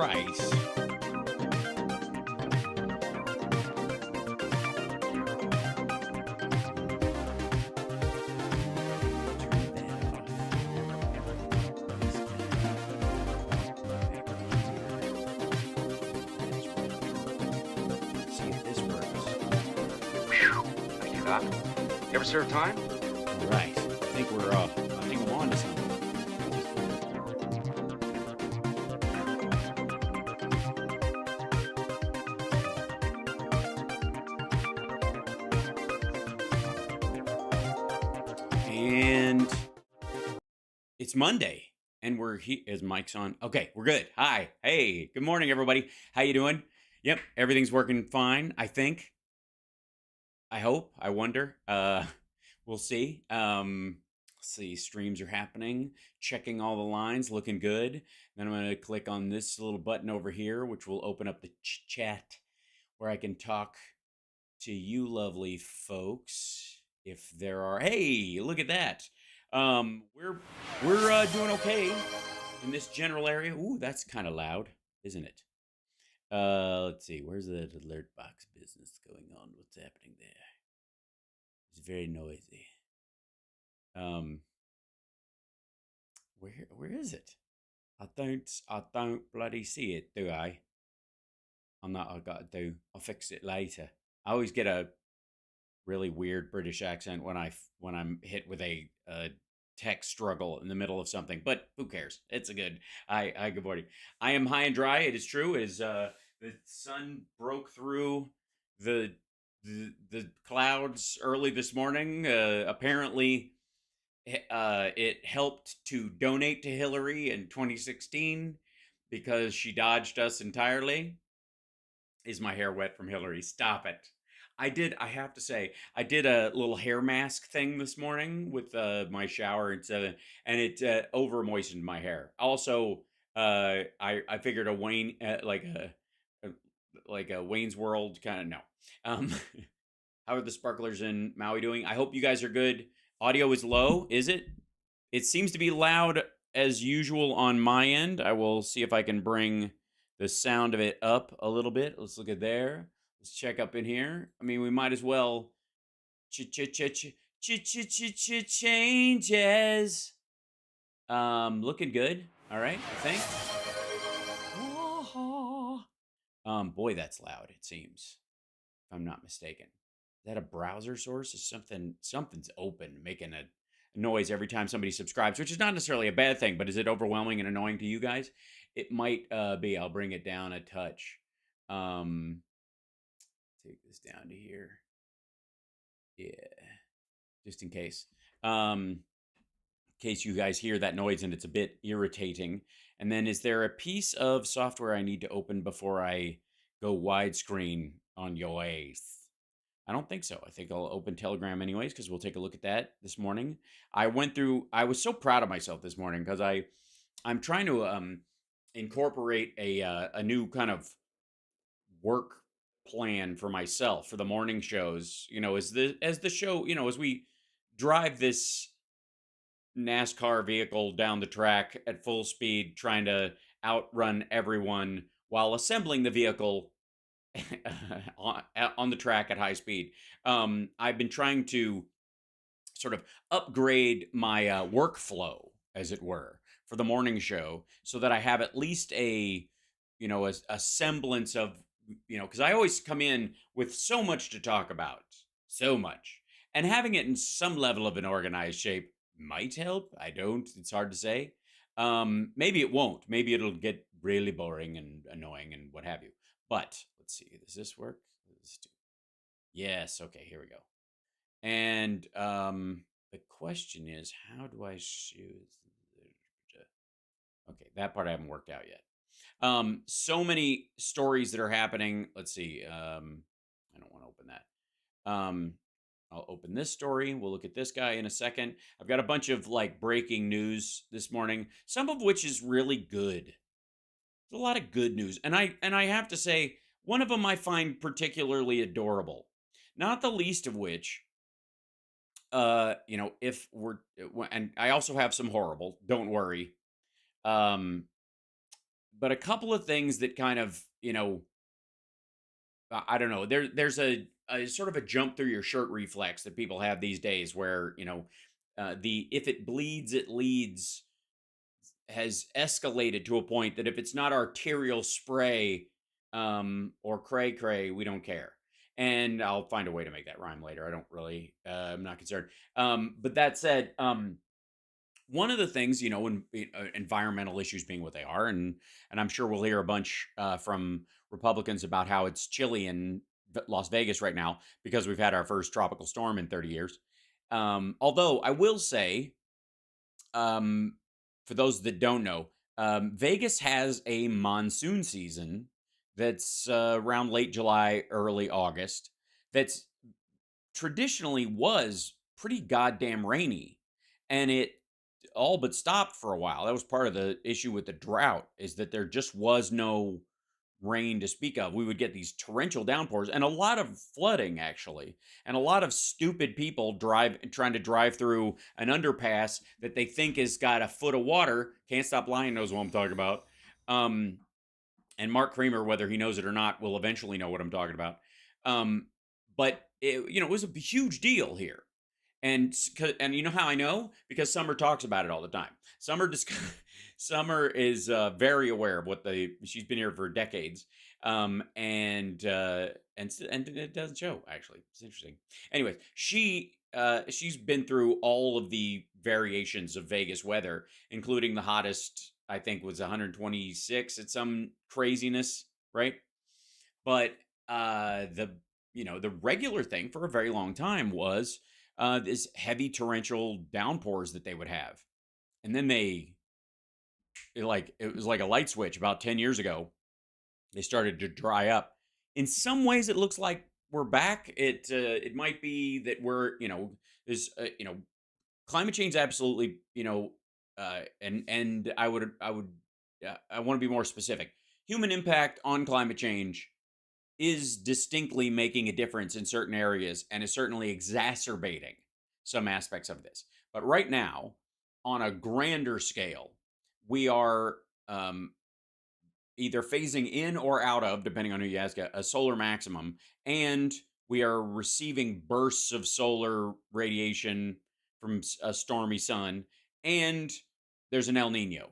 Christ. Turn that off. See if this works. Thank you, Doc. You ever serve time? All right. I think I'm on to something. And it's Monday, and we're here. Is Mike's on? Okay, we're good. Hi, hey, good morning, everybody. How you doing? Yep, everything's working fine. I think. I hope. I wonder. We'll see. Let's see. Streams are happening. Checking all the lines, looking good. Then I'm gonna click on this little button over here, which will open up the chat, where I can talk to you, lovely folks. If there are, hey, look at that. We're doing okay in this general area. Ooh, that's kind of loud, isn't it? Let's see. Where's the alert box business going on? What's happening there? It's very noisy. Where is it? I don't bloody see it, do I? I'll fix it later. I always get a really weird British accent when I'm hit with a tech struggle in the middle of something, but who cares? It's a good. Good morning. I am high and dry. It is true. It is the sun broke through the clouds early this morning. Apparently, it helped to donate to Hillary in 2016 because she dodged us entirely. Is my hair wet from Hillary? Stop it. I have to say, I did a little hair mask thing this morning with my shower and it over moistened my hair. Also, I figured a Wayne like a Wayne's World kind of no. Um, how are the sparklers in Maui doing? I hope you guys are good. Audio is low, is it? It seems to be loud as usual on my end. I will see if I can bring the sound of it up a little bit. Let's look at there. Let's check up in here. I mean, we might as well changes. Looking good. All right, I think. Boy, that's loud. It seems, if I'm not mistaken. Is that a browser source? Is something's open, making a noise every time somebody subscribes, which is not necessarily a bad thing, but is it overwhelming and annoying to you guys? It might be. I'll bring it down a touch. Take this down to here. Yeah, just in case. In case you guys hear that noise and it's a bit irritating. And then is there a piece of software I need to open before I go widescreen on your ace? I don't think so. I think I'll open Telegram anyways, because we'll take a look at that this morning. I was so proud of myself this morning because I'm trying to incorporate a new kind of work plan for myself for the morning shows. You know, as the show, you know, as we drive this NASCAR vehicle down the track at full speed, trying to outrun everyone while assembling the vehicle on the track at high speed. I've been trying to sort of upgrade my workflow, as it were, for the morning show, so that I have at least a semblance of, because I always come in with so much to talk about, so much, and having it in some level of an organized shape might help. I don't. It's hard to say. Maybe it won't. Maybe it'll get really boring and annoying and what have you. But let's see. Does this work? Yes. Okay. Here we go. And the question is, how do I choose? Okay, that part I haven't worked out yet. So many stories that are happening. Let's see. I don't want to open that. I'll open this story. We'll look at this guy in a second. I've got a bunch of like breaking news this morning, some of which is really good. There's a lot of good news. And I have to say, one of them I find particularly adorable. Not the least of which, if we're, and I also have some horrible, don't worry. but a couple of things that kind of, I don't know. There's a sort of a jump through your shirt reflex that people have these days, where the if it bleeds, it leads has escalated to a point that if it's not arterial spray or cray cray, we don't care. And I'll find a way to make that rhyme later. I don't really, I'm not concerned. But that said, one of the things, when environmental issues being what they are, and I'm sure we'll hear a bunch from Republicans about how it's chilly in Las Vegas right now because we've had our first tropical storm in 30 years. Although I will say, um, for those that don't know, Vegas has a monsoon season that's around late July, early August. That's traditionally was pretty goddamn rainy, and it all but stopped for a while. That was part of the issue with the drought, is that there just was no rain to speak of. We would get these torrential downpours and a lot of flooding, actually, and a lot of stupid people trying to drive through an underpass that they think has got a foot of water. Can't Stop Lying knows what I'm talking about. And Mark Creamer, whether he knows it or not, will eventually know what I'm talking about. But it was a huge deal here. And you know how I know? Because Summer talks about it all the time. Summer is very aware of she's been here for decades, and it doesn't show, actually. It's interesting. Anyways, she's been through all of the variations of Vegas weather, including the hottest, I think, was 126 at some craziness, right? But the regular thing for a very long time was this heavy torrential downpours that they would have. And then it was like a light switch about 10 years ago. They started to dry up. In some ways, it looks like we're back. It might be that we're, there's, climate change absolutely, and I want to be more specific. Human impact on climate change is distinctly making a difference in certain areas and is certainly exacerbating some aspects of this. But right now, on a grander scale, we are either phasing in or out of, depending on who you ask, a solar maximum, and we are receiving bursts of solar radiation from a stormy sun, and there's an El Nino.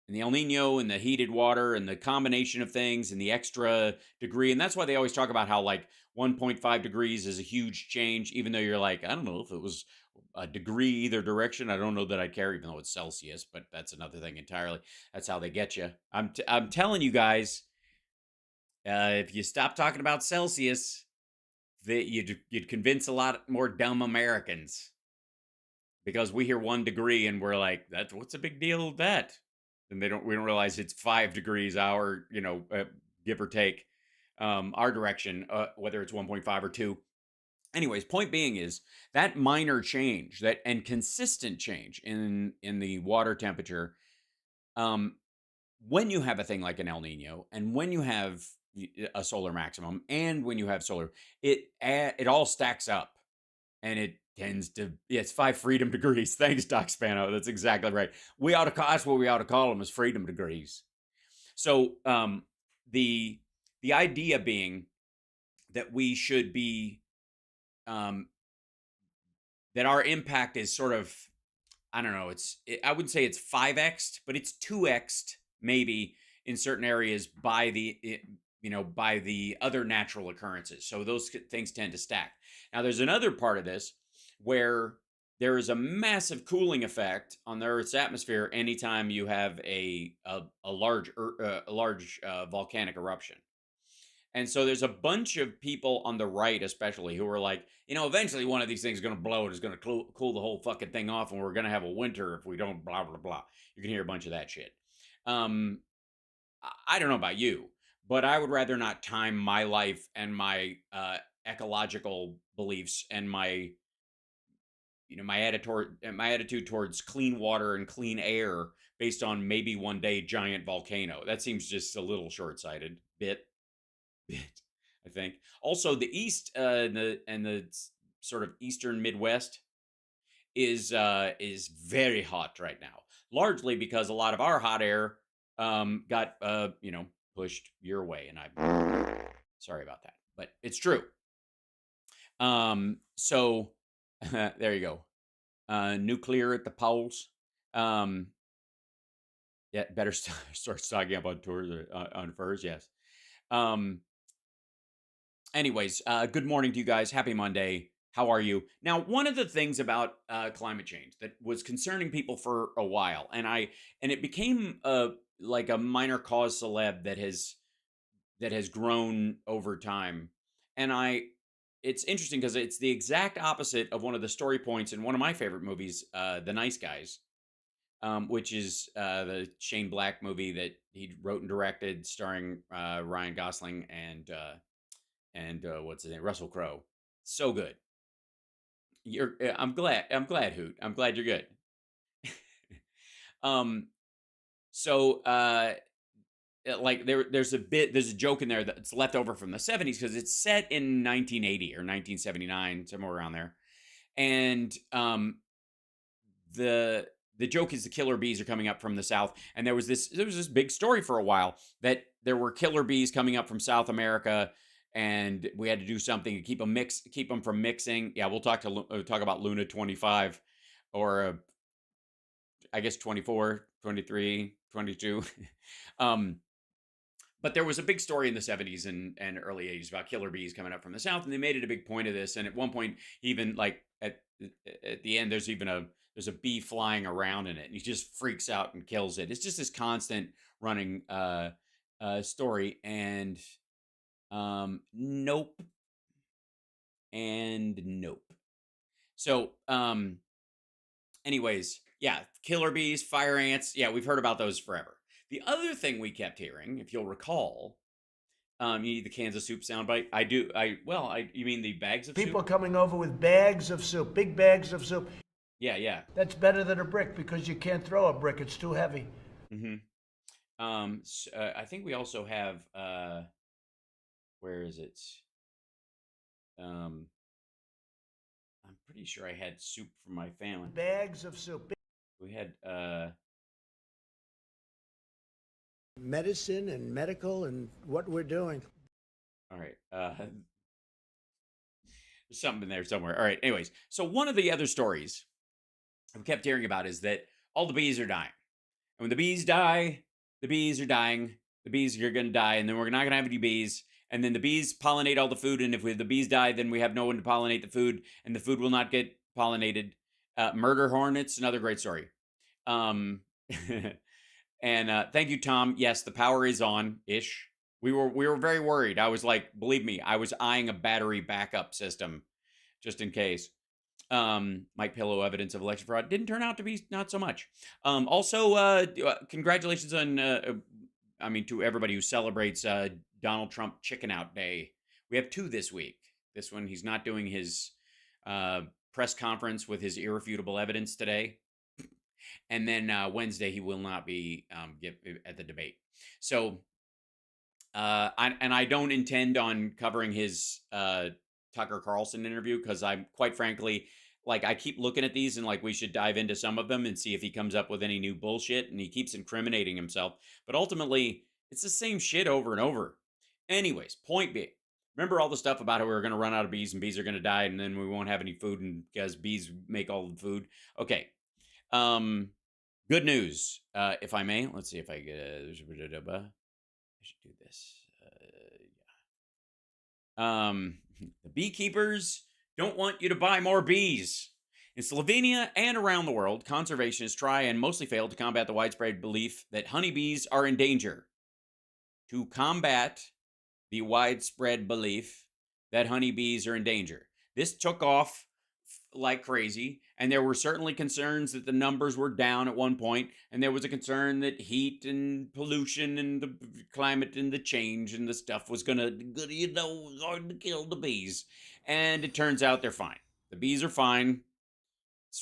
And the El Nino and the heated water and the combination of things and the extra degree. And that's why they always talk about how like 1.5 degrees is a huge change, even though you're like, I don't know if it was a degree either direction. I don't know that I'd care, even though it's Celsius, but that's another thing entirely. That's how they get you. I'm telling you guys, if you stop talking about Celsius, that you'd convince a lot more dumb Americans, because we hear 1 degree and we're like, what's a big deal with that? And we don't realize it's 5 degrees our, give or take, our direction, whether it's 1.5 or 2. Anyways, point being is that minor change, that and consistent change in the water temperature, when you have a thing like an El Nino, and when you have a solar maximum, and when you have solar, it all stacks up, and it tends to, it's 5 freedom degrees. Thanks, Doc Spano. That's exactly right. That's what we ought to call them, is freedom degrees. So the idea being that we should be that our impact is sort of, I don't know, I wouldn't say it's 5x'd, but it's 2x'd maybe in certain areas by the other natural occurrences. So those things tend to stack. Now there's another part of this where there is a massive cooling effect on the Earth's atmosphere anytime you have a large volcanic eruption. And so there's a bunch of people on the right, especially, who are like, eventually one of these things is going to blow and it's going to cool the whole fucking thing off, and we're going to have a winter if we don't blah, blah, blah. You can hear a bunch of that shit. I don't know about you, but I would rather not time my life and my ecological beliefs and my attitude towards clean water and clean air based on maybe one day giant volcano. That seems just a little short-sighted. Bit, I think. Also, the East and the sort of Eastern Midwest is very hot right now, largely because a lot of our hot air got pushed your way, and I'm sorry about that, but it's true. So there you go. Nuclear at the polls. Yeah, better start stocking up on tours on furs. Yes. Um. Anyways, good morning to you guys. Happy Monday. How are you? Now, one of the things about climate change that was concerning people for a while, and it became like a minor cause celeb that has grown over time, and it's interesting because it's the exact opposite of one of the story points in one of my favorite movies, The Nice Guys, which is the Shane Black movie that he wrote and directed, starring Ryan Gosling and what's his name, Russell Crowe. So good. I'm glad. I'm glad, Hoot. I'm glad you're good. um. So like there's a joke in there that's left over from the 70s because it's set in 1980 or 1979, somewhere around there, and the joke is the killer bees are coming up from the south, and there was this big story for a while that there were killer bees coming up from South America, and we had to do something to keep them from mixing. Yeah, we'll talk about Luna 25, or I guess 24, 23, 22. But there was a big story in the 70s and early 80s about killer bees coming up from the south, and they made it a big point of this. And at one point, even like at the end, there's a bee flying around in it, and he just freaks out and kills it. It's just this constant running story. And nope, and nope. So anyways, yeah, killer bees, fire ants. Yeah, we've heard about those forever. The other thing we kept hearing, if you'll recall, you need the cans of soup soundbite. I do. You mean the bags of People soup? coming over with bags of soup, big bags of soup. Yeah, yeah. That's better than a brick because you can't throw a brick; it's too heavy. Mm-hmm. I think we also have. Where is it? I'm pretty sure I had soup for my family. Bags of soup. We had Medicine and medical and what we're doing. all right. There's something in there somewhere. All right. Anyways, so one of the other stories we kept hearing about is that all the bees are dying. And when the bees die, the bees are dying. The bees are going to die, and then we're not going to have any bees. And then the bees pollinate all the food, and if the bees die, then we have no one to pollinate the food, and the food will not get pollinated. Murder hornets, another great story. And thank you, Tom. Yes, the power is on-ish. We were very worried. I was like, believe me, I was eyeing a battery backup system just in case. Mike Pillow, evidence of election fraud, didn't turn out to be not so much. Also, congratulations on, to everybody who celebrates Donald Trump Chicken Out Day. We have 2 this week. This one, he's not doing his press conference with his irrefutable evidence today. And then Wednesday, he will not be at the debate. So, I don't intend on covering his Tucker Carlson interview because I'm quite frankly, like, I keep looking at these and like we should dive into some of them and see if he comes up with any new bullshit, and he keeps incriminating himself. But ultimately, it's the same shit over and over. Anyways, point being, remember all the stuff about how we were going to run out of bees and bees are going to die and then we won't have any food and because bees make all the food. Okay. Good news, if I may. Let's see if I get. I should do this. The beekeepers don't want you to buy more bees. In Slovenia and around the world, conservationists try and mostly fail to combat the widespread belief that honeybees are in danger. To combat the widespread belief that honeybees are in danger. This took off like crazy, and there were certainly concerns that the numbers were down at one point, and there was a concern that heat and pollution and the climate and the change and the stuff was going to kill the bees. And it turns out they're fine. The bees are fine.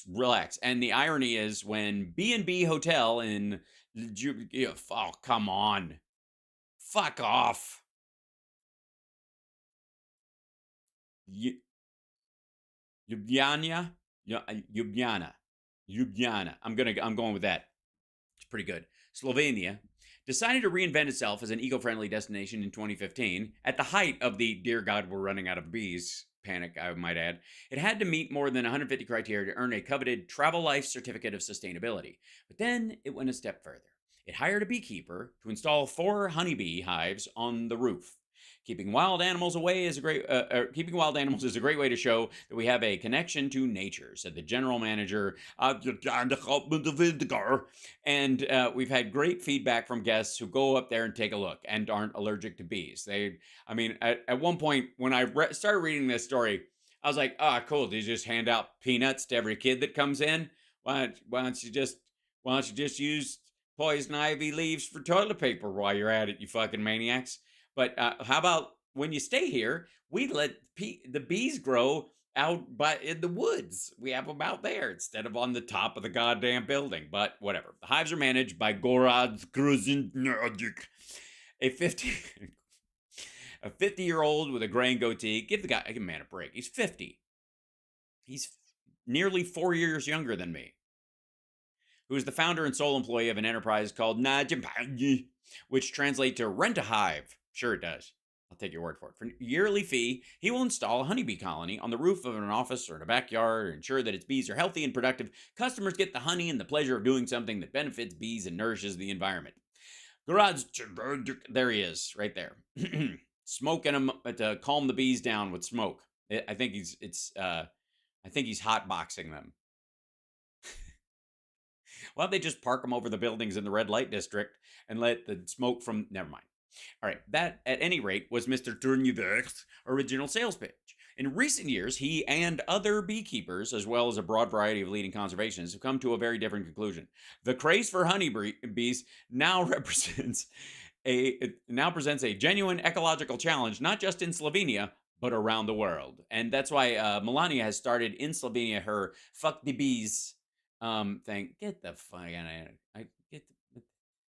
Relax. And the irony is when B&B Hotel in oh, come on. Fuck off. Ljubljana. I'm going with that. It's pretty good. Slovenia decided to reinvent itself as an eco-friendly destination in 2015, at the height of the "dear God, we're running out of bees" panic, I might add. It had to meet more than 150 criteria to earn a coveted Travel Life Certificate of Sustainability. But then it went a step further. It hired a beekeeper to install 4 honeybee hives on the roof. Keeping wild animals is a great way to show that we have a connection to nature," said the general manager. And we've had great feedback from guests who go up there and take a look and aren't allergic to bees. At one point when I started reading this story, I was like, "Ah, oh, cool. Do you just hand out peanuts to every kid that comes in? Why don't you just use poison ivy leaves for toilet paper while you're at it, you fucking maniacs?" But how about when you stay here, we let the bees grow out in the woods. We have them out there instead of on the top of the goddamn building. But whatever. The hives are managed by Gorad Kruzinagic, a 50-year-old with a graying goatee. Give a man a break. He's 50. He's nearly 4 years younger than me. Who is the founder and sole employee of an enterprise called Najimpangi, which translates to rent a hive. Sure it does. I'll take your word for it. For a yearly fee, he will install a honeybee colony on the roof of an office or in a backyard, ensure that its bees are healthy and productive. Customers get the honey and the pleasure of doing something that benefits bees and nourishes the environment. Garage, there he is, right there, smoking them to calm the bees down with smoke. I think he's hotboxing them. Why don't they just park them over the buildings in the red light district and let the smoke from... Never mind. All right, that, at any rate, was Mr. Tournever's original sales pitch. In recent years, he and other beekeepers, as well as a broad variety of leading conservationists, have come to a very different conclusion. The craze for honeybees now presents a genuine ecological challenge, not just in Slovenia, but around the world. And that's why Melania has started in Slovenia her "fuck the bees" thing. Get the fuck out of here.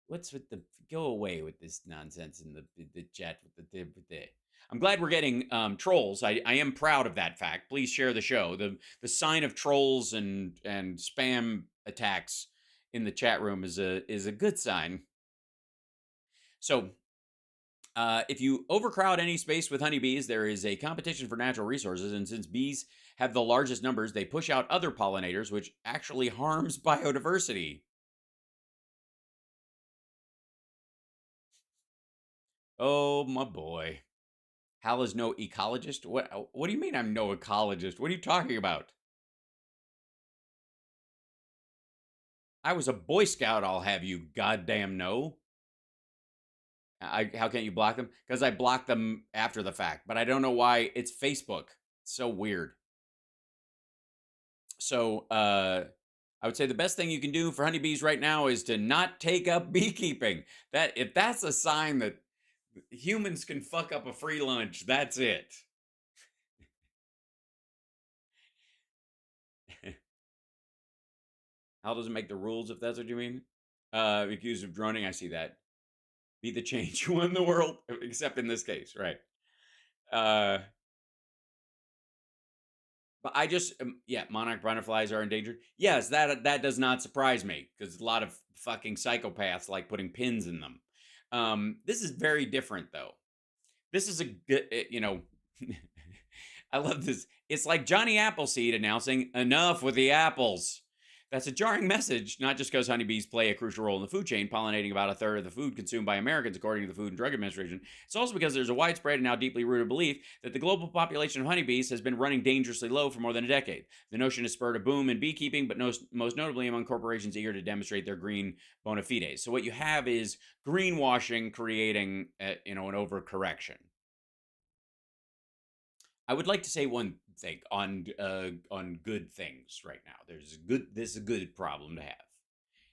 What's with the... Go away with this nonsense in the chat with the... I'm glad we're getting trolls. I am proud of that fact. Please share the show. The sign of trolls and spam attacks in the chat room is a good sign. So if you overcrowd any space with honeybees, there is a competition for natural resources, and since bees have the largest numbers, they push out other pollinators, which actually harms biodiversity. Oh, my boy. Hal is no ecologist? What do you mean I'm no ecologist? What are you talking about? I was a Boy Scout, I'll have you goddamn know. How can't you block them? Because I blocked them after the fact, but I don't know why. It's Facebook. It's so weird. So, I would say the best thing you can do for honeybees right now is to not take up beekeeping. If that's a sign that humans can fuck up a free lunch, that's it. How does it make the rules, if that's what you mean? Accused of droning, I see that. Be the change you want in the world, except in this case, right? But I just, monarch butterflies are endangered. Yes, that does not surprise me, because a lot of fucking psychopaths like putting pins in them. This is very different, though. This is a good, I love this. It's like Johnny Appleseed announcing, "Enough with the apples." That's a jarring message, not just because honeybees play a crucial role in the food chain, pollinating about a third of the food consumed by Americans, according to the Food and Drug Administration. It's also because there's a widespread and now deeply rooted belief that the global population of honeybees has been running dangerously low for more than a decade. The notion has spurred a boom in beekeeping, but most notably among corporations eager to demonstrate their green bona fides. So what you have is greenwashing creating, an overcorrection. I would like to say one thing on good things right now. This is a good problem to have.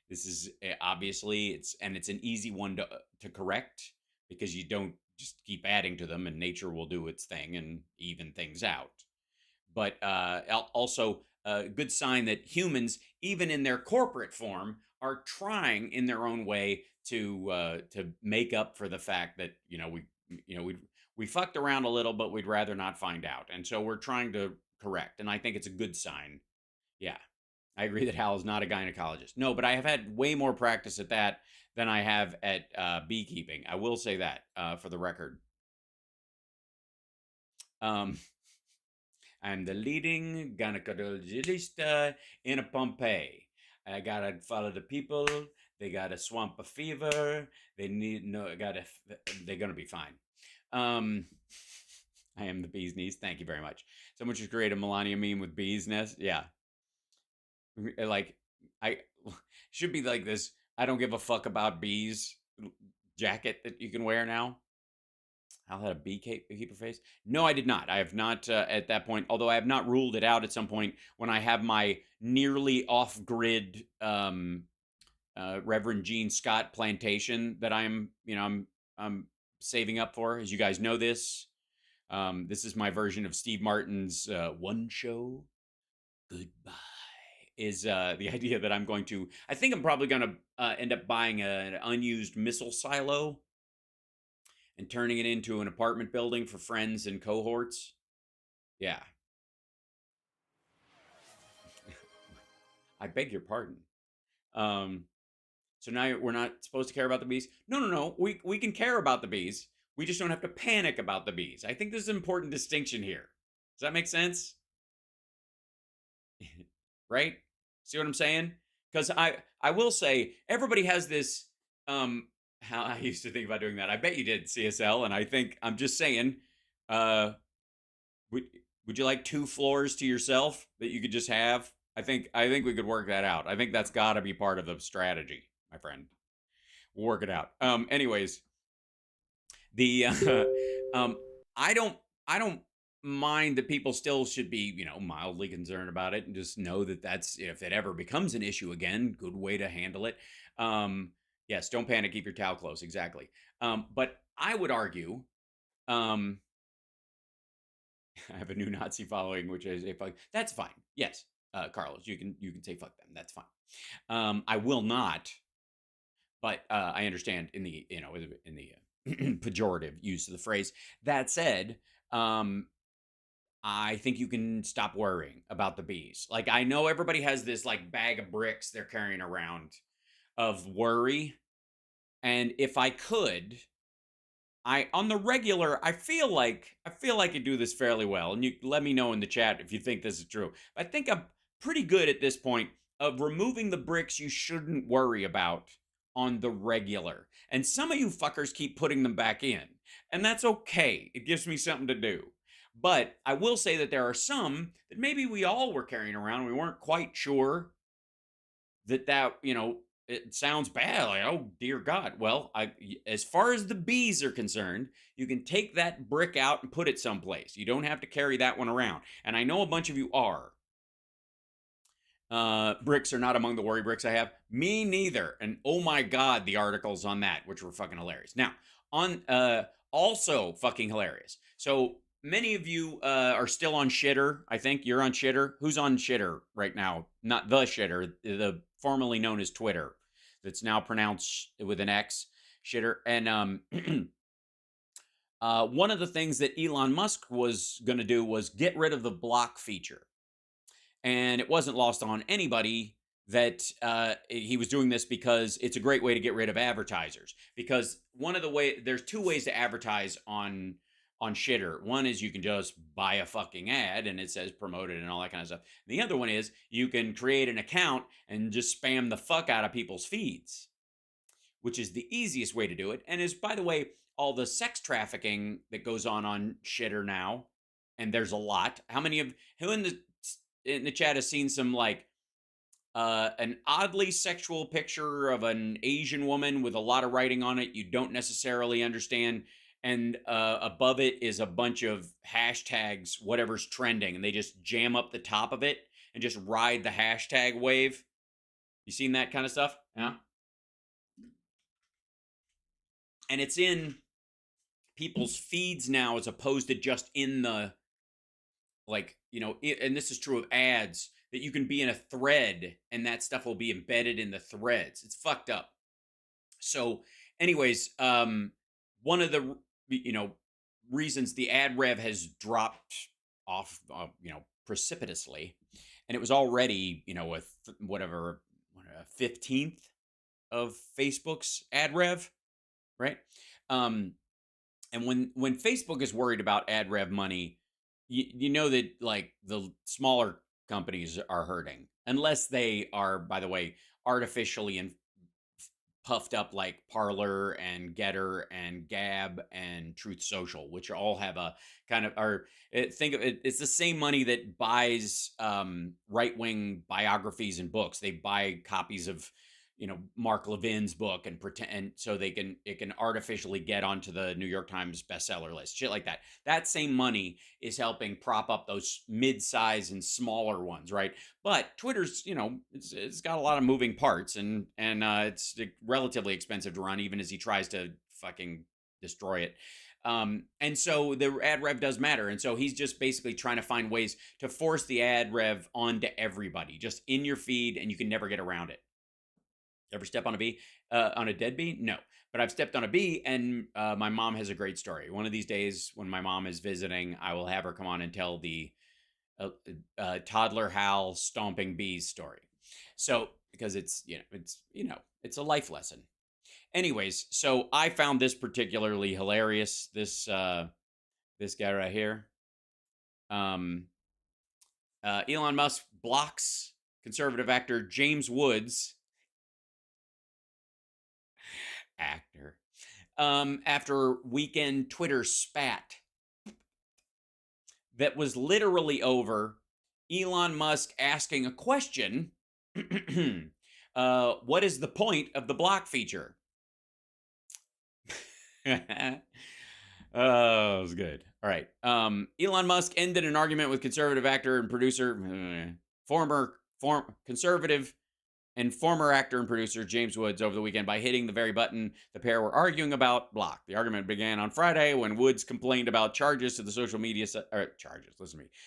This is obviously it's an easy one to correct, because you don't just keep adding to them, and nature will do its thing and even things out. But also a good sign that humans, even in their corporate form, are trying in their own way to make up for the fact that we fucked around a little, but we'd rather not find out. And so we're trying to correct. And I think it's a good sign. Yeah. I agree that Hal is not a gynecologist. No, but I have had way more practice at that than I have at beekeeping. I will say that for the record. I'm the leading gynecologist in a Pompeii. I gotta follow the people. They got a swamp of fever. They need no. They're gonna be fine. I am the bee's knees. Thank you very much. Someone just created a Melania meme with bees nest. Yeah, like I should be like this. I don't give a fuck about bees jacket that you can wear now. Hal had a beekeeper face. No, I did not. I have not at that point. Although I have not ruled it out at some point when I have my nearly off-grid Reverend Gene Scott plantation that I'm saving up for. As you guys know, this is my version of Steve Martin's One Show Goodbye. Is the idea that I'm going to? I think I'm probably going to end up buying an unused missile silo and turning it into an apartment building for friends and cohorts. Yeah. I beg your pardon. So now we're not supposed to care about the bees? No. We can care about the bees. We just don't have to panic about the bees. I think there's an important distinction here. Does that make sense? Right? See what I'm saying? Because I will say everybody has this how I used to think about doing that. I bet you did, CSL, and I think I'm just saying, would you like 2 floors to yourself that you could just have? I think we could work that out. I think that's got to be part of the strategy, my friend. We'll work it out. Anyways, the I don't mind that people still should be, mildly concerned about it and just know that that's, if it ever becomes an issue again, good way to handle it. Yes, don't panic, keep your towel close, exactly. But I would argue, I have a new Nazi following, which is that's fine. Yes, Carlos, you can say fuck them. That's fine. I will not, but I understand in the pejorative use of the phrase. That said, I think you can stop worrying about the bees. Like, I know everybody has this like bag of Brics they're carrying around of worry. And if I could, on the regular, I feel like I do this fairly well. And you let me know in the chat if you think this is true. I think I'm pretty good at this point of removing the Brics you shouldn't worry about on the regular. And some of you fuckers keep putting them back in. And that's okay. It gives me something to do. But I will say that there are some that maybe we all were carrying around. We weren't quite sure that it sounds bad. Like, oh, dear God. Well, as far as the bees are concerned, you can take that Bric out and put it someplace. You don't have to carry that one around. And I know a bunch of you are. Brics are not among the worry Brics I have. Me neither. And oh my God, the articles on that, which were fucking hilarious. Now, also fucking hilarious. So many of you are still on Shitter. I think you're on Shitter. Who's on Shitter right now? Not the Shitter, the formerly known as Twitter. That's now pronounced with an X. Shitter. And one of the things that Elon Musk was going to do was get rid of the block feature. And it wasn't lost on anybody that he was doing this because it's a great way to get rid of advertisers. Because there's 2 ways to advertise on Shitter. One is you can just buy a fucking ad and it says promoted and all that kind of stuff. The other one is you can create an account and just spam the fuck out of people's feeds, which is the easiest way to do it. And is, by the way, all the sex trafficking that goes on Shitter now, and there's a lot. Who in the chat has seen some like an oddly sexual picture of an Asian woman with a lot of writing on it you don't necessarily understand, and above it is a bunch of hashtags, whatever's trending, and they just jam up the top of it and just ride the hashtag wave? You seen that kind of stuff? Yeah. And it's in people's feeds now as opposed to just in the, and this is true of ads, that you can be in a thread and that stuff will be embedded in the threads. It's fucked up. So anyways, one of the, reasons the ad rev has dropped off, precipitously, and it was already, whatever, 15th of Facebook's ad rev, right? Um, and when Facebook is worried about ad rev money, you know that like the smaller companies are hurting, unless they are, by the way, artificially and puffed up like Parler and Getter and Gab and Truth Social, which all have a kind of think of it. It's the same money that buys right wing biographies and books. They buy copies of Mark Levin's book and pretend so it can artificially get onto the New York Times bestseller list, shit like that. That same money is helping prop up those mid-size and smaller ones, right? But Twitter's, it's got a lot of moving parts, and it's relatively expensive to run, even as he tries to fucking destroy it. And so the ad rev does matter. And so he's just basically trying to find ways to force the ad rev onto everybody, just in your feed, and you can never get around it. Ever step on a bee? On a dead bee? No. But I've stepped on a bee, and my mom has a great story. One of these days, when my mom is visiting, I will have her come on and tell the toddler Hal stomping bees story. So, because it's a life lesson. Anyways, so I found this particularly hilarious. This guy right here. Elon Musk blocks conservative actor James Woods. Actor. After weekend Twitter spat that was literally over Elon Musk asking a question. What is the point of the block feature? Oh, it was good. All right. Elon Musk ended an argument with conservative actor and producer, former conservative and former actor and producer James Woods over the weekend by hitting the very button the pair were arguing about, block. The argument began on Friday when Woods complained about changes to the social media site,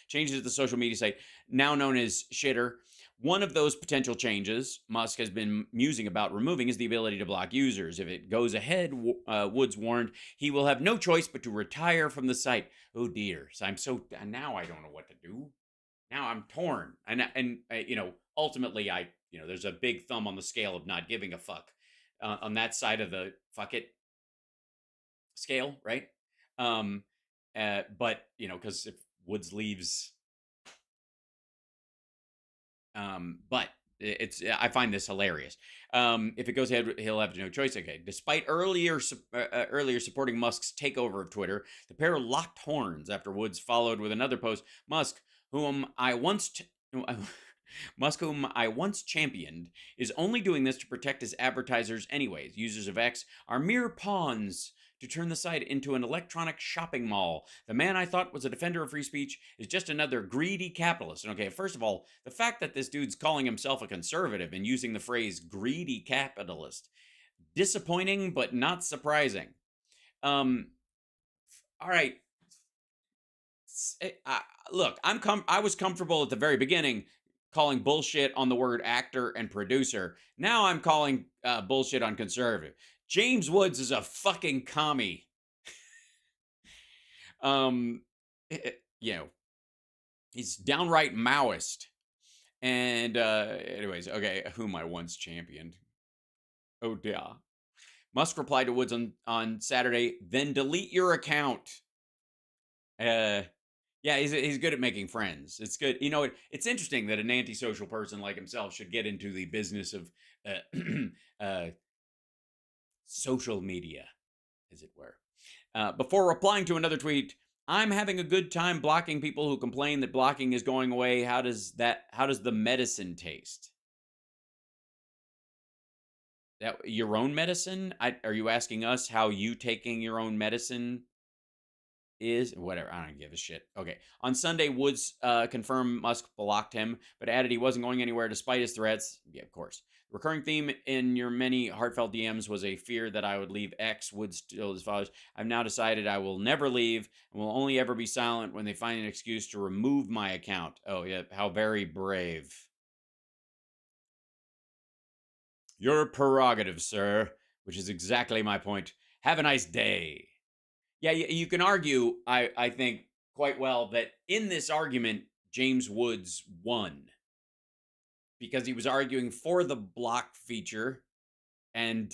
changes to the social media site, now known as Shitter. One of those potential changes Musk has been musing about removing is the ability to block users. If it goes ahead, Woods warned, he will have no choice but to retire from the site. Oh dear. So now I don't know what to do. Now I'm torn. And ultimately there's a big thumb on the scale of not giving a fuck on that side of the fuck it scale, right? But because if Woods leaves, but I find this hilarious. If it goes ahead, he'll have no choice. Okay. Despite earlier supporting Musk's takeover of Twitter, the pair locked horns after Woods followed with another post. Musk, whom I once championed, is only doing this to protect his advertisers anyways. Users of X are mere pawns to turn the site into an electronic shopping mall. The man I thought was a defender of free speech is just another greedy capitalist. And okay, first of all, the fact that this dude's calling himself a conservative and using the phrase greedy capitalist, disappointing but not surprising. All right. Look, I was comfortable at the very beginning calling bullshit on the word actor and producer. Now I'm calling bullshit on conservative. James Woods is a fucking commie. He's downright Maoist. And anyways, okay, whom I once championed. Oh dear. Musk replied to Woods on Saturday, then delete your account. Yeah, he's good at making friends. It's good. It's interesting that an antisocial person like himself should get into the business of social media, as it were. Before replying to another tweet, I'm having a good time blocking people who complain that blocking is going away. How does the medicine taste? That your own medicine? Are you asking us how you taking your own medicine is? Whatever, I don't give a shit. Okay. On Sunday, Woods confirmed Musk blocked him, but added he wasn't going anywhere despite his threats. Yeah, of course. The recurring theme in your many heartfelt DMs was a fear that I would leave X. Woods still as follows. I've now decided I will never leave and will only ever be silent when they find an excuse to remove my account. Oh, yeah. How very brave. Your prerogative, sir, which is exactly my point. Have a nice day. Yeah, you can argue, I think, quite well that in this argument, James Woods won. because he was arguing for the block feature, and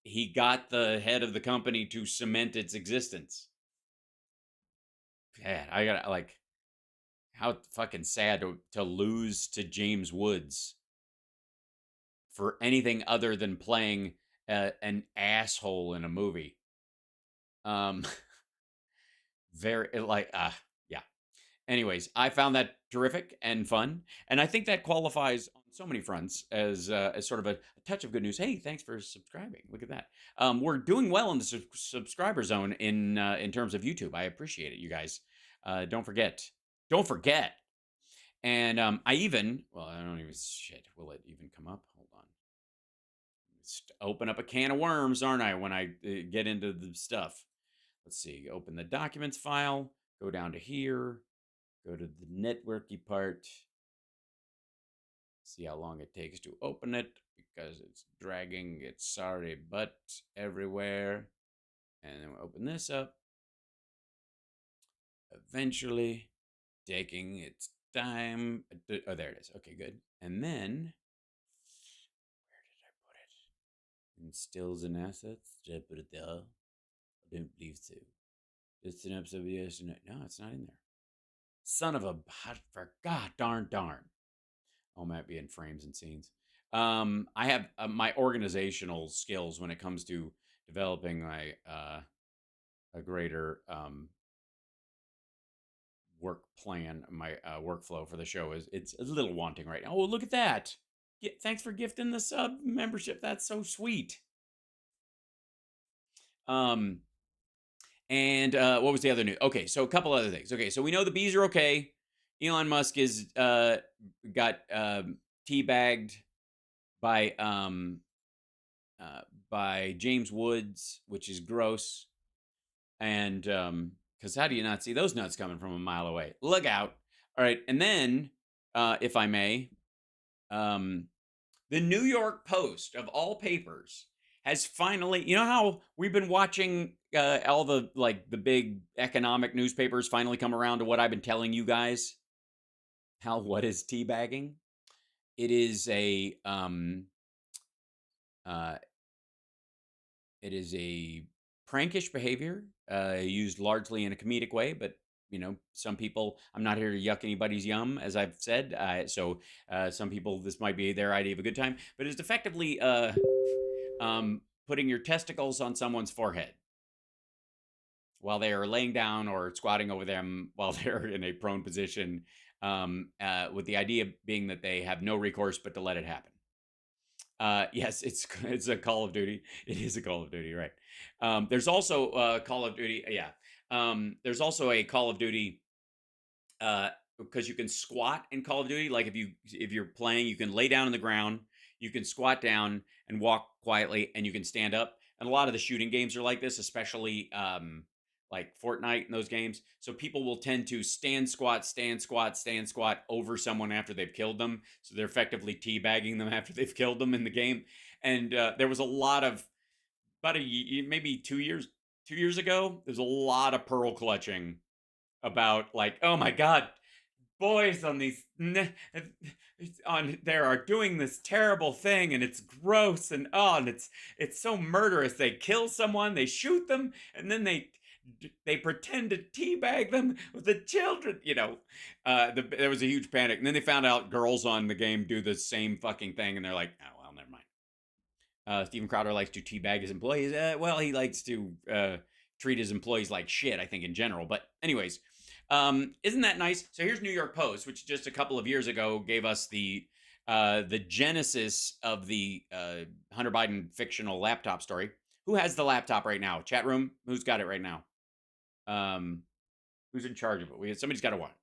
he got the head of the company to cement its existence. Yeah, I got like, how fucking sad to lose to James Woods for anything other than playing an asshole in a movie. Very like yeah. Anyways, I found that terrific and fun, and I think that qualifies on so many fronts as sort of a touch of good news. Hey, thanks for subscribing. Look at that. We're doing well in the subscriber zone in terms of YouTube. I appreciate it, you guys. Don't forget. Don't forget. And I even, well, I don't even, shit, will it even come up? Hold on. Open up a can of worms, aren't I, when I get into the stuff? Let's see. Open the documents file. Go down to here. Go to the networky part. See how long it takes to open it because it's dragging its sorry butt everywhere. And then we'll open this up. Eventually, taking its time. Oh, there it is. Okay, good. And then, where did I put it? In stills and assets. Did I put it there? I don't believe so. It's an episode of yesterday. No, it's not in there. Son of a, for God darn. Oh, might be in frames and scenes. I have my organizational skills when it comes to developing my a greater work plan, my workflow for the show it's a little wanting right now. Oh, look at that! Thanks for gifting the sub membership. That's so sweet. And what was the other news? Okay, so a couple other things. Okay, so we know the bees are okay. Elon Musk is got teabagged by James Woods, which is gross. And because how do you not see those nuts coming from a mile away? Look out! All right, and then if I may, the New York Post of all papers has finally, you know how we've been watching all the the big economic newspapers finally come around to what I've been telling you guys. What is teabagging? It is a prankish behavior used largely in a comedic way, but some people, I'm not here to yuck anybody's yum, as I've said. So some people, this might be their idea of a good time, but it's effectively putting your testicles on someone's forehead while they are laying down or squatting over them while they're in a prone position, with the idea being that they have no recourse but to let it happen. Yes, it's a Call of Duty. It is a Call of Duty, right? There's also Call of Duty. Yeah. There's also a Call of Duty because you can squat in Call of Duty. Like if you're playing, you can lay down on the ground, you can squat down and walk quietly, and you can stand up. And a lot of the shooting games are like this, especially like Fortnite and those games. So people will tend to stand squat over someone after they've killed them. So they're effectively teabagging them after they've killed them in the game. And there was a lot of, maybe 2 years ago, there's a lot of pearl clutching about like, oh my God, boys on these there are doing this terrible thing, and it's gross, and and it's so murderous. They kill someone, they shoot them, and then they pretend to teabag them with the children. There was a huge panic, and then they found out girls on the game do the same fucking thing, and they're like, oh well, never mind. Steven Crowder likes to teabag his employees. Well, he likes to treat his employees like shit, I think, in general. But anyways, isn't that nice? So here's New York Post, which just a couple of years ago gave us the genesis of the Hunter Biden fictional laptop story. Who has the laptop right now? Chat room, who's got it right now? Who's in charge of it? Somebody's got to watch.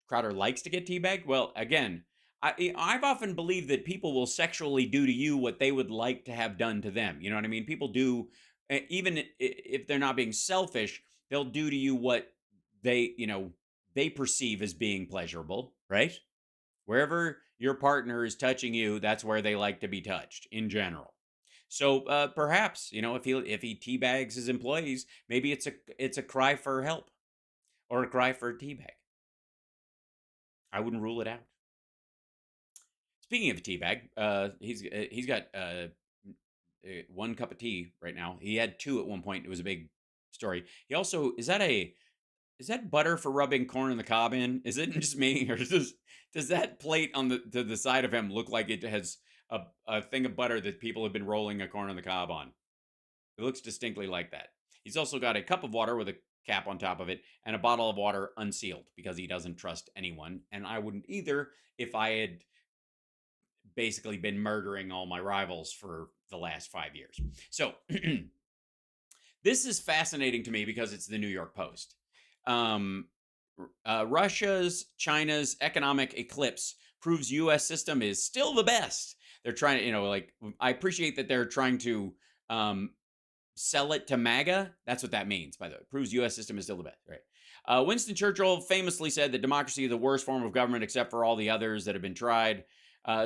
Crowder likes to get teabagged. Well, again, I've often believed that people will sexually do to you what they would like to have done to them. You know what I mean? People do, even if they're not being selfish, they'll do to you what they perceive as being pleasurable, right? Wherever your partner is touching you, that's where they like to be touched in general. So perhaps, if he teabags his employees, maybe it's a cry for help or a cry for a teabag. I wouldn't rule it out. Speaking of a tea bag, he's got one cup of tea right now. He had two at one point. It was a big story. He also is that butter for rubbing corn on the cob in? Is it just me, or does that plate on the side of him look like it has a thing of butter that people have been rolling a corn on the cob on? It looks distinctly like that. He's also got a cup of water with a cap on top of it and a bottle of water unsealed because he doesn't trust anyone, and I wouldn't either if I had basically been murdering all my rivals for the last 5 years. So this is fascinating to me because it's the New York Post. Russia's, China's economic eclipse proves U.S. system is still the best. They're trying to, like, I appreciate that they're trying to sell it to MAGA. That's what that means, by the way. Proves U.S. system is still the best, right? Winston Churchill famously said that democracy is the worst form of government except for all the others that have been tried.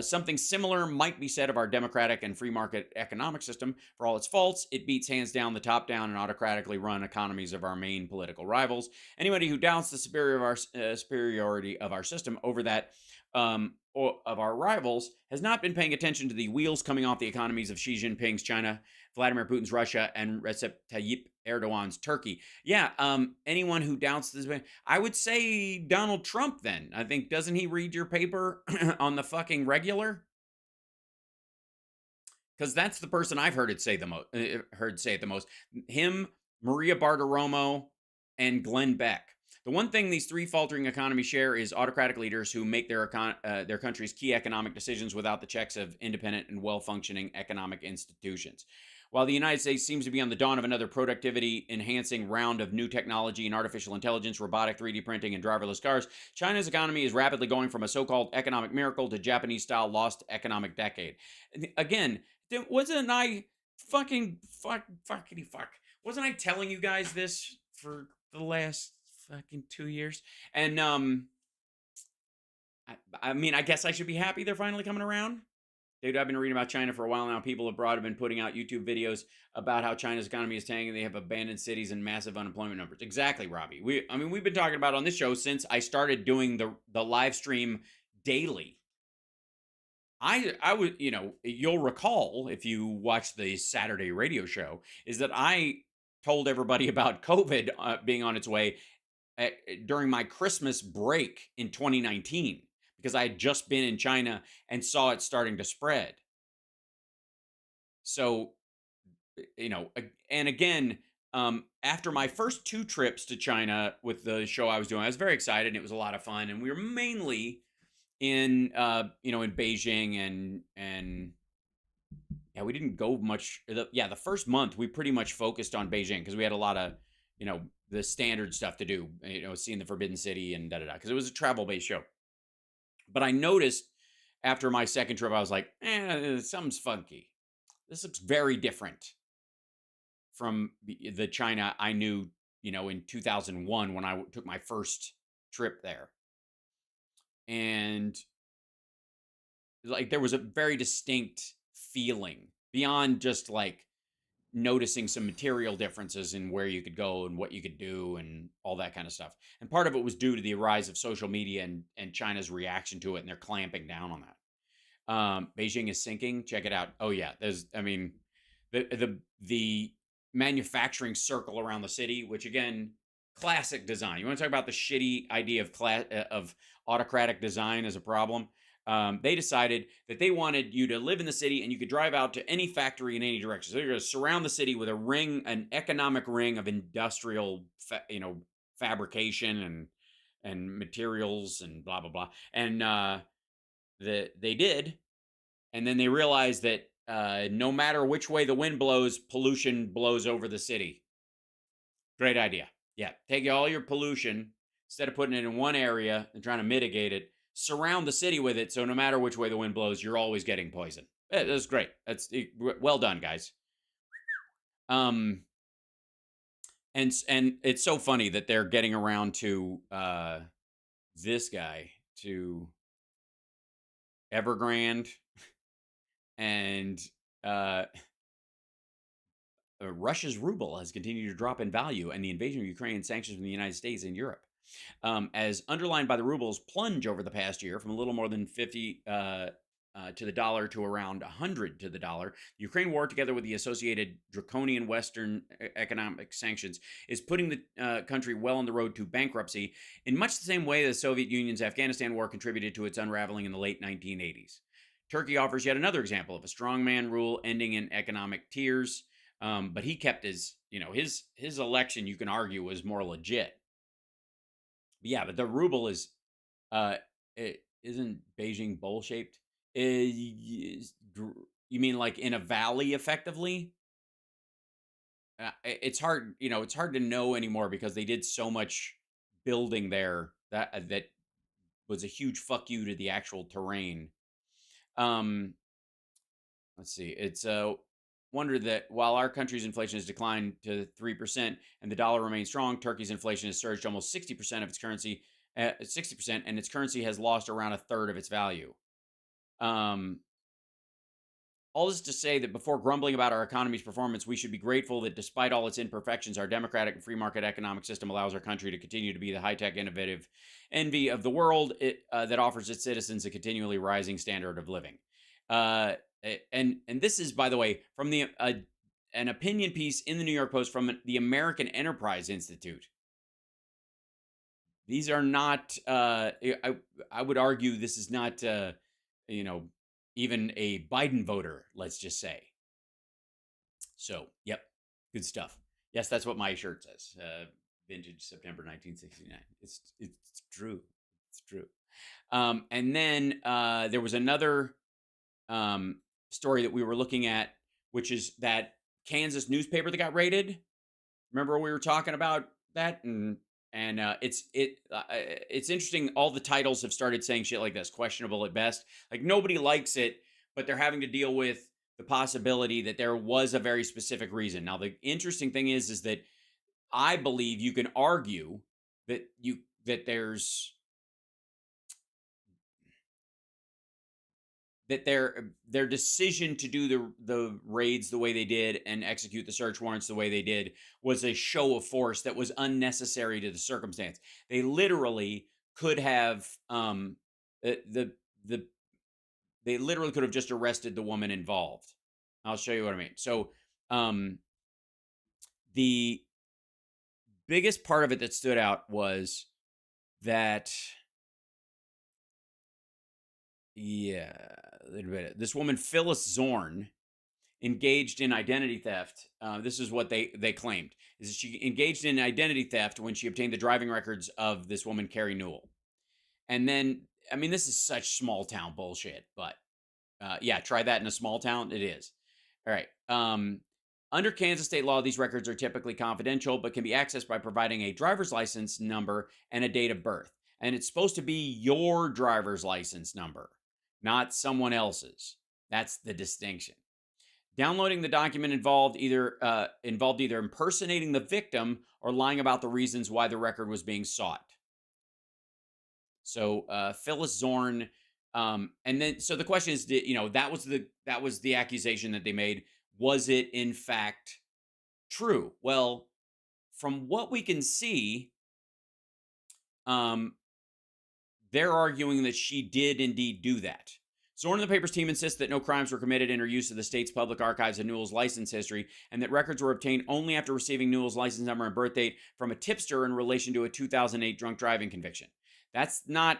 Something similar might be said of our democratic and free market economic system. For all its faults, it beats hands down the top-down and autocratically run economies of our main political rivals. Anybody who doubts the superiority of our system over that or of our rivals has not been paying attention to the wheels coming off the economies of Xi Jinping's China, Vladimir Putin's Russia, and Recep Tayyip Erdogan's Turkey. Yeah, anyone who doubts this, I would say Donald Trump then. I think, doesn't he read your paper on the fucking regular? Because that's the person I've heard say it the most. Him, Maria Bartiromo, and Glenn Beck. The one thing these three faltering economies share is autocratic leaders who make their country's key economic decisions without the checks of independent and well-functioning economic institutions. While the United States seems to be on the dawn of another productivity-enhancing round of new technology and artificial intelligence, robotic 3D printing, and driverless cars, China's economy is rapidly going from a so-called economic miracle to Japanese-style lost economic decade. Again, wasn't I fucking fuck? Wasn't I telling you guys this for the last fucking 2 years? And I mean, I guess I should be happy they're finally coming around. Dude, I've been reading about China for a while now. People abroad have been putting out YouTube videos about how China's economy is tanking. They have abandoned cities and massive unemployment numbers. Exactly, Robbie. We've been talking about it on this show since I started doing the live stream daily. I would, you'll recall if you watched the Saturday radio show, is that I told everybody about COVID being on its way during my Christmas break in 2019. Because I had just been in China and saw it starting to spread. So, and again, after my first 2 trips to China with the show I was doing, I was very excited and it was a lot of fun. And we were mainly in, in Beijing and yeah, we didn't go much. The first month we pretty much focused on Beijing because we had a lot of, the standard stuff to do, seeing the Forbidden City and because it was a travel-based show. But I noticed after my second trip, I was like, something's funky. This looks very different from the China I knew, in 2001 when I took my first trip there. And like, there was a very distinct feeling beyond just like noticing some material differences in where you could go and what you could do and all that kind of stuff. And part of it was due to the rise of social media and China's reaction to it, and they're clamping down on that. Beijing is sinking. Check it out. Oh yeah, the manufacturing circle around the city, which again, classic design. You want to talk about the shitty idea of autocratic design as a problem? They decided that they wanted you to live in the city and you could drive out to any factory in any direction. So they're going to surround the city with an economic ring of industrial, fabrication and materials and blah, blah, blah. And they did. And then they realized that no matter which way the wind blows, pollution blows over the city. Great idea. Yeah. Take all your pollution, instead of putting it in one area and trying to mitigate it, surround the city with it, so no matter which way the wind blows, you're always getting poison. That's great. That's well done, guys. And it's so funny that they're getting around to this guy, to Evergrande, and Russia's ruble has continued to drop in value, and the invasion of Ukraine and sanctions from the United States and Europe. as underlined by the ruble's plunge over the past year from a little more than 50 to the dollar to around 100 to the dollar. The Ukraine war, together with the associated draconian Western economic sanctions, is putting the country well on the road to bankruptcy in much the same way the Soviet Union's Afghanistan war contributed to its unraveling in the late 1980s. Turkey offers yet another example of a strongman rule ending in economic tears, but he kept his election, you can argue, was more legit. But yeah, but the ruble is, isn't Beijing bowl shaped? You mean like in a valley, effectively? It's hard, it's hard to know anymore because they did so much building there that was a huge fuck you to the actual terrain. Let's see. It's a wonder that while our country's inflation has declined to 3% and the dollar remains strong, Turkey's inflation has surged almost 60% of its currency, 60%, and its currency has lost around a third of its value. All this to say that before grumbling about our economy's performance, we should be grateful that despite all its imperfections, our democratic and free market economic system allows our country to continue to be the high-tech, innovative envy of the world that offers its citizens a continually rising standard of living. And this is, by the way, from an opinion piece in the New York Post from the American Enterprise Institute. These are not, I would argue this is not, even a Biden voter, let's just say. So, yep, good stuff. Yes, that's what my shirt says. Vintage September 1969. It's true. It's true. And then there was another story that we were looking at, which is that Kansas newspaper that got raided. Remember we were talking about that? And it's interesting. All the titles have started saying shit like this, questionable at best. Like nobody likes it, but they're having to deal with the possibility that there was a very specific reason. Now, the interesting thing is that I believe you can argue that their decision to do the raids the way they did and execute the search warrants the way they did was a show of force that was unnecessary to the circumstance. They literally could have they literally could have just arrested the woman involved. I'll show you what I mean. So the biggest part of it that stood out was that this woman, Phyllis Zorn, engaged in identity theft. This is what they claimed, is she engaged in identity theft when she obtained the driving records of this woman, Carrie Newell. And then, I mean, this is such small town bullshit, but yeah, try that in a small town. It is. All right. Under Kansas state law, these records are typically confidential, but can be accessed by providing a driver's license number and a date of birth. And it's supposed to be your driver's license number, not someone else's. That's the distinction. Downloading the document involved either impersonating the victim or lying about the reasons why the record was being sought. So Phyllis Zorn, and then so the question is, that was the accusation that they made. Was it in fact true? Well, from what we can see, they're arguing that she did indeed do that. Zorn and the paper's team insists that no crimes were committed in her use of the state's public archives of Newell's license history, and that records were obtained only after receiving Newell's license number and birth date from a tipster in relation to a 2008 drunk driving conviction. That's not,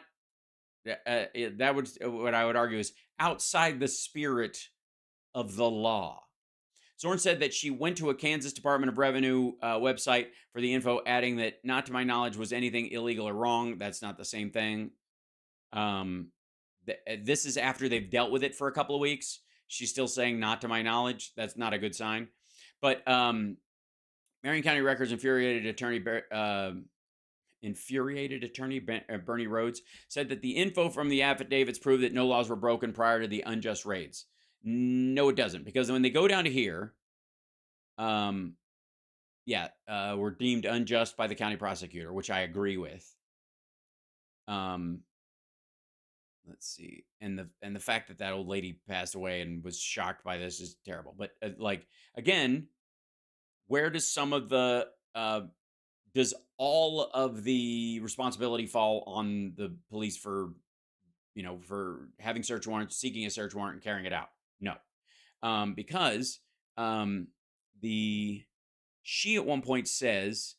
that would, what I would argue is outside the spirit of the law. Zorn said that she went to a Kansas Department of Revenue website for the info, adding that not to my knowledge was anything illegal or wrong. That's not the same thing. This is after they've dealt with it for a couple of weeks. She's still saying not to my knowledge. That's not a good sign. But Marion County Records infuriated attorney Bernie Rhodes said that the info from the affidavits proved that no laws were broken prior to the unjust raids. No, it doesn't, because when they go down to here, were deemed unjust by the county prosecutor, which I agree with. Let's see, and the fact that old lady passed away and was shocked by this is terrible. But again, where does some of the does all of the responsibility fall on the police for, for having search warrants, seeking a search warrant, and carrying it out? No, because the she at one point says,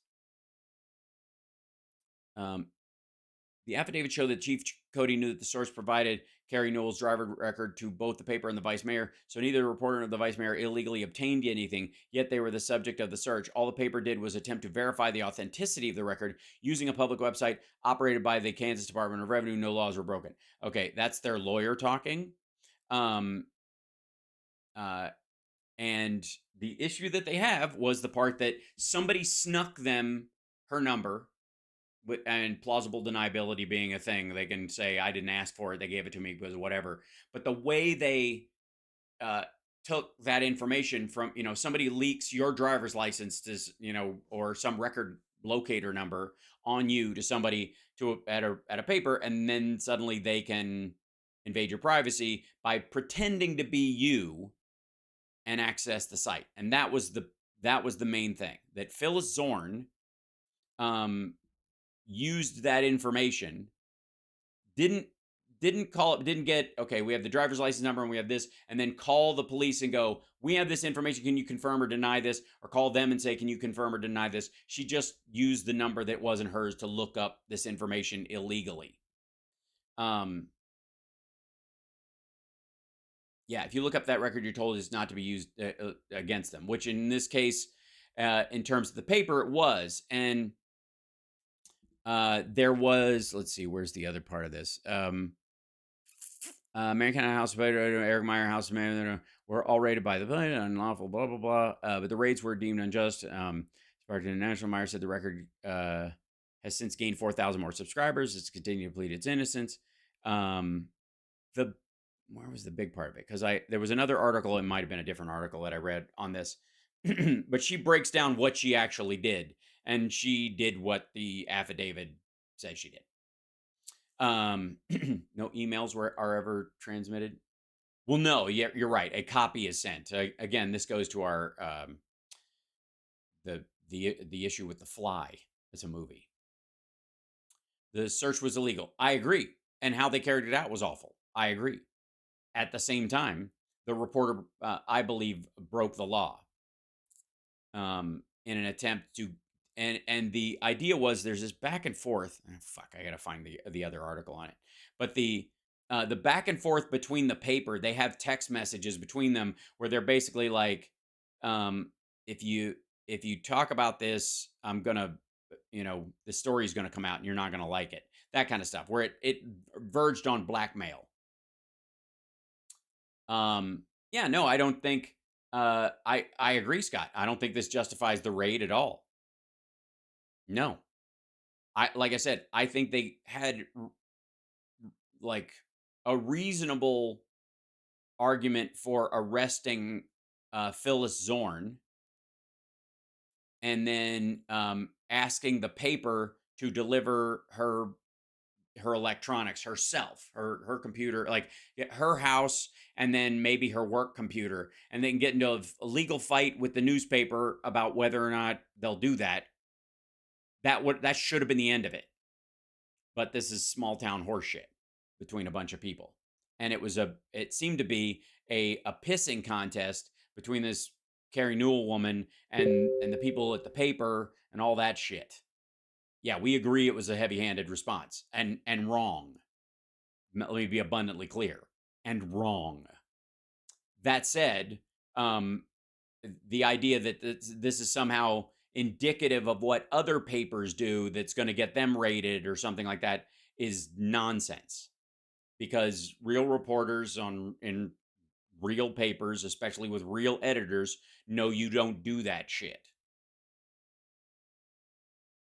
the affidavit showed that Chief Cody knew that the source provided Carrie Newell's driver record to both the paper and the vice mayor, so neither the reporter nor the vice mayor illegally obtained anything, yet they were the subject of the search. All the paper did was attempt to verify the authenticity of the record using a public website operated by the Kansas Department of Revenue. No laws were broken. Okay, that's their lawyer talking. And the issue that they have was the part that somebody snuck them her number, and plausible deniability being a thing. They can say, I didn't ask for it, they gave it to me because whatever. But the way they took that information from, somebody leaks your driver's license to, or some record locator number on you to somebody at a paper, and then suddenly they can invade your privacy by pretending to be you and access the site. And that was the main thing, that Phyllis Zorn used that information, didn't get, okay, we have the driver's license number and we have this, and then call the police and go, we have this information, can you confirm or deny this? Or call them and say, can you confirm or deny this? She just used the number that wasn't hers to look up this information illegally. Yeah, if you look up that record, you're told it's not to be used against them, which in this case, in terms of the paper, it was. And there was, let's see, where's the other part of this? American House of Eric Meyer House of Man were all rated by the unlawful, blah, blah, blah. But the raids were deemed unjust. Sparked International, Meyer said the record has since gained 4,000 more subscribers. It's continued to plead its innocence. Where was the big part of it? Because there was another article, it might have been a different article that I read on this, but she breaks down what she actually did. And she did what the affidavit says she did. No emails are ever transmitted. Well, no, yeah, you're right. A copy is sent. Again, this goes to our the issue with The Fly. It's a movie. The search was illegal. I agree. And how they carried it out was awful. I agree. At the same time, the reporter, I believe, broke the law in an attempt to. And the idea was there's this back and forth. I gotta find the other article on it. But the back and forth between the paper, they have text messages between them where they're basically like, if you talk about this, I'm gonna, the story's gonna come out and you're not gonna like it. That kind of stuff, where it verged on blackmail. Yeah, no, I don't think. I agree, Scott. I don't think this justifies the raid at all. No. Like I said, I think they had like a reasonable argument for arresting Phyllis Zorn and then asking the paper to deliver her electronics herself, her computer, like her house, and then maybe her work computer, and then get into a legal fight with the newspaper about whether or not they'll do that. That should have been the end of it. But this is small town horseshit between a bunch of people. And it seemed to be a pissing contest between this Carrie Newell woman and the people at the paper and all that shit. Yeah, we agree it was a heavy-handed response and wrong. Let me be abundantly clear. And wrong. That said, the idea that this is somehow indicative of what other papers do that's going to get them rated or something like that is nonsense. Because real reporters in real papers, especially with real editors, know you don't do that shit.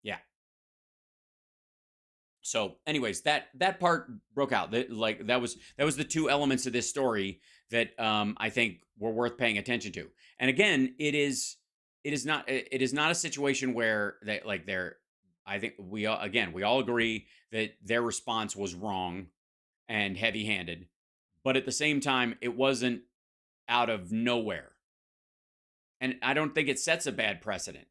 Yeah. So, anyways, that part broke out. That was the two elements of this story that I think were worth paying attention to. And again, it is not a situation where I think we all agree that their response was wrong and heavy-handed, but at the same time, it wasn't out of nowhere. And I don't think it sets a bad precedent.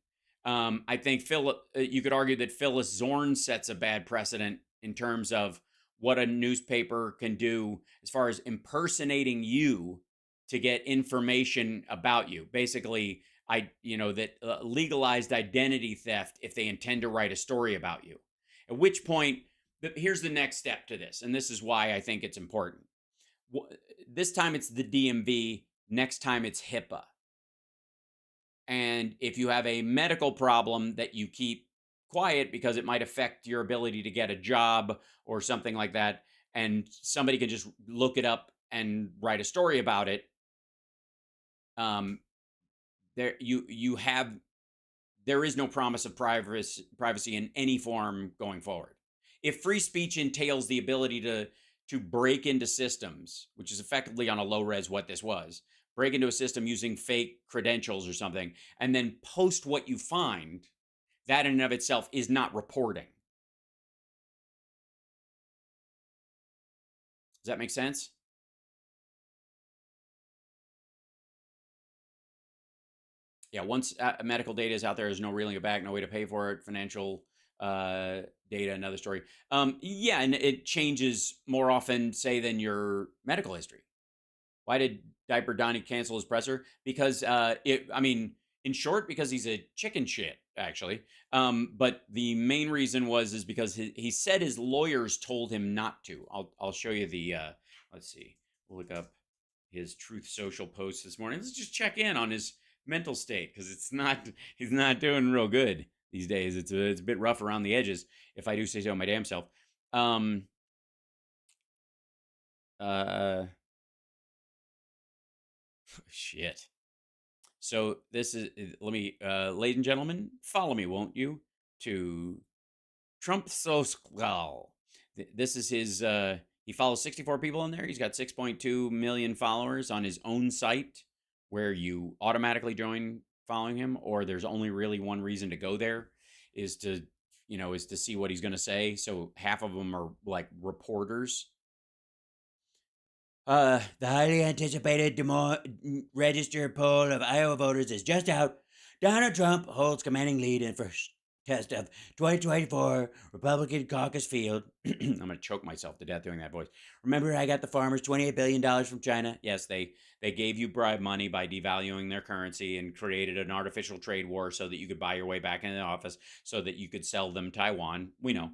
I think you could argue that Phyllis Zorn sets a bad precedent in terms of what a newspaper can do as far as impersonating you to get information about you. Basically, that legalized identity theft if they intend to write a story about you. At which point, here's the next step to this, and this is why I think it's important. This time it's the DMV. Next time it's HIPAA. And if you have a medical problem that you keep quiet because it might affect your ability to get a job or something like that, and somebody can just look it up and write a story about it, there is no promise of privacy in any form going forward. If free speech entails the ability to break into systems, which is effectively on a low res what this was, break into a system using fake credentials or something, and then post what you find, that in and of itself is not reporting. Does that make sense? Yeah, once medical data is out there, there's no reeling it back, no way to pay for it. Financial data, another story. Yeah, and it changes more often, say, than your medical history. Why did Diaper Donnie cancel his presser? Because in short, because he's a chicken shit, actually. But the main reason is because he said his lawyers told him not to. I'll show you the. Let's see. We'll look up his Truth Social post this morning. Let's just check in on his mental state, because he's not doing real good these days. It's a bit rough around the edges, if I do say so my damn self. Shit. So this is, let me, ladies and gentlemen, follow me, won't you, to Trump Social. This is his, he follows 64 people in there. He's got 6.2 million followers on his own site, where you automatically join following him, or there's only really one reason to go there, is to see what he's going to say. So half of them are like reporters. The highly anticipated registered poll of Iowa voters is just out. Donald Trump holds commanding lead in first test of 2024 Republican caucus field. I'm going to choke myself to death doing that voice. Remember, I got the farmers $28 billion from China? Yes, they gave you bribe money by devaluing their currency and created an artificial trade war so that you could buy your way back into the office so that you could sell them Taiwan. We know.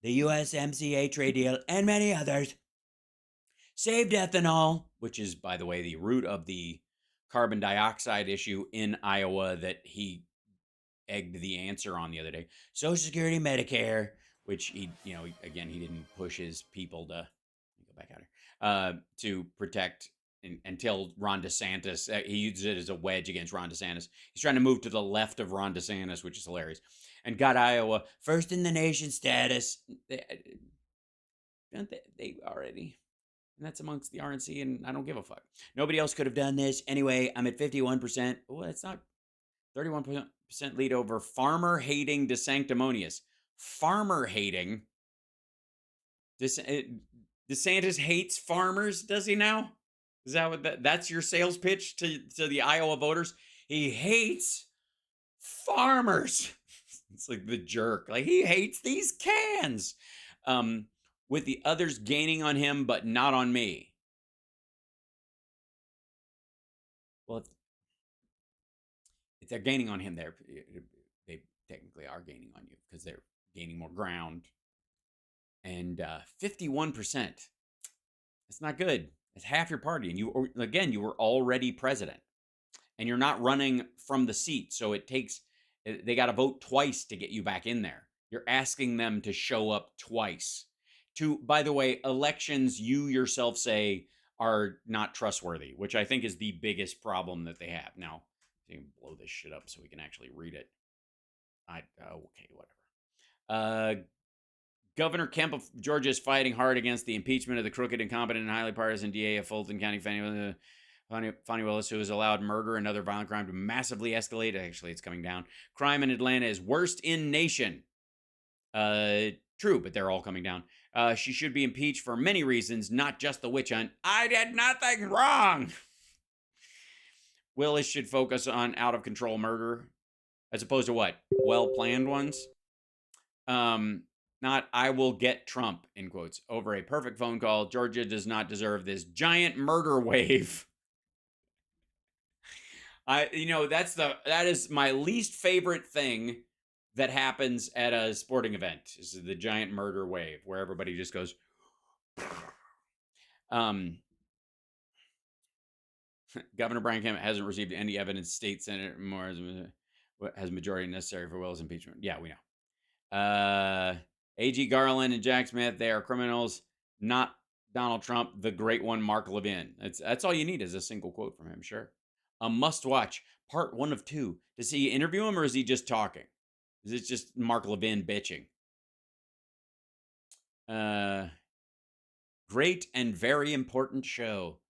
The USMCA trade deal, and many others, saved ethanol, which is, by the way, the root of the carbon dioxide issue in Iowa that he egged the answer on the other day. Social Security, Medicare, which he didn't push his people to go back out here to protect until Ron DeSantis. He used it as a wedge against Ron DeSantis. He's trying to move to the left of Ron DeSantis, which is hilarious. And got Iowa first in the nation status. They already. And that's amongst the RNC, and I don't give a fuck. Nobody else could have done this. Anyway, I'm at 51%. Oh, that's not 31% lead over farmer-hating DeSanctimonious. Farmer-hating? DeSantis hates farmers, does he now? Is that what that's your sales pitch to the Iowa voters? He hates farmers. It's like the jerk. Like, he hates these cans. With the others gaining on him, but not on me. Well, if they're gaining on him, they technically are gaining on you, because they're gaining more ground. And 51%. That's not good. It's half your party. And you were already president. And you're not running from the seat. So they got to vote twice to get you back in there. You're asking them to show up twice. By the way, elections you yourself say are not trustworthy, which I think is the biggest problem that they have. Now, you can blow this shit up so we can actually read it. Okay, whatever. Governor Kemp of Georgia is fighting hard against the impeachment of the crooked, incompetent, and highly partisan DA of Fulton County, Fani Willis, who has allowed murder and other violent crime to massively escalate. Actually, it's coming down. Crime in Atlanta is worst in nation. True, but they're all coming down. She should be impeached for many reasons, not just the witch hunt. I did nothing wrong. Willis should focus on out of control murder as opposed to what? Well planned ones. Not I will get Trump, in quotes, over a perfect phone call. Georgia does not deserve this giant murder wave. That is my least favorite thing that happens at a sporting event is the giant murder wave where everybody just goes. Governor Brian Kemp hasn't received any evidence. State Senate more has majority necessary for Will's impeachment. Yeah, we know. A.G. Garland and Jack Smith, they are criminals, not Donald Trump, the great one, Mark Levin. That's all you need is a single quote from him, sure. A must watch, part 1 of 2. Does he interview him or is he just talking? Is it just Mark Levin bitching? Great and very important show.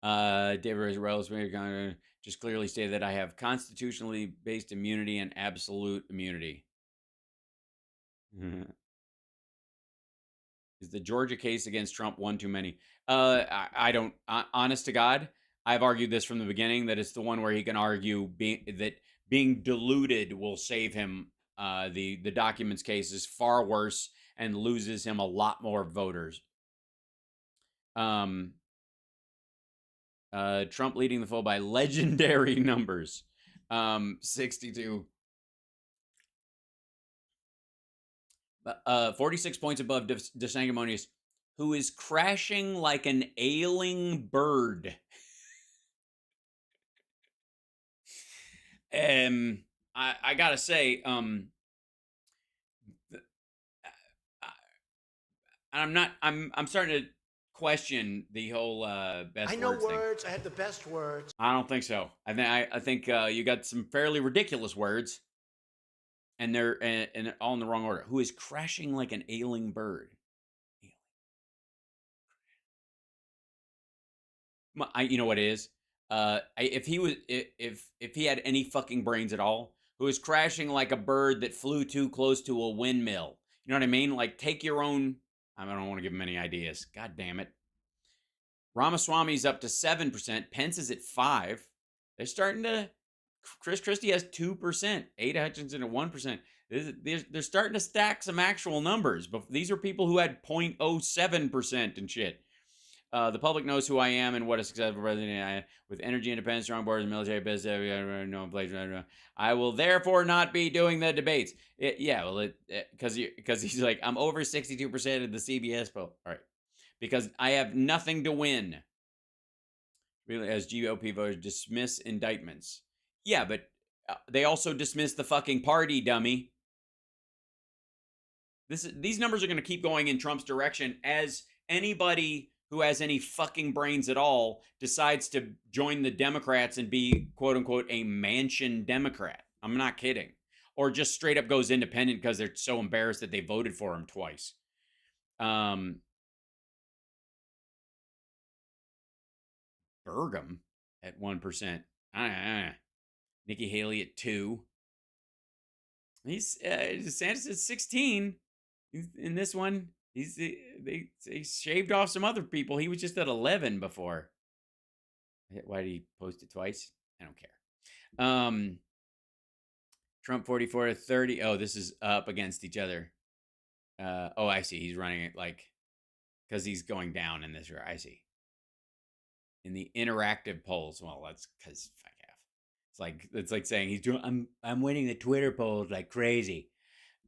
David Rose just clearly stated that I have constitutionally based immunity and absolute immunity. Is the Georgia case against Trump one too many? I don't. Honest to God, I've argued this from the beginning that it's the one where he can argue that being deluded will save him. The documents case is far worse and loses him a lot more voters. Trump leading the poll by legendary numbers. 62. 46 points above DeSanctimonious, who is crashing like an ailing bird. I gotta say, I'm starting to question the whole best. I know words thing. I have the best words. I don't think so. I think you got some fairly ridiculous words, and they're and all in the wrong order. Who is crashing like an ailing bird? You know what it is? If he had any fucking brains at all, who is crashing like a bird that flew too close to a windmill. You know what I mean? Like, take your own. I don't want to give him any ideas. God damn it. Ramaswamy's up to 7%. Pence is at 5%. They're starting to. Chris Christie has 2%. Ada Hutchinson at 1%. They're starting to stack some actual numbers, but these are people who had 0.07% and shit. The public knows who I am and what a successful president I am. With energy independence, strong borders, military business, no place. I will therefore not be doing the debates. Because he's like, I'm over 62% of the CBS poll. All right, because I have nothing to win. Really, as GOP voters dismiss indictments. Yeah, but they also dismiss the fucking party, dummy. These numbers are going to keep going in Trump's direction as anybody who has any fucking brains at all decides to join the Democrats and be, quote unquote, a mansion Democrat. I'm not kidding. Or just straight up goes independent because they're so embarrassed that they voted for him twice. Burgum at 1%. Nikki Haley at 2%. DeSantis at 16%. In this one, they shaved off some other people. He was just at 11 before. Why did he post it twice? I don't care. Trump 44 to 30. Oh, this is up against each other. I see. He's running it because he's going down in this year. I see. In the interactive polls, well, that's because fuck half. It's like saying he's doing. I'm winning the Twitter polls like crazy.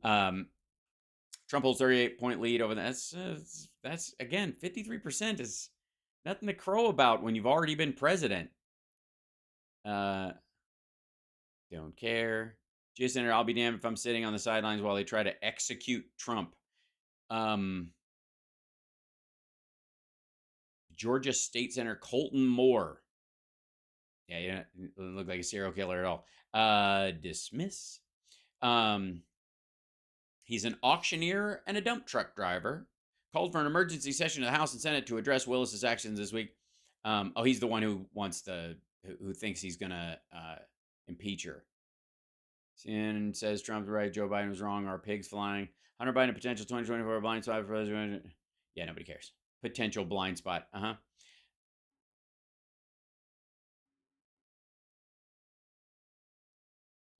Trump holds 38-point lead over that's again 53% is nothing to crow about when you've already been president. Don't care. Senator, I'll be damned if I'm sitting on the sidelines while they try to execute Trump. Georgia State Senator Colton Moore. Yeah, you don't look like a serial killer at all. Dismiss. He's an auctioneer and a dump truck driver. Called for an emergency session of the House and Senate to address Willis's actions this week. He's the one who who thinks he's gonna impeach her. CNN says Trump's right, Joe Biden was wrong. Our pigs flying. Hunter Biden a potential 2024 blind spot for president. Yeah, nobody cares. Potential blind spot.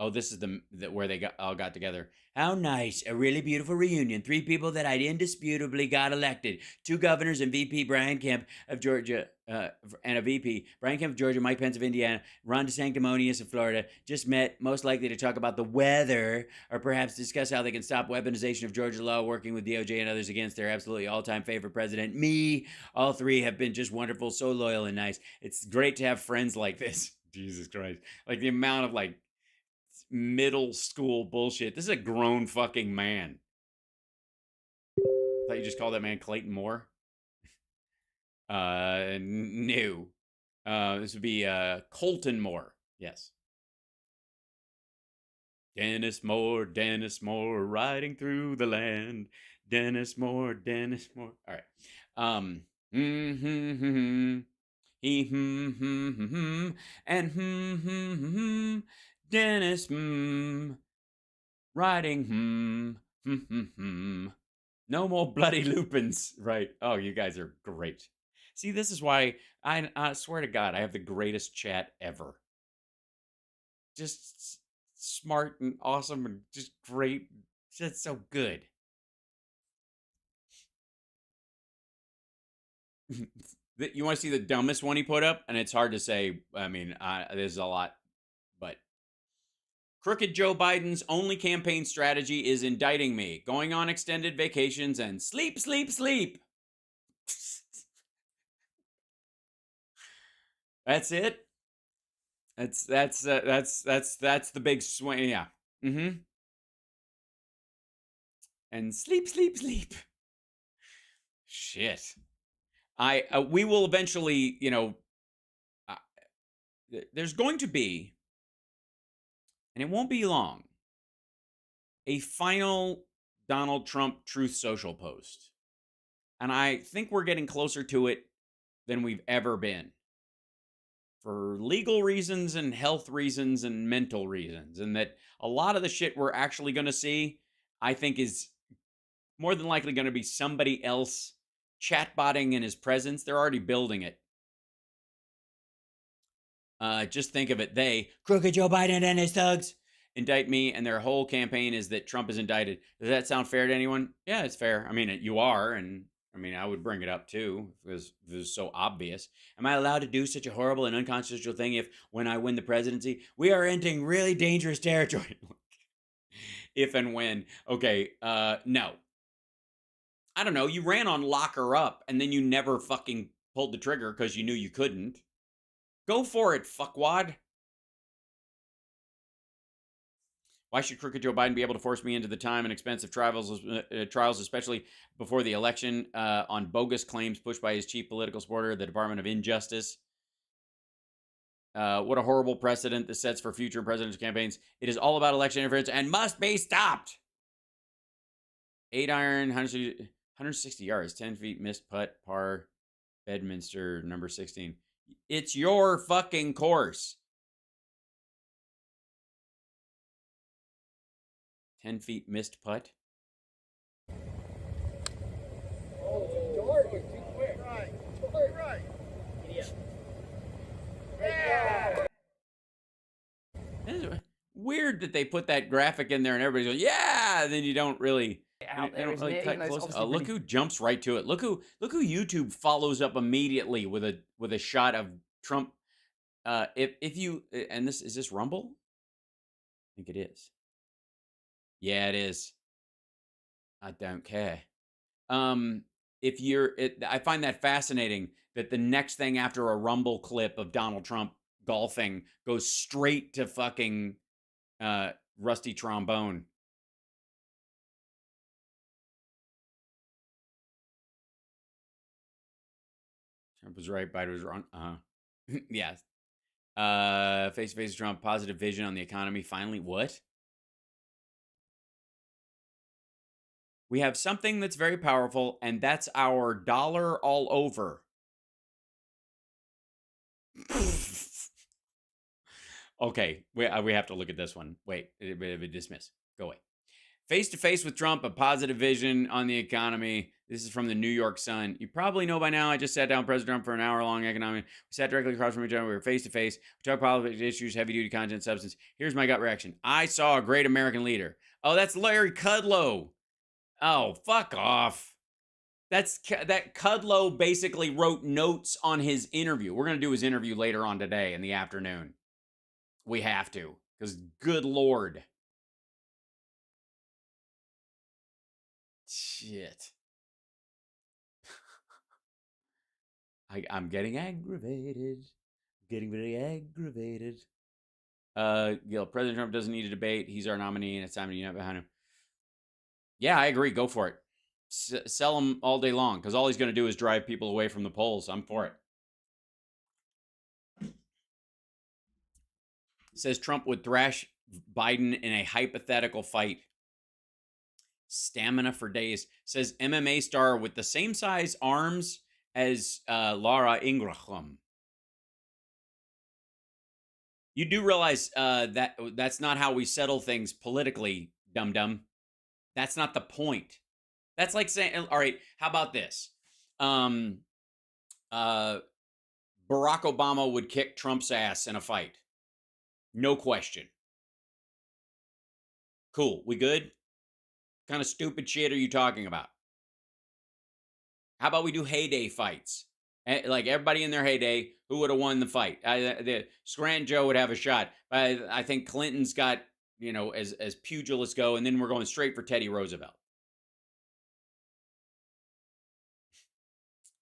Oh, this is the where they all got together. How nice. A really beautiful reunion. 3 people that indisputably got elected. 2 governors and VP Brian Kemp of Georgia, and a VP. Brian Kemp of Georgia, Mike Pence of Indiana, Ron DeSanctimonious of Florida, just met, most likely to talk about the weather or perhaps discuss how they can stop weaponization of Georgia law, working with DOJ and others against their absolutely all-time favorite president, me. All 3 have been just wonderful, so loyal and nice. It's great to have friends like this. Jesus Christ. Like the amount of like middle school bullshit. This is a grown fucking man. I thought you just called that man Clayton Moore. No. This would be Colton Moore. Yes. Dennis Moore, riding through the land. Dennis Moore. All right. He and Dennis riding no more bloody lupins. Right. Oh, you guys are great. See, this is why I swear to God, I have the greatest chat ever. Just smart and awesome and just great. Just so good. You want to see the dumbest one he put up? And it's hard to say. I mean, there's a lot. But crooked Joe Biden's only campaign strategy is indicting me, going on extended vacations, and sleep. That's it. That's the big swing. Yeah. And sleep. Shit. We will eventually, there's going to be, and it won't be long, a final Donald Trump Truth Social post. And I think we're getting closer to it than we've ever been. For legal reasons and health reasons and mental reasons. And that a lot of the shit we're actually going to see, I think, is more than likely going to be somebody else chatbotting in his presence. They're already building it. Just think of it. They, crooked Joe Biden and his thugs, indict me, and their whole campaign is that Trump is indicted. Does that sound fair to anyone? Yeah, it's fair. I mean, you are, and I mean, I would bring it up too if it was so obvious. Am I allowed to do such a horrible and unconstitutional thing if, when I win the presidency, we are entering really dangerous territory? If and when. Okay, no. I don't know. You ran on lock her up, and then you never fucking pulled the trigger because you knew you couldn't. Go for it, fuckwad. Why should crooked Joe Biden be able to force me into the time and expense of trials, especially before the election, on bogus claims pushed by his chief political supporter, the Department of Injustice? What a horrible precedent this sets for future presidential campaigns. It is all about election interference and must be stopped. 8-iron, 160 yards, 10 feet, missed putt, par, Bedminster, number 16. It's your fucking course. 10 feet missed putt. Oh, too dark. Too quick. Right. Right. Yeah. It's weird that they put that graphic in there and everybody goes, yeah, and then you don't really, cut close. Look who jumps right to it. Look who YouTube follows up immediately with a shot of Trump. If you, and this, is this Rumble? I think it is. Yeah, it is. I don't care. I find that fascinating that the next thing after a Rumble clip of Donald Trump golfing goes straight to fucking Rusty Trombone. Trump was right, Biden was wrong. Yeah. Face-to-face Trump, positive vision on the economy. Finally, what? We have something that's very powerful, and that's our dollar all over. Okay, we have to look at this one. Wait, dismiss. Go away. Face-to-face with Trump, a positive vision on the economy. This is from the New York Sun. You probably know by now, I just sat down with President Trump for an hour-long economic. We sat directly across from each other. We were face-to-face. We talked politics issues, heavy-duty content, substance. Here's my gut reaction. I saw a great American leader. Oh, that's Larry Kudlow. Oh, fuck off. That Kudlow basically wrote notes on his interview. We're going to do his interview later on today in the afternoon. We have to, because good Lord. Shit. I'm getting aggravated. Getting very aggravated. President Trump doesn't need a debate. He's our nominee, and it's time to unite behind him. Yeah, I agree. Go for it. Sell him all day long, because all he's going to do is drive people away from the polls. I'm for it. Says Trump would thrash Biden in a hypothetical fight. Stamina for days. Says MMA star with the same size arms as Laura Ingraham. You do realize that that's not how we settle things politically, dum-dum. That's not the point. That's like saying, all right, how about this? Barack Obama would kick Trump's ass in a fight. No question. Cool. We good? What kind of stupid shit are you talking about? How about we do heyday fights? Like everybody in their heyday, who would have won the fight? The Scranton Joe would have a shot. I think Clinton's got, as pugilists go, and then we're going straight for Teddy Roosevelt.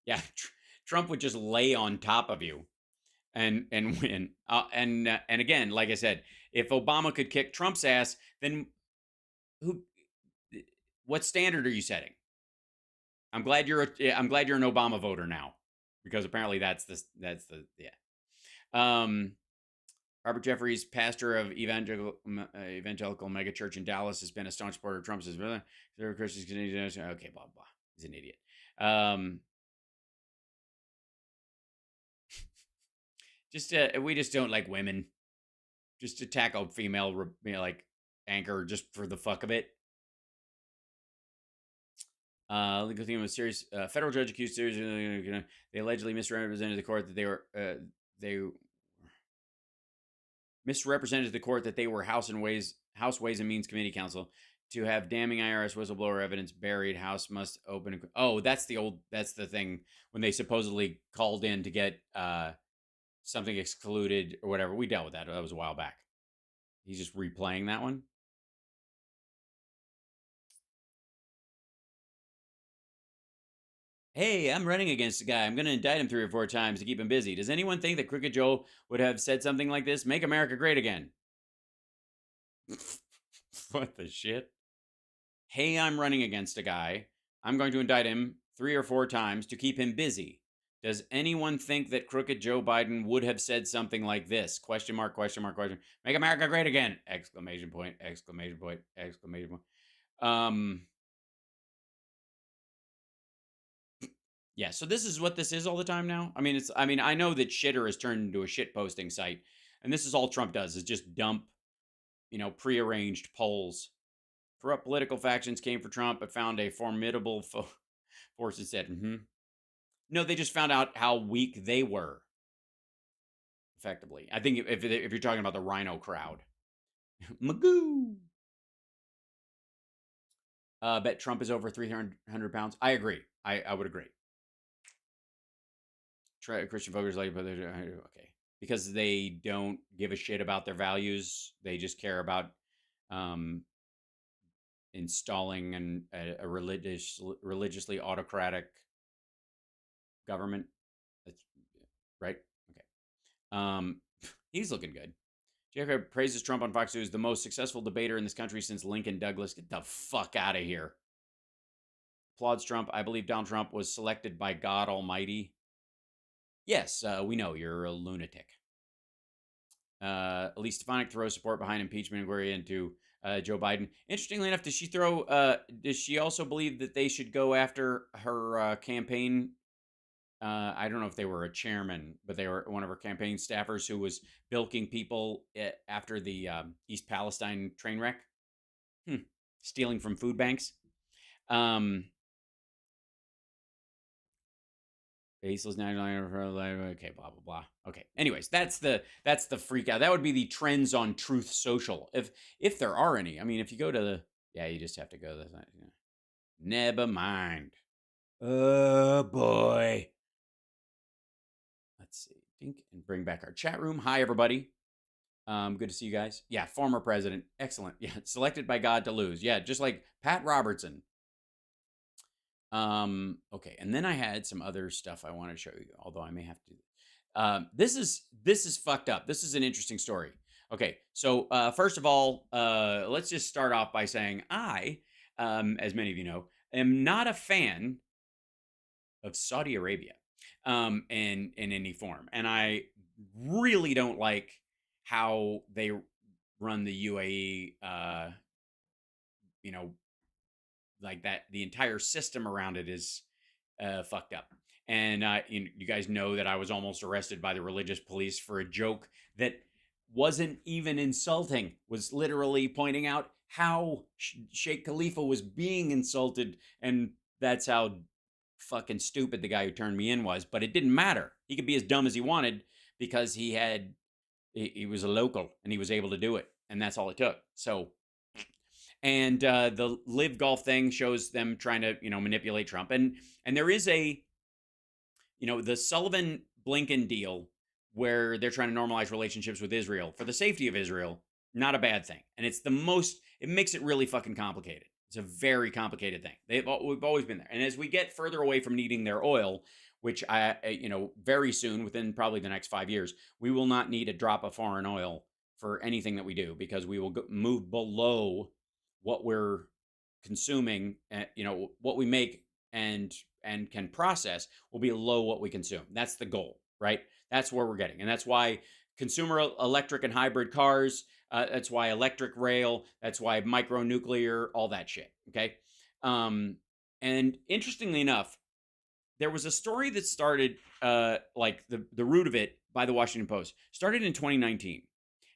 Yeah, Trump would just lay on top of you and win. And again, like I said, if Obama could kick Trump's ass, then what standard are you setting? I'm glad you're an Obama voter now, because apparently that's the Robert Jeffries, pastor of evangelical megachurch in Dallas, has been a staunch supporter of Trump's brother. Okay, blah blah. He's an idiot. We just don't like women. Just attack a female, anchor just for the fuck of it. Legal theme was serious. Federal judge accused serious. They allegedly misrepresented the court that they misrepresented the court that they were House Ways and Means Committee counsel to have damning IRS whistleblower evidence buried. House must open. Oh, that's the thing when they supposedly called in to get something excluded or whatever. We dealt with that. That was a while back. He's just replaying that one. Hey, I'm running against a guy. I'm going to indict him 3 or 4 times to keep him busy. Does anyone think that Crooked Joe would have said something like this? Make America great again. What the shit? Hey, I'm running against a guy. I'm going to indict him 3 or 4 times to keep him busy. Does anyone think that Crooked Joe Biden would have said something like this? Question mark, question mark, question. Make America great again! Exclamation point, exclamation point, exclamation point. Yeah, so this is what this is all the time now. I mean, I know that Shitter has turned into a shit posting site, and this is all Trump does, is just dump, prearranged polls. Corrupt political factions came for Trump, but found a formidable force instead. No, they just found out how weak they were. Effectively, I think if you're talking about the Rhino crowd, Magoo. Bet Trump is over 300 pounds. I agree. I would agree. Christian voters like, but okay, because they don't give a shit about their values. They just care about installing a religiously autocratic government. That's right. Okay. He's looking good. Jeffrey praises Trump on Fox News, the most successful debater in this country since Lincoln Douglas. Get the fuck out of here. Applauds Trump. I believe Donald Trump was selected by God Almighty. Yes, we know you're a lunatic. Elise Stefanik throws support behind impeachment inquiry into Joe Biden. Interestingly enough, does she also believe that they should go after her campaign? I don't know if they were a chairman, but they were one of her campaign staffers who was bilking people after the East Palestine train wreck. Stealing from food banks. Baseless national. Okay, blah blah blah. Okay. Anyways, that's the freak out. That would be the trends on Truth Social, if there are any. I mean, if you go to the you just have to go to the. Never mind. Oh boy. Let's see. Dink and bring back our chat room. Hi everybody. Good to see you guys. Yeah, former president. Excellent. Yeah, selected by God to lose. Yeah, just like Pat Robertson. Okay, and then I had some other stuff I want to show you, although I may have to. This is fucked up. This is an interesting story. Okay, so first of all, let's just start off by saying I, as many of you know, am not a fan of Saudi Arabia, in any form, and I really don't like how they run the UAE. You know, like that the entire system around it is fucked up. And you guys know that I was almost arrested by the religious police for a joke that wasn't even insulting, was literally pointing out how Sheikh Khalifa was being insulted, and that's how fucking stupid the guy who turned me in was. But it didn't matter. He could be as dumb as he wanted because he was a local and he was able to do it, and that's all it took. So and the live golf thing shows them trying to manipulate Trump, and there is a the Sullivan Blinken deal where they're trying to normalize relationships with Israel for the safety of Israel. Not a bad thing, and it makes it really fucking complicated. It's a very complicated thing. We've always been there, and as we get further away from needing their oil, which very soon, within probably the next 5 years, we will not need a drop of foreign oil for anything that we do, because we will move below what we're consuming, what we make and can process will be below what we consume. That's the goal, right? That's where we're getting. And that's why consumer electric and hybrid cars, that's why electric rail, that's why micronuclear, all that shit, okay? And interestingly enough, there was a story that started, like the root of it by the Washington Post, started in 2019.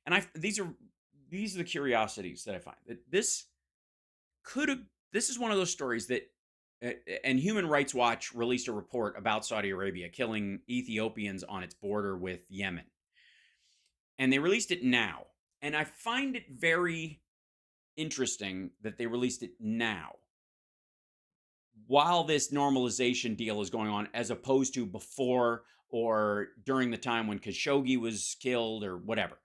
And these are the curiosities that I find. That this is one of those stories that, and Human Rights Watch released a report about Saudi Arabia killing Ethiopians on its border with Yemen. And they released it now. And I find it very interesting that they released it now, while this normalization deal is going on, as opposed to before or during the time when Khashoggi was killed or whatever.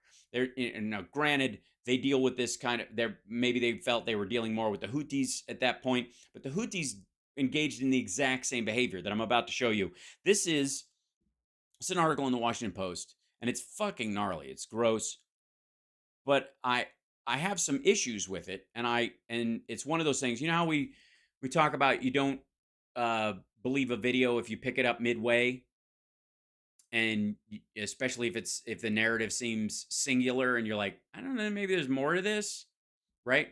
Now, granted, they deal with this kind of, maybe they felt they were dealing more with the Houthis at that point, but the Houthis engaged in the exact same behavior that I'm about to show you. It's an article in the Washington Post, and it's fucking gnarly. It's gross, but I have some issues with it, and it's one of those things. You know how we talk about you don't believe a video if you pick it up midway, and especially if the narrative seems singular and you're like, I don't know, maybe there's more to this, right?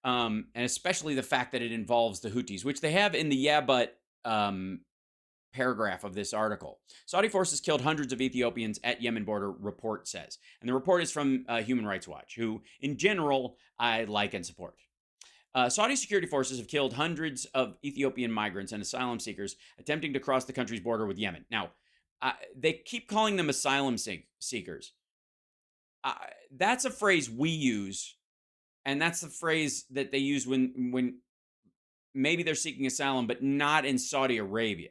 And especially the fact that it involves the Houthis, which they have in the paragraph of this article. Saudi forces killed hundreds of Ethiopians at Yemen border, report says. And the report is from Human Rights Watch, who in general I like and support. Saudi security forces have killed hundreds of Ethiopian migrants and asylum seekers attempting to cross the country's border with Yemen. Now, they keep calling them asylum seekers. That's a phrase we use, and that's the phrase that they use when maybe they're seeking asylum, but not in Saudi Arabia.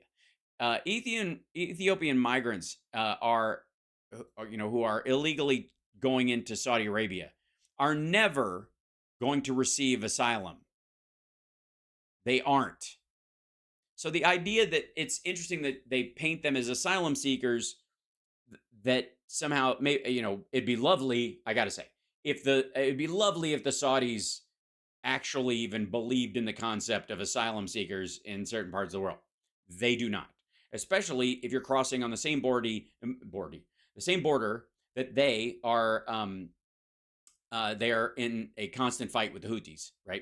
Ethiopian migrants who are illegally going into Saudi Arabia are never going to receive asylum. They aren't. So the idea that it's interesting that they paint them as asylum seekers, that somehow, it'd be lovely, I gotta say, it'd be lovely if the Saudis actually even believed in the concept of asylum seekers in certain parts of the world. They do not. Especially if you're crossing on the same border that they are in a constant fight with the Houthis, right?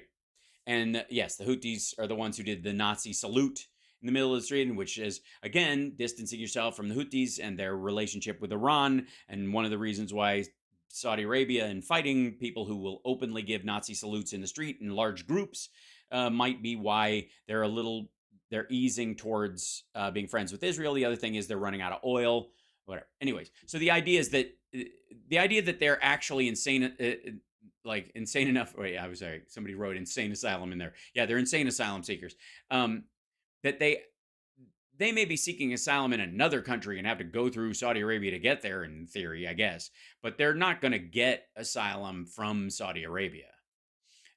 And yes, the Houthis are the ones who did the Nazi salute in the middle of the street, which is, again, distancing yourself from the Houthis and their relationship with Iran. And one of the reasons why Saudi Arabia and fighting people who will openly give Nazi salutes in the street in large groups might be why they're a little they're easing towards being friends with Israel. The other thing is they're running out of oil. Whatever. Anyways, so the idea that they're actually insane, like insane enough. Wait, I was sorry. Somebody wrote insane asylum in there. Yeah, they're insane asylum seekers. That they may be seeking asylum in another country and have to go through Saudi Arabia to get there, in theory, I guess. But they're not going to get asylum from Saudi Arabia.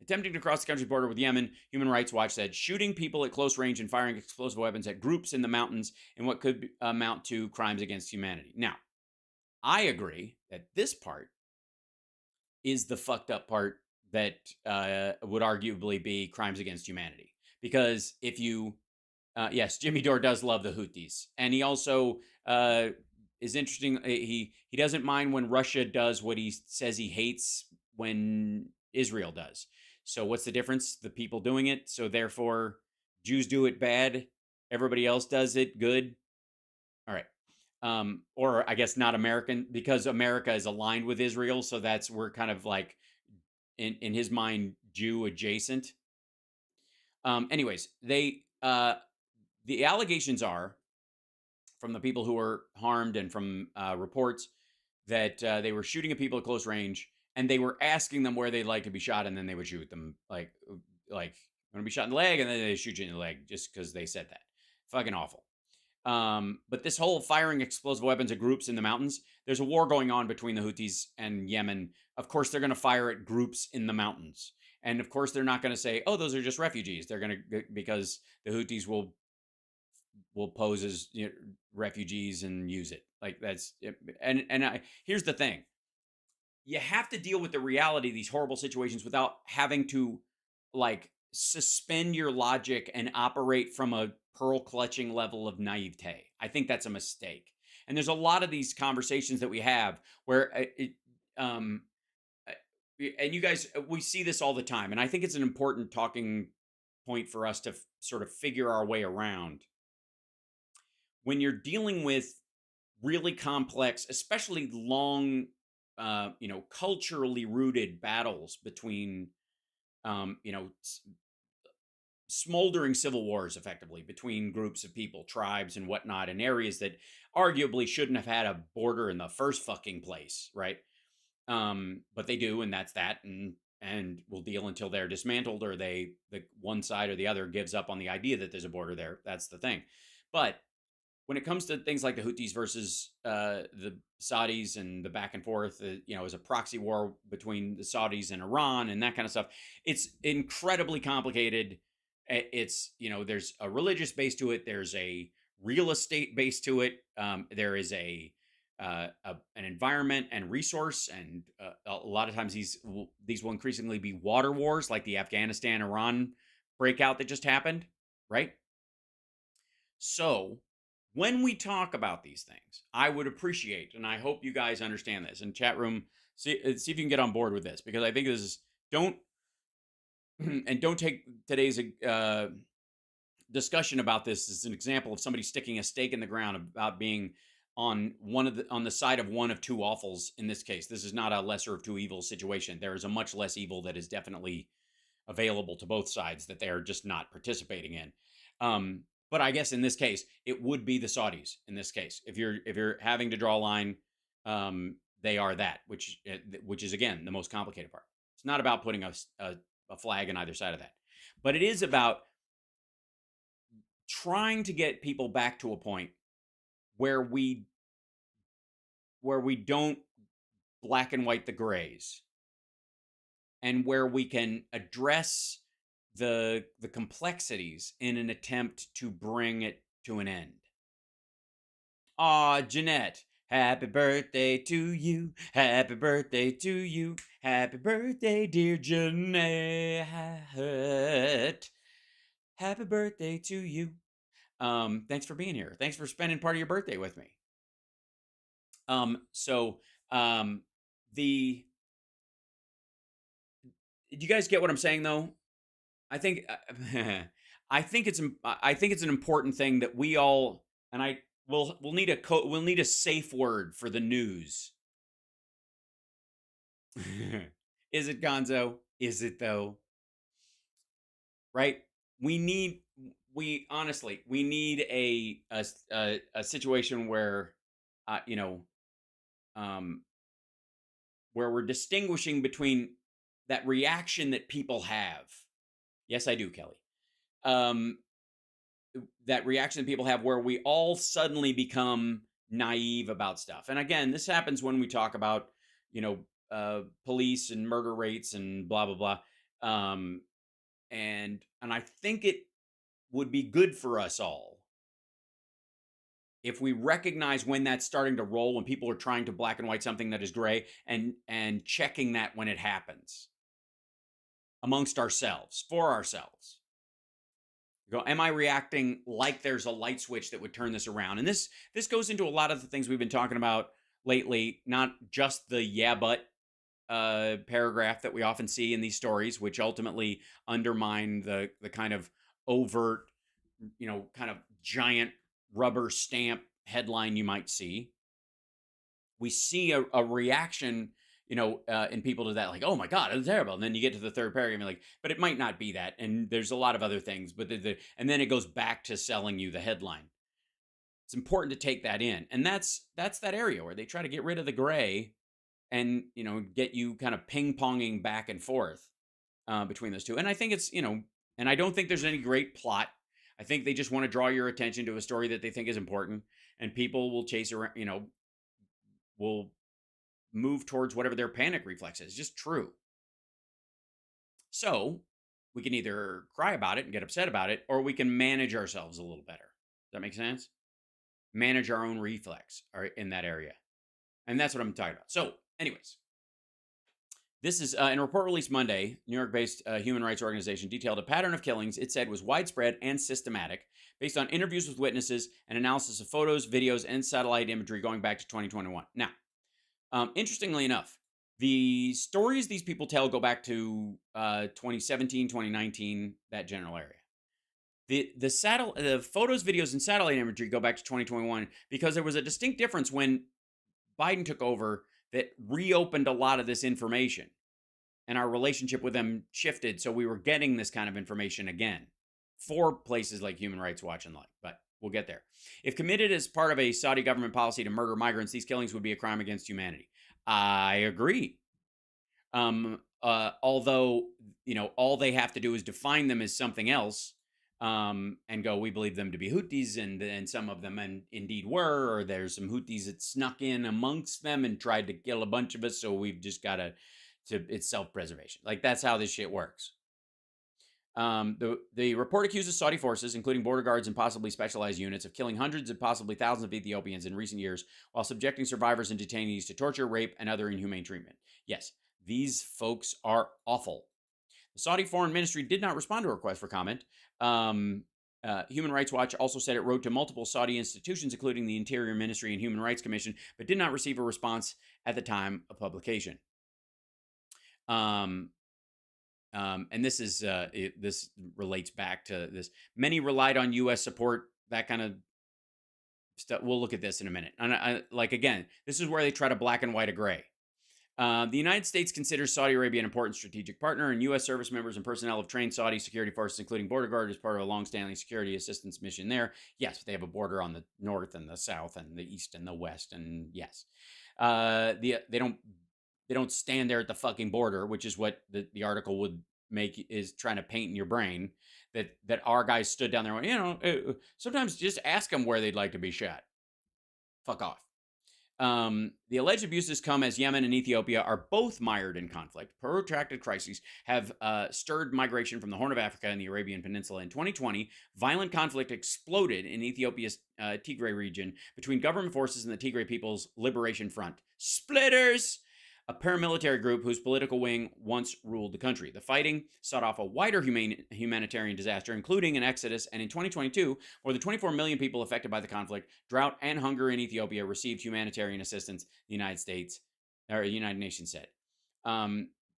Attempting to cross the country's border with Yemen, Human Rights Watch said shooting people at close range and firing explosive weapons at groups in the mountains in what could amount to crimes against humanity. Now, I agree that this part is the fucked up part that would arguably be crimes against humanity. Because if you, yes, Jimmy Dore does love the Houthis. And he also is interesting. He doesn't mind when Russia does what he says he hates when Israel does. So what's the difference? The people doing it. So therefore, Jews do it bad. Everybody else does it good. All right. Or I guess not American, because America is aligned with Israel. So we're kind of like, in his mind, Jew adjacent. Anyways, the allegations are from the people who were harmed and from reports that they were shooting at people at close range, and they were asking them where they'd like to be shot, and then they would shoot them like want to be shot in the leg, and then they shoot you in the leg just because they said that. Fucking awful. But this whole firing explosive weapons at groups in the mountains, there's a war going on between the Houthis and Yemen. Of course, they're going to fire at groups in the mountains. And of course, they're not going to say, oh, those are just refugees. They're going to, because the Houthis will pose as refugees and use it. Like that's, here's the thing. You have to deal with the reality of these horrible situations without having to like suspend your logic and operate from a pearl clutching level of naivete. I think that's a mistake. And there's a lot of these conversations that we have where and you guys, we see this all the time. And I think it's an important talking point for us to sort of figure our way around. When you're dealing with really complex, especially long, culturally rooted battles between, smoldering civil wars, effectively, between groups of people, tribes, and whatnot, in areas that arguably shouldn't have had a border in the first fucking place, right? But they do, and that's that, and we'll deal until they're dismantled or the one side or the other gives up on the idea that there's a border there. That's the thing. But when it comes to things like the Houthis versus the Saudis and the back and forth, as a proxy war between the Saudis and Iran and that kind of stuff, it's incredibly complicated. It's, there's a religious base to it. There's a real estate base to it. There is an environment and resource, and a lot of times these will increasingly be water wars, like the Afghanistan-Iran breakout that just happened, right? So when we talk about these things, I would appreciate, and I hope you guys understand this, in chat room, see if you can get on board with this, because I think this is, don't take today's discussion about this as an example of somebody sticking a stake in the ground about being on the side of one of two awfuls. In this case, this is not a lesser of two evils situation. There is a much less evil that is definitely available to both sides that they are just not participating in. But I guess in this case, it would be the Saudis. In this case, if you're having to draw a line, they are that, which is again the most complicated part. It's not about putting a flag on either side of that, but it is about trying to get people back to a point where we don't black and white the grays, and where we can address the complexities in an attempt to bring it to an end. Aw, Jeanette, happy birthday to you. Happy birthday to you. Happy birthday, dear Jeanette. Happy birthday to you. Thanks for being here. Thanks for spending part of your birthday with me. Did you guys get what I'm saying though? I think I think it's an important thing that we all, and we'll need a safe word for the news. Is it, Gonzo? Is it though? Right? We need we honestly we need a situation where, you know, um, where we're distinguishing between that reaction that people have. Yes, I do, Kelly. Um, that reaction that people have where we all suddenly become naive about stuff. And again, this happens when we talk about, you know, police and murder rates and blah blah blah. Um, and I think it would be good for us all if we recognize when that's starting to roll, when people are trying to black and white something that is gray, and checking that when it happens amongst ourselves, for ourselves. Go, am I reacting like there's a light switch that would turn this around? And this goes into a lot of the things we've been talking about lately, not just the yeah but paragraph that we often see in these stories, which ultimately undermine the kind of overt, you know, kind of giant rubber stamp headline you might see. We see a reaction, you know, in people to that, like, oh my God, it's terrible. And then you get to the third paragraph and you're like, but it might not be that. And there's a lot of other things, but and then it goes back to selling you the headline. It's important to take that in. And that's that area where they try to get rid of the gray and, you know, get you kind of ping ponging back and forth between those two. And I think it's, you know, and I don't think there's any great plot. I think they just want to draw your attention to a story that they think is important, and people will chase around, you know, will move towards whatever their panic reflex is. Just true. So we can either cry about it and get upset about it, or we can manage ourselves a little better. Does that make sense? Manage our own reflex in that area. And that's what I'm talking about. So, anyways, this is in a report released Monday. New York-based human rights organization detailed a pattern of killings it said was widespread and systematic, based on interviews with witnesses and analysis of photos, videos, and satellite imagery going back to 2021. Now, interestingly enough, the stories these people tell go back to 2017, 2019, that general area. The photos, videos, and satellite imagery go back to 2021 because there was a distinct difference when Biden took over that reopened a lot of this information, and our relationship with them shifted. So we were getting this kind of information again for places like Human Rights Watch and like, but we'll get there. If committed as part of a Saudi government policy to murder migrants, these killings would be a crime against humanity. I agree. Although, you know, all they have to do is define them as something else, and go, we believe them to be Houthis, and some of them indeed were, or there's some Houthis that snuck in amongst them and tried to kill a bunch of us, so we've just got to it's self-preservation. Like, that's how this shit works. The report accuses Saudi forces, including border guards and possibly specialized units, of killing hundreds and possibly thousands of Ethiopians in recent years while subjecting survivors and detainees to torture, rape, and other inhumane treatment. Yes, these folks are awful. The Saudi Foreign Ministry did not respond to a request for comment. Human Rights Watch also said it wrote to multiple Saudi institutions, including the Interior Ministry and Human Rights Commission, but did not receive a response at the time of publication. And this is this relates back to this. Many relied on U.S. support, that kind of stuff. We'll look at this in a minute. And like, again, this is where they try to black and white a gray. The United States considers Saudi Arabia an important strategic partner, and U.S. service members and personnel have trained Saudi security forces, including border guard, as part of a long-standing security assistance mission there. Yes, they have a border on the north and the south and the east and the west, and yes, they don't stand there at the fucking border, which is what the article would make, is trying to paint in your brain that our guys stood down there and went, you know, sometimes just ask them where they'd like to be shot. Fuck off. The alleged abuses come as Yemen and Ethiopia are both mired in conflict. Protracted crises have stirred migration from the Horn of Africa and the Arabian Peninsula. In 2020, violent conflict exploded in Ethiopia's Tigray region between government forces and the Tigray People's Liberation Front. Splitters! A paramilitary group whose political wing once ruled the country. The fighting set off a wider humanitarian disaster, including an exodus, and in 2022, more than 24 million people affected by the conflict, drought, and hunger in Ethiopia received humanitarian assistance, the United Nations said.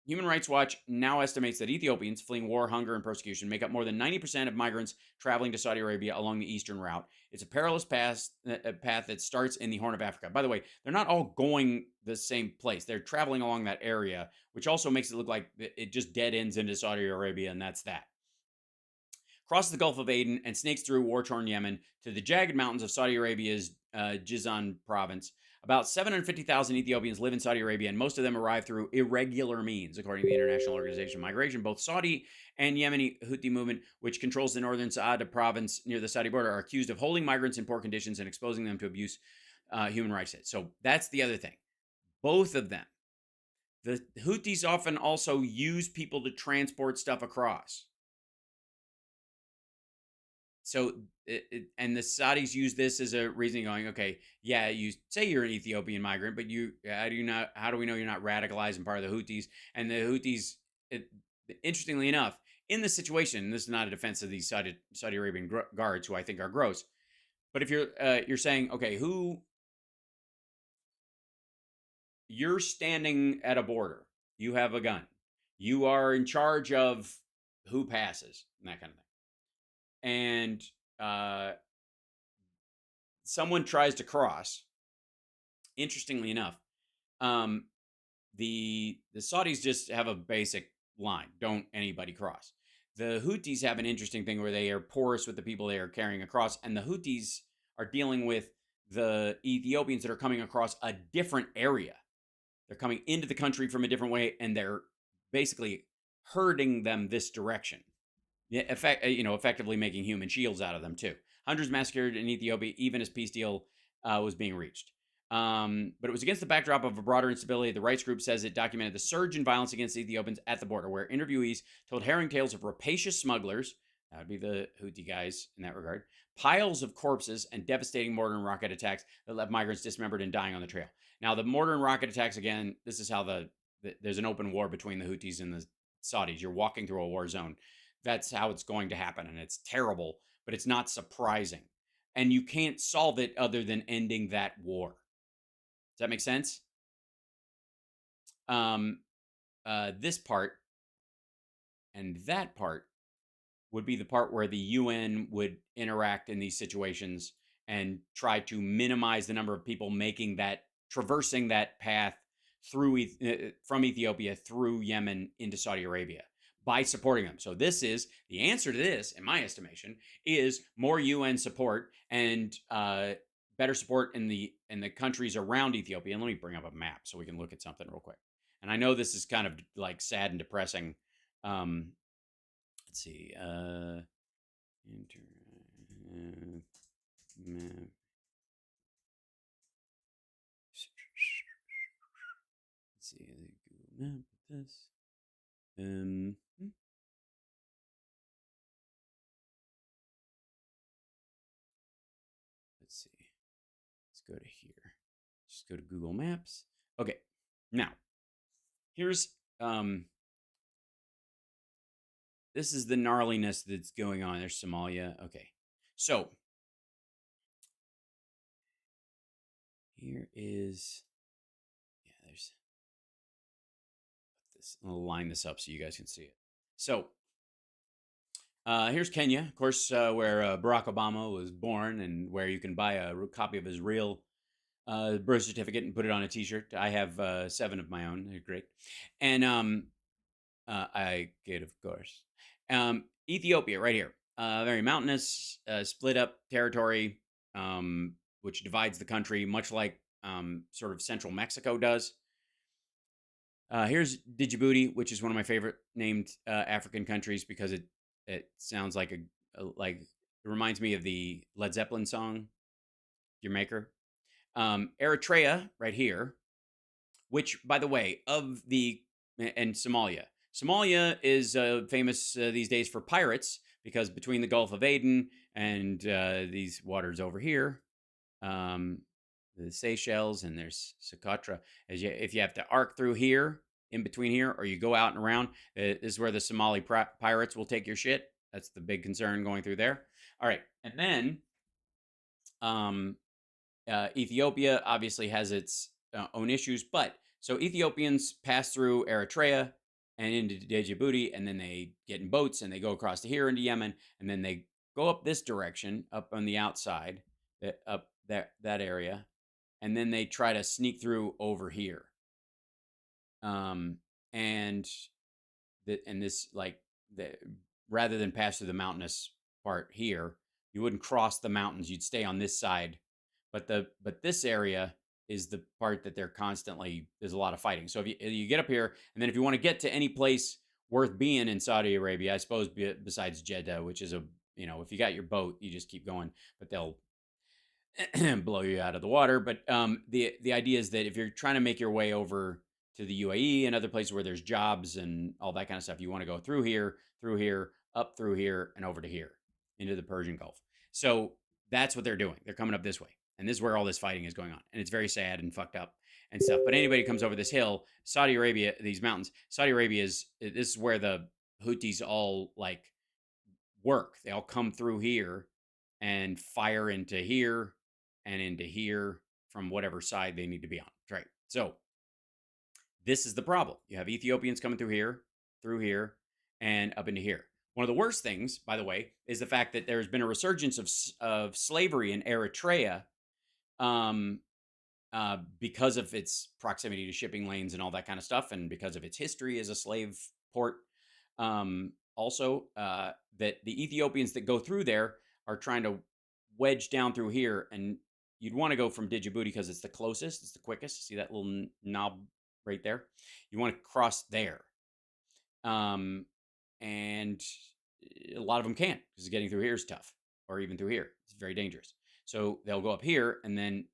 Human Rights Watch now estimates that Ethiopians fleeing war, hunger, and persecution make up more than 90% of migrants traveling to Saudi Arabia along the eastern route. It's a perilous path that starts in the Horn of Africa. By the way, they're not all going the same place. They're traveling along that area, which also makes it look like it just dead ends into Saudi Arabia, and that's that. crosses the Gulf of Aden and snakes through war-torn Yemen to the jagged mountains of Saudi Arabia's Jizan province. About 750,000 Ethiopians live in Saudi Arabia, and most of them arrive through irregular means, according to the International Organization of Migration. Both Saudi and Yemeni Houthi movement, which controls the northern Saada province near the Saudi border, are accused of holding migrants in poor conditions and exposing them to abuse human rights. So that's the other thing. Both of them. The Houthis often also use people to transport stuff across. So, and the Saudis use this as a reason, going, okay, yeah, you say you're an Ethiopian migrant, but how do we know you're not radicalized and part of the Houthis? And the Houthis, interestingly enough, in this situation, this is not a defense of these Saudi Arabian guards, who I think are gross, but if you're saying, okay, you're standing at a border, you have a gun, you are in charge of who passes, and that kind of thing. And someone tries to cross. Interestingly enough, the Saudis just have a basic line: don't anybody cross. The Houthis have an interesting thing where they are porous with the people they are carrying across, and the Houthis are dealing with the Ethiopians that are coming across a different area. They're coming into the country from a different way, and they're basically herding them this direction. Yeah, effectively making human shields out of them too. Hundreds massacred in Ethiopia, even as peace deal was being reached. But it was against the backdrop of a broader instability. The rights group says it documented the surge in violence against Ethiopians at the border, where interviewees told harrowing tales of rapacious smugglers, that would be the Houthi guys in that regard, piles of corpses, and devastating mortar and rocket attacks that left migrants dismembered and dying on the trail. Now, the mortar and rocket attacks, again, this is how there's an open war between the Houthis and the Saudis. You're walking through a war zone. That's how it's going to happen, and it's terrible, but it's not surprising. And you can't solve it other than ending that war. Does that make sense? This part and that part would be the part where the UN would interact in these situations and try to minimize the number of people traversing that path through from Ethiopia through Yemen into Saudi Arabia, by supporting them. So this is the answer to this, in my estimation, is more UN support and better support in the countries around Ethiopia. And let me bring up a map so we can look at something real quick. And I know this is kind of like sad and depressing. Let's see. Map. Let's see. Google Map with this. Let's see. Let's go to here. Just go to Google Maps. Okay. Now, here's this is the gnarliness that's going on. There's Somalia. Okay. So here is, yeah, there's this. I'll line this up so you guys can see it. So here's Kenya, of course, where Barack Obama was born, and where you can buy a copy of his real birth certificate and put it on a T-shirt. I have 7 of my own. They're great. And I get, of course. Ethiopia, right here. Very mountainous, split up territory, which divides the country, much like sort of central Mexico does. Here's Djibouti, which is one of my favorite named African countries, because it sounds like it reminds me of the Led Zeppelin song, Your Maker. Eritrea, right here, which, by the way, and Somalia. Somalia is famous these days for pirates, because between the Gulf of Aden and these waters over here, the Seychelles, and there's Socotra. If you have to arc through here, in between here, or you go out and around, this is where the Somali pirates will take your shit. That's the big concern going through there. All right, and then Ethiopia obviously has its own issues, but so Ethiopians pass through Eritrea and into Djibouti, and then they get in boats and they go across to here into Yemen, and then they go up this direction, up on the outside, up that area, and then they try to sneak through over here. Rather than pass through the mountainous part here. You wouldn't cross the mountains. You'd stay on this side. But this area is the part that they're constantly, there's a lot of fighting. So if you get up here, and then if you want to get to any place worth being in Saudi Arabia, I suppose besides Jeddah, which is if you got your boat, you just keep going, but they'll blow you out of the water. But the idea is that if you're trying to make your way over to the UAE and other places where there's jobs and all that kind of stuff, you want to go through here, up through here, and over to here into the Persian Gulf. So that's what they're doing. They're coming up this way. And this is where all this fighting is going on. And it's very sad and fucked up and stuff. But anybody comes over this hill, Saudi Arabia, these mountains, Saudi Arabia this is where the Houthis all like work. They all come through here and fire into here and into here from whatever side they need to be on. Right. So this is the problem. You have Ethiopians coming through here, and up into here. One of the worst things, by the way, is the fact that there's been a resurgence of slavery in Eritrea because of its proximity to shipping lanes and all that kind of stuff, and because of its history as a slave port. Also, that the Ethiopians that go through there are trying to wedge down through here, and you'd want to go from Djibouti because it's the closest, it's the quickest. See that little knob right there? You want to cross there. And a lot of them can't because getting through here is tough, or even through here. It's very dangerous. So they'll go up here, and then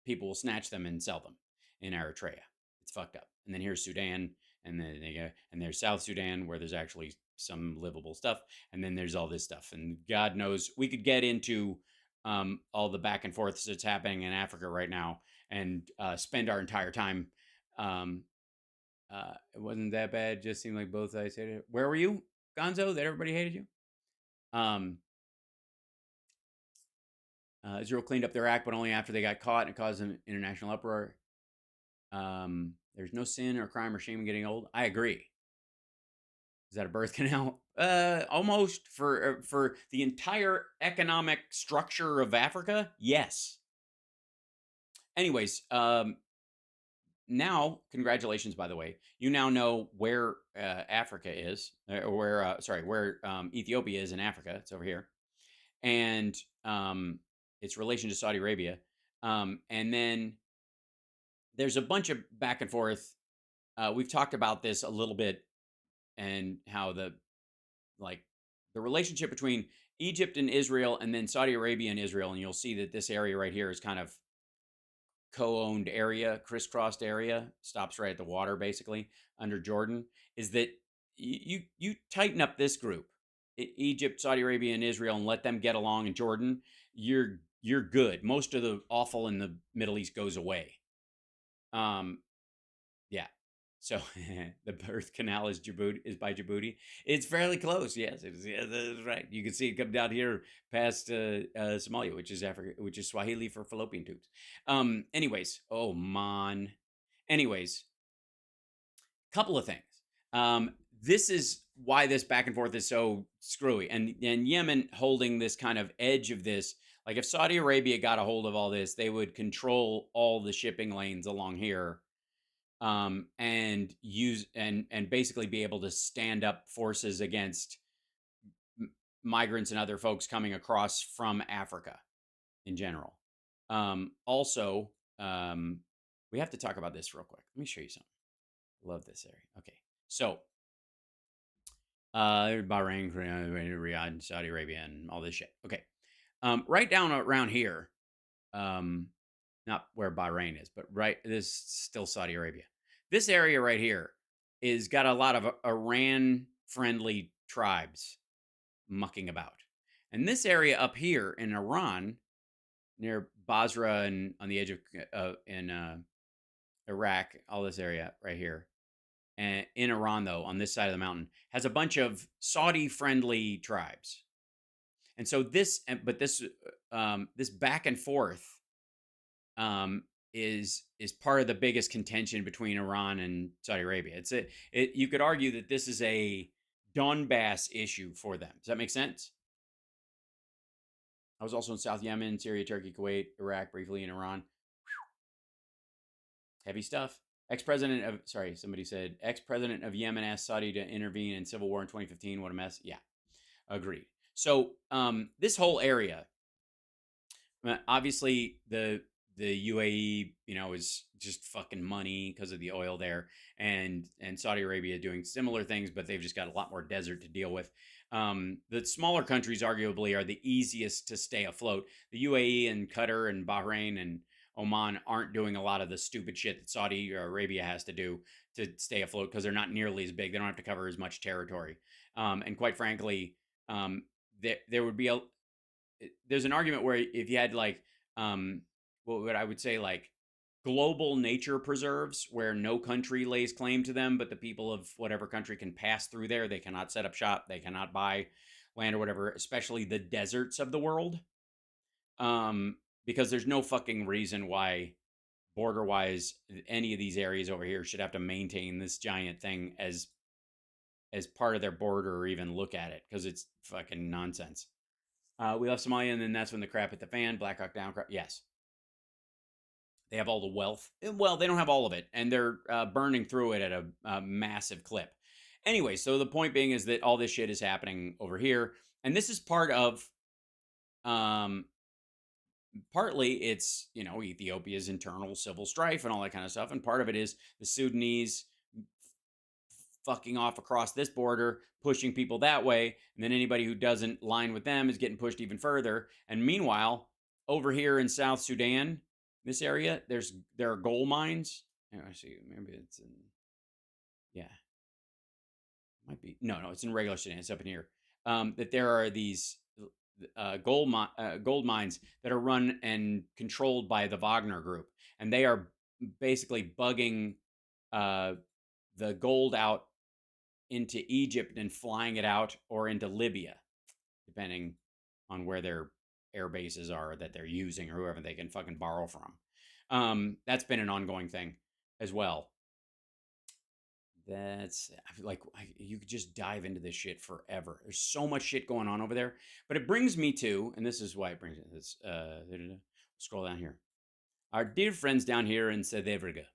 people will snatch them and sell them in Eritrea. It's fucked up. And then here's Sudan, and then and there's South Sudan where there's actually some livable stuff, and then there's all this stuff. And God knows we could get into all the back and forths that's happening in Africa right now, and spend our entire time. It wasn't that bad. Just seemed like both sides hated it. Where were you, Gonzo? That everybody hated you? Israel cleaned up their act, but only after they got caught, and it caused an international uproar. There's no sin or crime or shame in getting old. I agree. Is that a birth canal? Almost for the entire economic structure of Africa. Yes. Anyways, now, congratulations, by the way. You now know where Africa is, or where Ethiopia is in Africa. It's over here. And its relation to Saudi Arabia. And then there's a bunch of back and forth. We've talked about this a little bit, and how the relationship between Egypt and Israel, and then Saudi Arabia and Israel. And you'll see that this area right here is kind of co-owned area, crisscrossed area, stops right at the water, basically under Jordan. Is that you tighten up this group, Egypt, Saudi Arabia, and Israel, and let them get along in Jordan, you're good. Most of the awful in the Middle East goes away. Yeah. So the birth canal is by Djibouti. It's fairly close. Yes, that's right. You can see it come down here past Somalia, which is Africa, which is Swahili for fallopian tubes. Anyways, oh man. Anyways, couple of things. This is why this back and forth is so screwy, and Yemen holding this kind of edge of this. Like if Saudi Arabia got a hold of all this, they would control all the shipping lanes along here. And use and basically be able to stand up forces against migrants and other folks coming across from Africa in general. Also, we have to talk about this real quick. Let me show you something. Love this area. Okay, so Bahrain, Riyadh, Saudi Arabia, and all this shit. Okay, right down around here, not where Bahrain is, but this is still Saudi Arabia. This area right here is got a lot of Iran-friendly tribes mucking about. And this area up here in Iran, near Basra and on the edge of in Iraq, all this area right here, and in Iran though, on this side of the mountain, has a bunch of Saudi-friendly tribes. And so this back and forth is part of the biggest contention between Iran and Saudi Arabia. You could argue that this is a Donbass issue for them. Does that make sense? I was also in South Yemen, Syria, Turkey, Kuwait, Iraq, briefly in Iran. Heavy stuff. Somebody said ex-president of Yemen asked Saudi to intervene in civil war in 2015. What a mess. Yeah, agreed. So this whole area, obviously the UAE, is just fucking money because of the oil there, and Saudi Arabia doing similar things, but they've just got a lot more desert to deal with. The smaller countries arguably are the easiest to stay afloat. The UAE and Qatar and Bahrain and Oman aren't doing a lot of the stupid shit that Saudi Arabia has to do to stay afloat because they're not nearly as big. They don't have to cover as much territory. And quite frankly, there would be there's an argument where if you had like what I would say like global nature preserves where no country lays claim to them, but the people of whatever country can pass through there. They cannot set up shop, they cannot buy land or whatever, especially the deserts of the world. Because there's no fucking reason why border wise any of these areas over here should have to maintain this giant thing as part of their border or even look at it, because it's fucking nonsense. We left Somalia, and then that's when the crap hit the fan. Black Hawk Down crap. Yes. They have all the wealth. Well, they don't have all of it, and they're burning through it at a massive clip. Anyway, so the point being is that all this shit is happening over here, and this is part of, partly it's, Ethiopia's internal civil strife and all that kind of stuff, and part of it is the Sudanese fucking off across this border, pushing people that way, and then anybody who doesn't line with them is getting pushed even further. And meanwhile, over here in South Sudan, this area, there are gold mines. I see, maybe it's in, yeah, might be, no, it's in regular Sudan. It's up in here. That there are these gold mines that are run and controlled by the Wagner Group, and they are basically bugging the gold out into Egypt and flying it out, or into Libya, depending on where their air bases are that they're using, or whoever they can fucking borrow from. That's been an ongoing thing as well. That's like, you could just dive into this shit forever. There's so much shit going on over there. But it brings me to, and this is why it brings it, this, scroll down here. Our dear friends down here in Sèvres.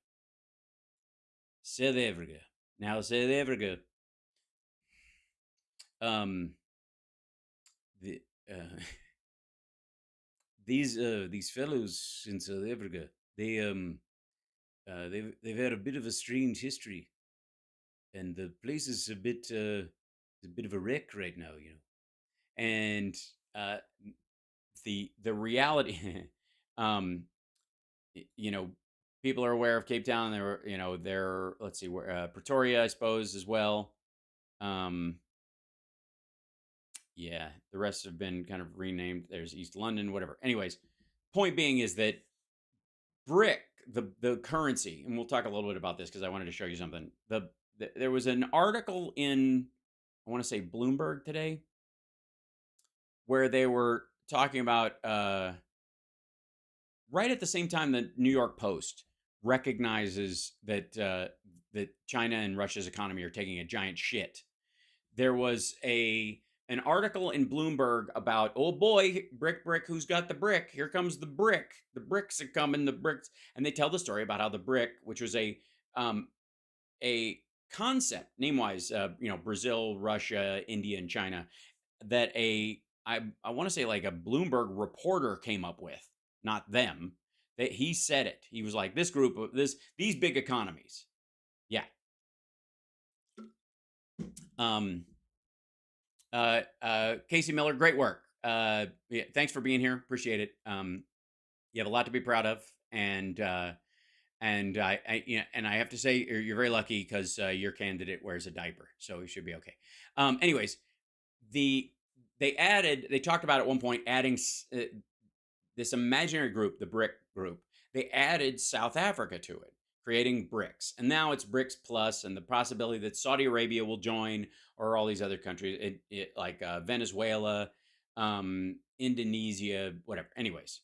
Now Sèvres. The these fellows in South Africa, they've had a bit of a strange history, and the place is a bit of a wreck right now, And the reality, people are aware of Cape Town. They're let's see where Pretoria, I suppose, as well. Yeah, the rest have been kind of renamed. There's East London, whatever. Anyways, point being is that Bric, the currency, and we'll talk a little bit about this because I wanted to show you something. There was an article in, I want to say Bloomberg today, where they were talking about right at the same time the New York Post recognizes that that China and Russia's economy are taking a giant shit. There was an article in Bloomberg about, oh boy, Bric, who's got the brick? Here comes the brick. The Brics are coming, the Brics. And they tell the story about how the brick, which was a concept, name-wise, Brazil, Russia, India, and China, that I want to say like a Bloomberg reporter came up with, not them. That he said it. He was like, this group of these big economies. Yeah. Casey Miller, great work. Yeah, thanks for being here. Appreciate it. You have a lot to be proud of, and I have to say you're very lucky because your candidate wears a diaper, so he should be okay. Anyways, they talked about at one point adding this imaginary group, the Bric group. They added South Africa to it, creating Brics, and now it's Brics Plus, and the possibility that Saudi Arabia will join, or all these other countries, like Venezuela, Indonesia, whatever. Anyways,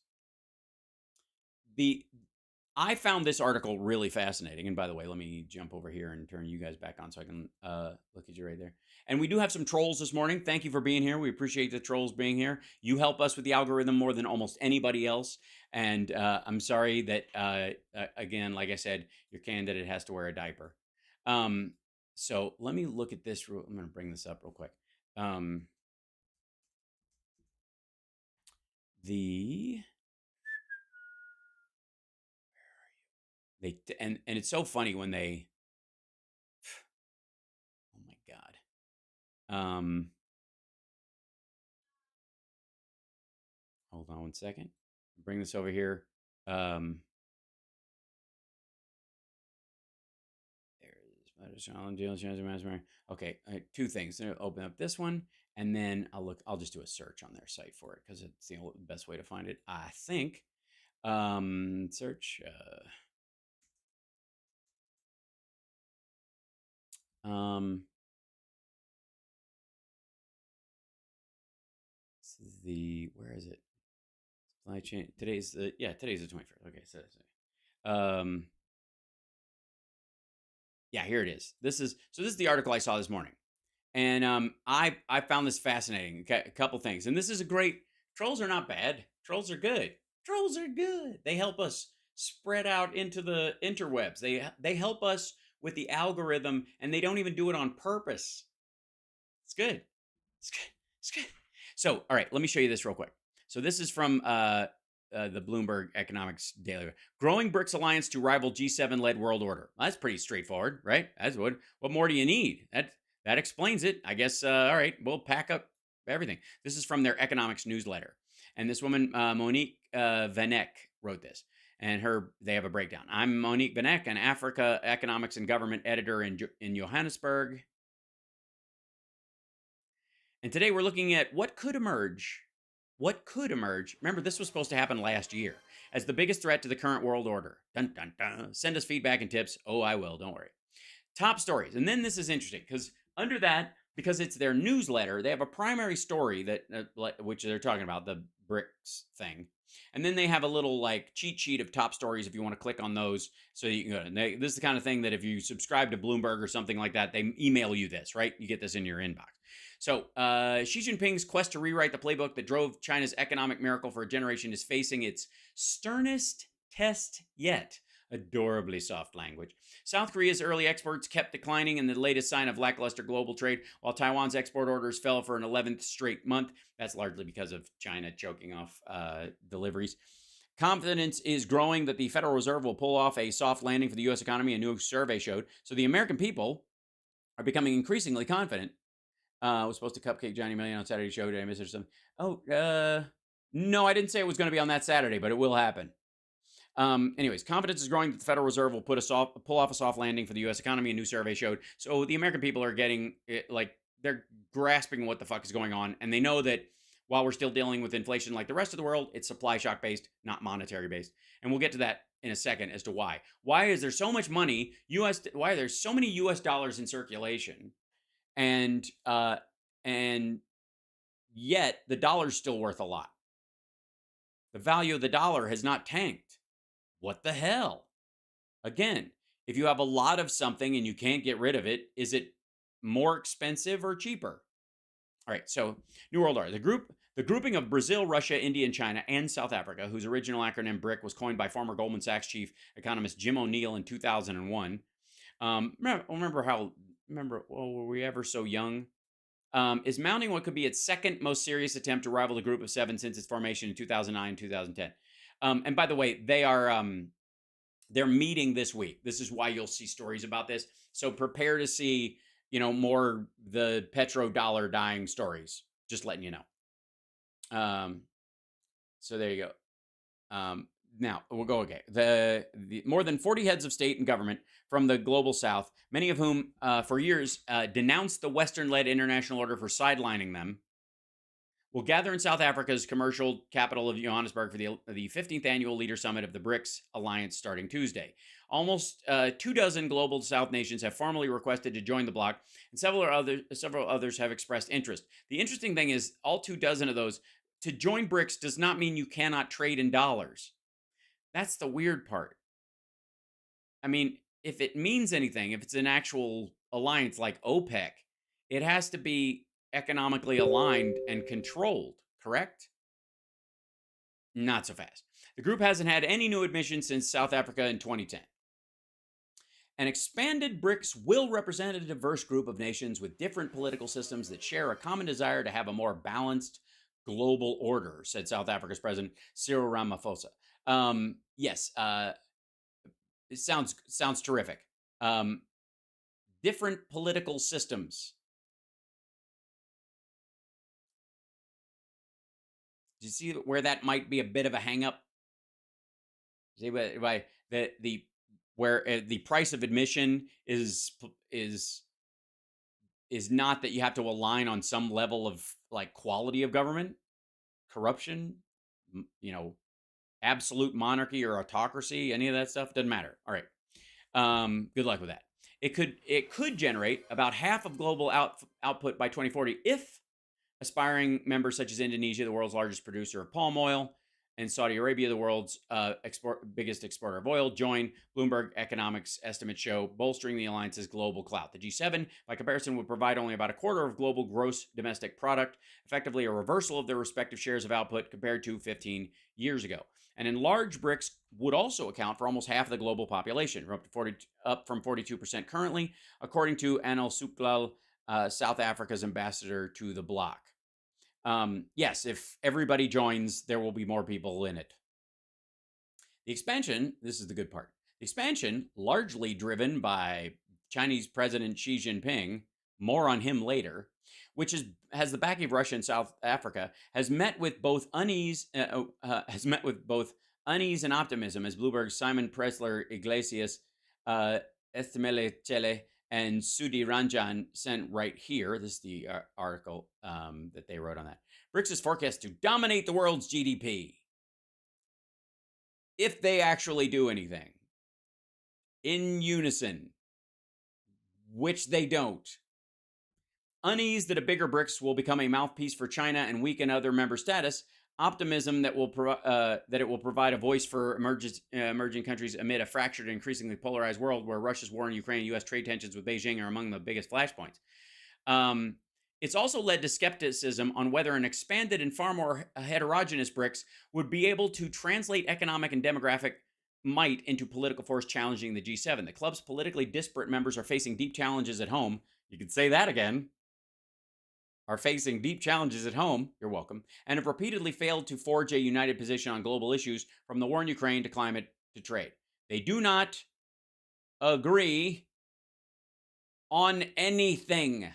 I found this article really fascinating. And by the way, let me jump over here and turn you guys back on so I can look at you right there. And we do have some trolls this morning. Thank you for being here. We appreciate the trolls being here. You help us with the algorithm more than almost anybody else. And I'm sorry that, again, like I said, your candidate has to wear a diaper. So let me look at this. I'm going to bring this up real quick. the and it's so funny when they, oh my god, hold on 1 second, bring this over here. Okay, two things. Open up this one, and then I'll just do a search on their site for it because it's the best way to find it, I think. Search. Where is it? Supply chain. Today's the 21st. Okay, so yeah, here it is. This is the article I saw this morning. And I found this fascinating. A couple things. And this is a great, trolls are not bad. Trolls are good. Trolls are good. They help us spread out into the interwebs. They help us with the algorithm, and they don't even do it on purpose. It's good. It's good. It's good. So, all right, let me show you this real quick. So this is from the Bloomberg Economics Daily. Growing Brics alliance to rival G7-led world order. Well, that's pretty straightforward, right? That's what more do you need? That explains it. I guess, all right, we'll pack up everything. This is from their economics newsletter. And this woman, Monique Vanek, wrote this. And they have a breakdown. I'm Monique Vanek, an Africa economics and government editor in Johannesburg. And today we're looking at what could emerge. What could emerge? Remember, this was supposed to happen last year as the biggest threat to the current world order. Dun, dun, dun. Send us feedback and tips. Oh, I will. Don't worry. Top stories. And then this is interesting because under that, because it's their newsletter, they have a primary story that which they're talking about, the Brics thing. And then they have a little like cheat sheet of top stories if you want to click on those so you can go. And this is the kind of thing that if you subscribe to Bloomberg or something like that, they email you this, right? You get this in your inbox. So Xi Jinping's quest to rewrite the playbook that drove China's economic miracle for a generation is facing its sternest test yet. Adorably soft language. South Korea's early exports kept declining in the latest sign of lackluster global trade, while Taiwan's export orders fell for an 11th straight month. That's largely because of China choking off deliveries. Confidence is growing that the Federal Reserve will pull off a soft landing for the U.S. economy, a new survey showed. So the American people are becoming increasingly confident. I was supposed to cupcake Johnny Million on Saturday show. Did I miss it or something? Oh, no, I didn't say it was going to be on that Saturday, but it will happen. Anyways, confidence is growing that the Federal Reserve will pull off a soft landing for the U.S. economy, a new survey showed. So the American people are getting, they're grasping what the fuck is going on. And they know that while we're still dealing with inflation like the rest of the world, it's supply shock based, not monetary based. And we'll get to that in a second as to why. Why is there so much money, why are there so many U.S. dollars in circulation? And yet the dollar's still worth a lot. The value of the dollar has not tanked. What the hell? Again, if you have a lot of something and you can't get rid of it, is it more expensive or cheaper? All right, so New World Order. The grouping of Brazil, Russia, India, and China, and South Africa, whose original acronym BRIC was coined by former Goldman Sachs chief economist Jim O'Neill in 2001. Were we ever so young? Is mounting what could be its second most serious attempt to rival the Group of Seven since its formation in 2009, 2010. And by the way, they're meeting this week. This is why you'll see stories about this. So prepare to see, more the petrodollar dying stories. Just letting you know. So there you go. Now we'll go again. The more than 40 heads of state and government from the global south, many of whom for years denounced the Western-led international order for sidelining them, will gather in South Africa's commercial capital of Johannesburg for the 15th annual Leader Summit of the Brics Alliance starting Tuesday. Almost 24 global South nations have formally requested to join the bloc, and several others have expressed interest. The interesting thing is, all 24 of those, to join Brics does not mean you cannot trade in dollars. That's the weird part. I mean, if it means anything, if it's an actual alliance like OPEC, it has to be economically aligned and controlled, correct? Not so fast. The group hasn't had any new admissions since South Africa in 2010. An expanded BRICS will represent a diverse group of nations with different political systems that share a common desire to have a more balanced global order, said South Africa's President Cyril Ramaphosa. Yes, it sounds terrific. Different political systems. Do you see where that might be a bit of a hang-up? See why the where the price of admission is not that you have to align on some level of like quality of government, corruption, absolute monarchy or autocracy, any of that stuff doesn't matter. All right, good luck with that. It could generate about half of global output by 2040 if aspiring members such as Indonesia, the world's largest producer of palm oil, and Saudi Arabia, the world's biggest exporter of oil, join. Bloomberg economics estimates show bolstering the alliance's global clout. The G7, by comparison, would provide only about a quarter of global gross domestic product, effectively a reversal of their respective shares of output compared to 15 years ago. And enlarged Brics would also account for almost half of the global population, up from 42% currently, according to Anil Suklal, South Africa's ambassador to the bloc. Yes, if everybody joins, there will be more people in it. The expansion, this is the good part. The expansion, largely driven by Chinese President Xi Jinping, more on him later, which has the backing of Russia and South Africa, has met with both unease and optimism, as Bloomberg's Simon Pressler Iglesias, Estemele Chele, and Sudhi Ranjan sent right here. This is the article that they wrote on that. Brics is forecast to dominate the world's GDP if they actually do anything in unison, which they don't. Unease that a bigger Brics will become a mouthpiece for China and weaken other member status. Optimism that it will provide a voice for emerging countries amid a fractured and increasingly polarized world where Russia's war in Ukraine and U.S. trade tensions with Beijing are among the biggest flashpoints. It's also led to skepticism on whether an expanded and far more heterogeneous Brics would be able to translate economic and demographic might into political force challenging the G7. The club's politically disparate members are facing deep challenges at home. You could say that again. Are facing deep challenges at home, you're welcome, and have repeatedly failed to forge a united position on global issues from the war in Ukraine to climate to trade. They do not agree on anything.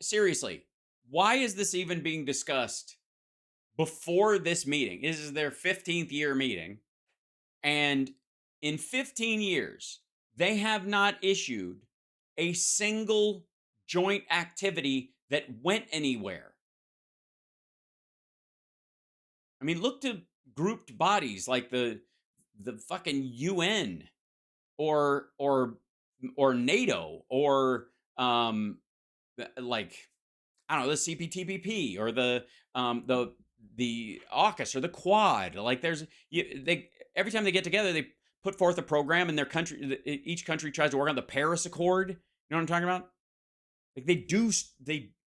Seriously, why is this even being discussed before this meeting? This is their 15th year meeting, and in 15 years, they have not issued a single joint activity that went anywhere. I mean, look to grouped bodies like the fucking UN or NATO or like I don't know, the CPTPP or the AUKUS or the Quad. Like every time they get together, they put forth a program, and their country, each country tries to work on the Paris Accord. You know what I'm talking about? Like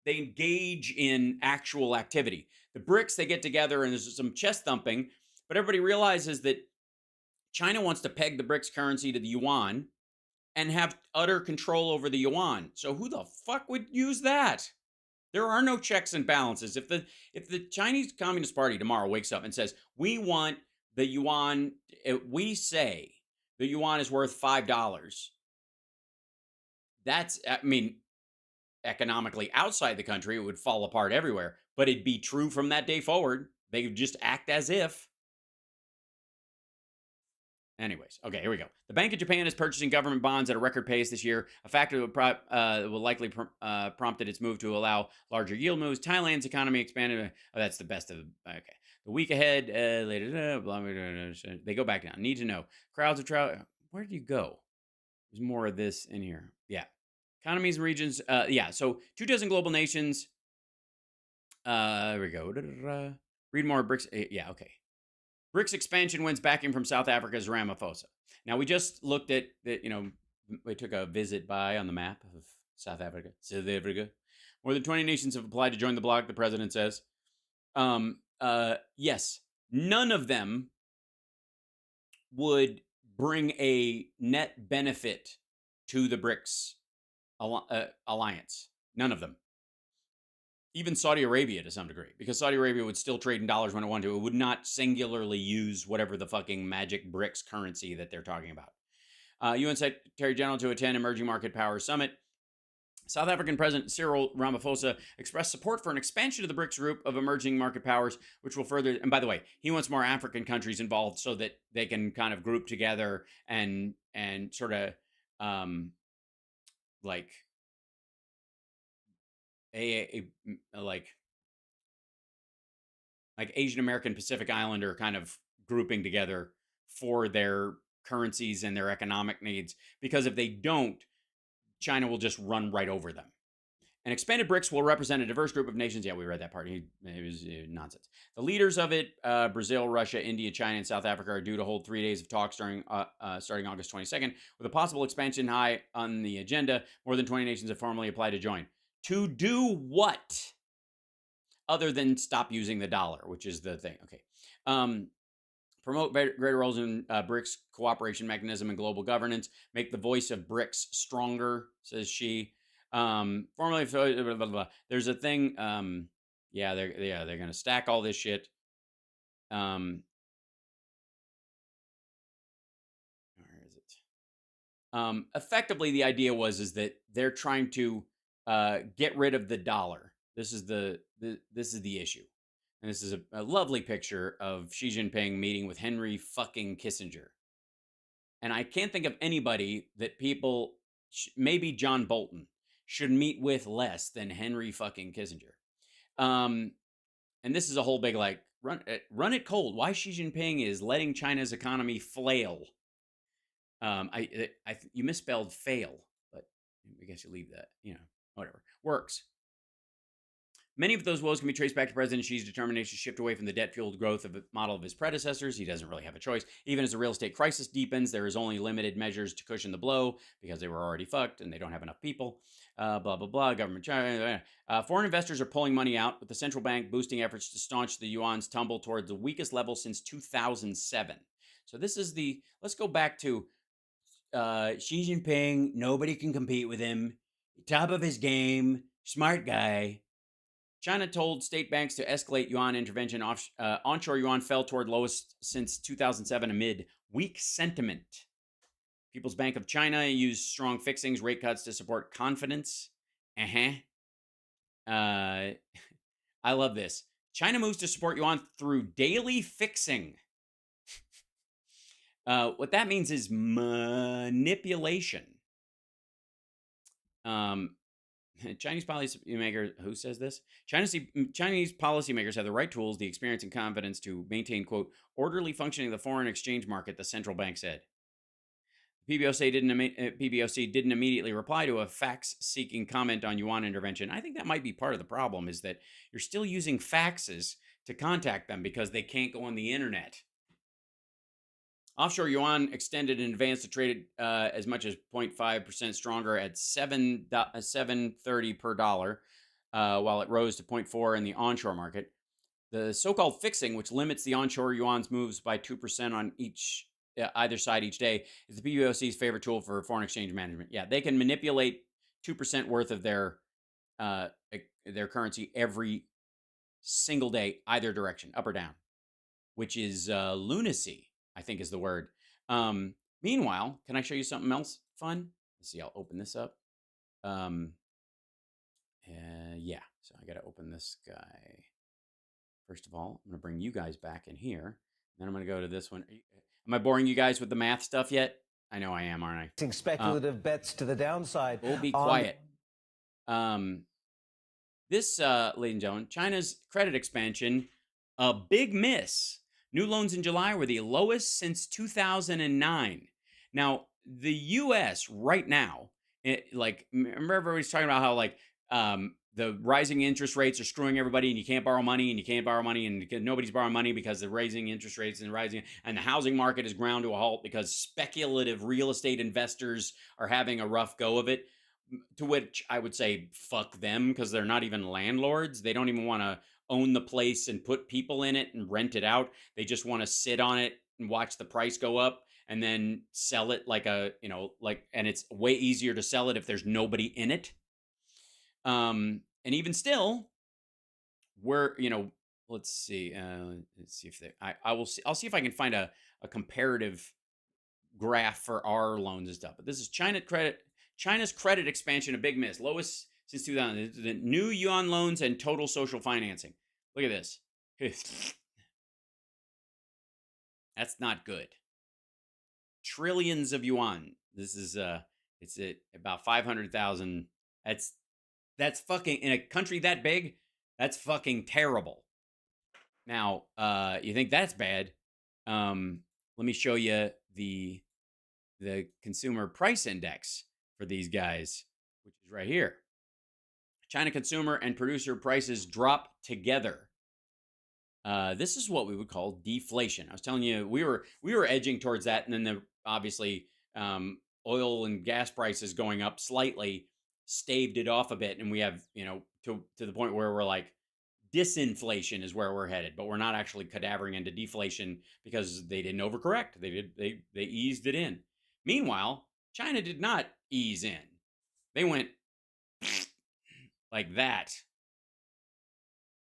they engage in actual activity. The Brics, they get together and there's some chest thumping, but everybody realizes that China wants to peg the Brics currency to the yuan and have utter control over the yuan. So who the fuck would use that? There are no checks and balances. If the Chinese Communist Party tomorrow wakes up and says, we want the yuan, we say the yuan is worth $5, that's, I mean, economically outside the country, it would fall apart everywhere. But it'd be true from that day forward. They would just act as if. Anyways, okay, here we go. The Bank of Japan is purchasing government bonds at a record pace this year, a factor that will likely prompted its move to allow larger yield moves. Thailand's economy expanded. Oh, that's the best of the. Okay. The week ahead, later, blah, blah, blah, blah, they go back down. Need to know. Crowds of travel. Where did you go? There's more of this in here. Yeah. Economies and regions. Yeah. So 24 global nations. There we go. Read more Brics. Yeah. Okay. Brics expansion wins backing from South Africa's Ramaphosa. Now, we just looked at, we took a visit by on the map of South Africa. More than 20 nations have applied to join the bloc, the president says. Yes, none of them would bring a net benefit to the Brics alliance. None of them. even Saudi Arabia to some degree, because Saudi Arabia would still trade in dollars when it wanted to. It would not singularly use whatever the fucking magic Brics currency that they're talking about. UN Secretary General to attend Emerging Market Power Summit. South African President Cyril Ramaphosa expressed support for an expansion of the BRICS group of emerging market powers, which will further, and by the way, he wants more African countries involved so that they can kind of group together and sort of like like Asian American Pacific Islander kind of grouping together for their currencies and their economic needs, because if they don't, China will just run right over them. And expanded BRICS will represent a diverse group of nations. Yeah, we read that part. It was nonsense. The leaders of it, Brazil, Russia, India, China, and South Africa, are due to hold 3 days of talks starting August 22nd, with a possible expansion high on the agenda. More than 20 nations have formally applied to join. To do what? Other than stop using the dollar, which is the thing. Okay. Promote greater roles in BRICS cooperation mechanism and global governance. Make the voice of BRICS stronger, says she. Formally, blah, blah, blah. There's a thing. They're gonna stack all this shit. Where is it? Effectively, the idea is that they're trying to get rid of the dollar. This is the issue. And this is a lovely picture of Xi Jinping meeting with Henry fucking Kissinger. And I can't think of anybody that people, maybe John Bolton, should meet with less than Henry fucking Kissinger. And this is a whole big, like, run it cold. Why Xi Jinping is letting China's economy flail. You misspelled fail, but I guess you leave that, whatever. Works. Many of those woes can be traced back to President Xi's determination to shift away from the debt-fueled growth of the model of his predecessors. He doesn't really have a choice. Even as the real estate crisis deepens, there is only limited measures to cushion the blow because they were already fucked and they don't have enough people. Blah, blah, blah. Government. Foreign investors are pulling money out, with the central bank boosting efforts to staunch the yuan's tumble towards the weakest level since 2007. So this is let's go back to Xi Jinping. Nobody can compete with him. Top of his game. Smart guy. China told state banks to escalate yuan intervention. Onshore yuan fell toward lowest since 2007 amid weak sentiment. People's Bank of China used strong fixings, rate cuts to support confidence. I love this. China moves to support yuan through daily fixing. What that means is manipulation. Chinese policymakers, who says this? Chinese policymakers have the right tools, the experience, and confidence to maintain, quote, orderly functioning of the foreign exchange market, the central bank said. PBOC didn't immediately reply to a fax-seeking comment on yuan intervention. I think that might be part of the problem, is that you're still using faxes to contact them because they can't go on the internet. Offshore yuan extended in advance to trade as much as 0.5% stronger at 7.30 per dollar, while it rose to 0.4 in the onshore market. The so-called fixing, which limits the onshore yuan's moves by 2% on either side each day, is the PBOC's favorite tool for foreign exchange management. Yeah, they can manipulate 2% worth of their currency every single day, either direction, up or down, which is lunacy, I think is the word. Meanwhile, can I show you something else fun? Let's see, I'll open this up. Yeah, so I got to open this guy. First of all, I'm going to bring you guys back in here. Then I'm going to go to this one. Am I boring you guys with the math stuff yet? I know I am, aren't I? Speculative bets to the downside. We'll be quiet. This, ladies and gentlemen, China's credit expansion, a big miss. New loans in July were the lowest since 2009. Now, the U.S. right now, remember everybody's talking about how the rising interest rates are screwing everybody, and you can't borrow money, and nobody's borrowing money because the raising interest rates and the housing market is ground to a halt because speculative real estate investors are having a rough go of it. To which I would say, fuck them, because they're not even landlords. They don't even want to own the place and put people in it and rent it out. They just want to sit on it and watch the price go up and then sell it and it's way easier to sell it if there's nobody in it. And even still, where, let's see. Let's see if I will see. I'll see if I can find a comparative graph for our loans and stuff. But this is China's credit expansion, a big miss, lowest since 2000. The new yuan loans and total social financing. Look at this. That's not good. Trillions of yuan. This is it's at about 500,000. That's fucking, in a country that big, that's fucking terrible. Now, you think that's bad? Let me show you the consumer price index for these guys, which is right here. China consumer and producer prices drop together. This is what we would call deflation. I was telling you we were edging towards that, and then obviously oil and gas prices going up slightly staved it off a bit, and we have to the point where we're like, disinflation is where we're headed, but we're not actually cadavering into deflation because they didn't overcorrect. They eased it in. Meanwhile, China did not ease in. They went like that.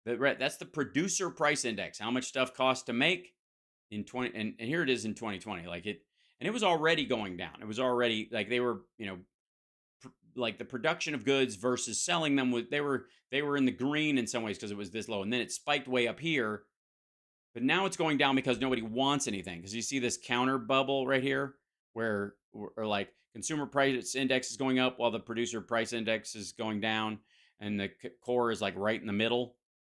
That's the producer price index. How much stuff costs to make in 20, and here it is in 2020. Like it, and it was already going down. It was already like they were, like the production of goods versus selling them, they were in the green in some ways because it was this low, and then it spiked way up here. But now it's going down because nobody wants anything. Because you see this counter bubble right here, where or like consumer price index is going up while the producer price index is going down, and the core is like right in the middle.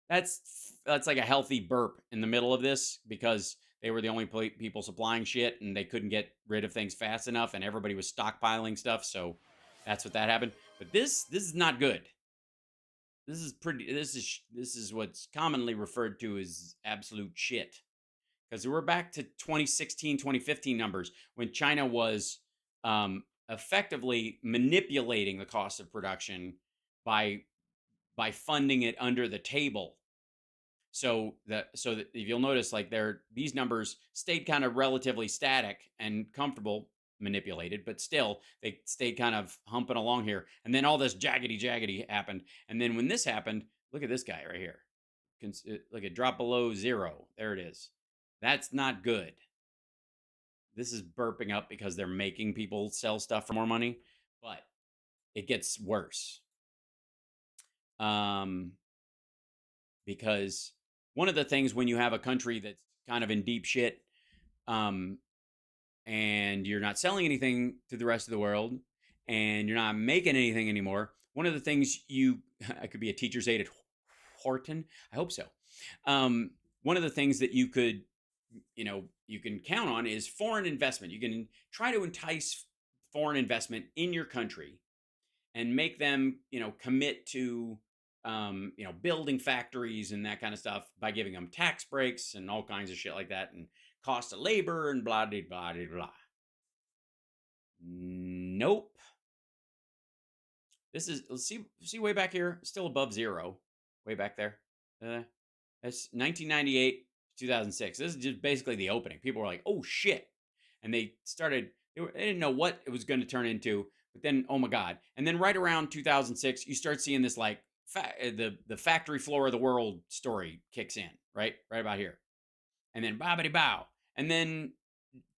That's like a healthy burp in the middle of this, because they were the only people supplying shit, and they couldn't get rid of things fast enough, and everybody was stockpiling stuff. So that's what that happened. But this is not good. This is what's commonly referred to as absolute shit. Because we're back to 2016, 2015 numbers when China was effectively manipulating the cost of production by funding it under the table. So that if you'll notice, like these numbers stayed kind of relatively static and comfortable, manipulated, but still they stayed kind of humping along here. And then all this jaggedy happened. And then when this happened, look at this guy right here. Look, it dropped below zero. There it is. That's not good. This is burping up because they're making people sell stuff for more money, but it gets worse. Because one of the things when you have a country that's kind of in deep shit, and you're not selling anything to the rest of the world, and you're not making anything anymore, one of the things I could be a teacher's aide at Horton. I hope so. One of the things that you can count on is foreign investment. You can try to entice foreign investment in your country and make them, commit to building factories and that kind of stuff by giving them tax breaks and all kinds of shit like that, and cost of labor and blah, blah, blah, blah. Nope. This is, let's see way back here, still above zero, way back there. That's 1998, 2006. This is just basically the opening. People were like, oh shit. And they didn't know what it was going to turn into, but then, oh my God. And then right around 2006, you start seeing this like the factory floor of the world story kicks in, right about here. And then bobbity bow. And then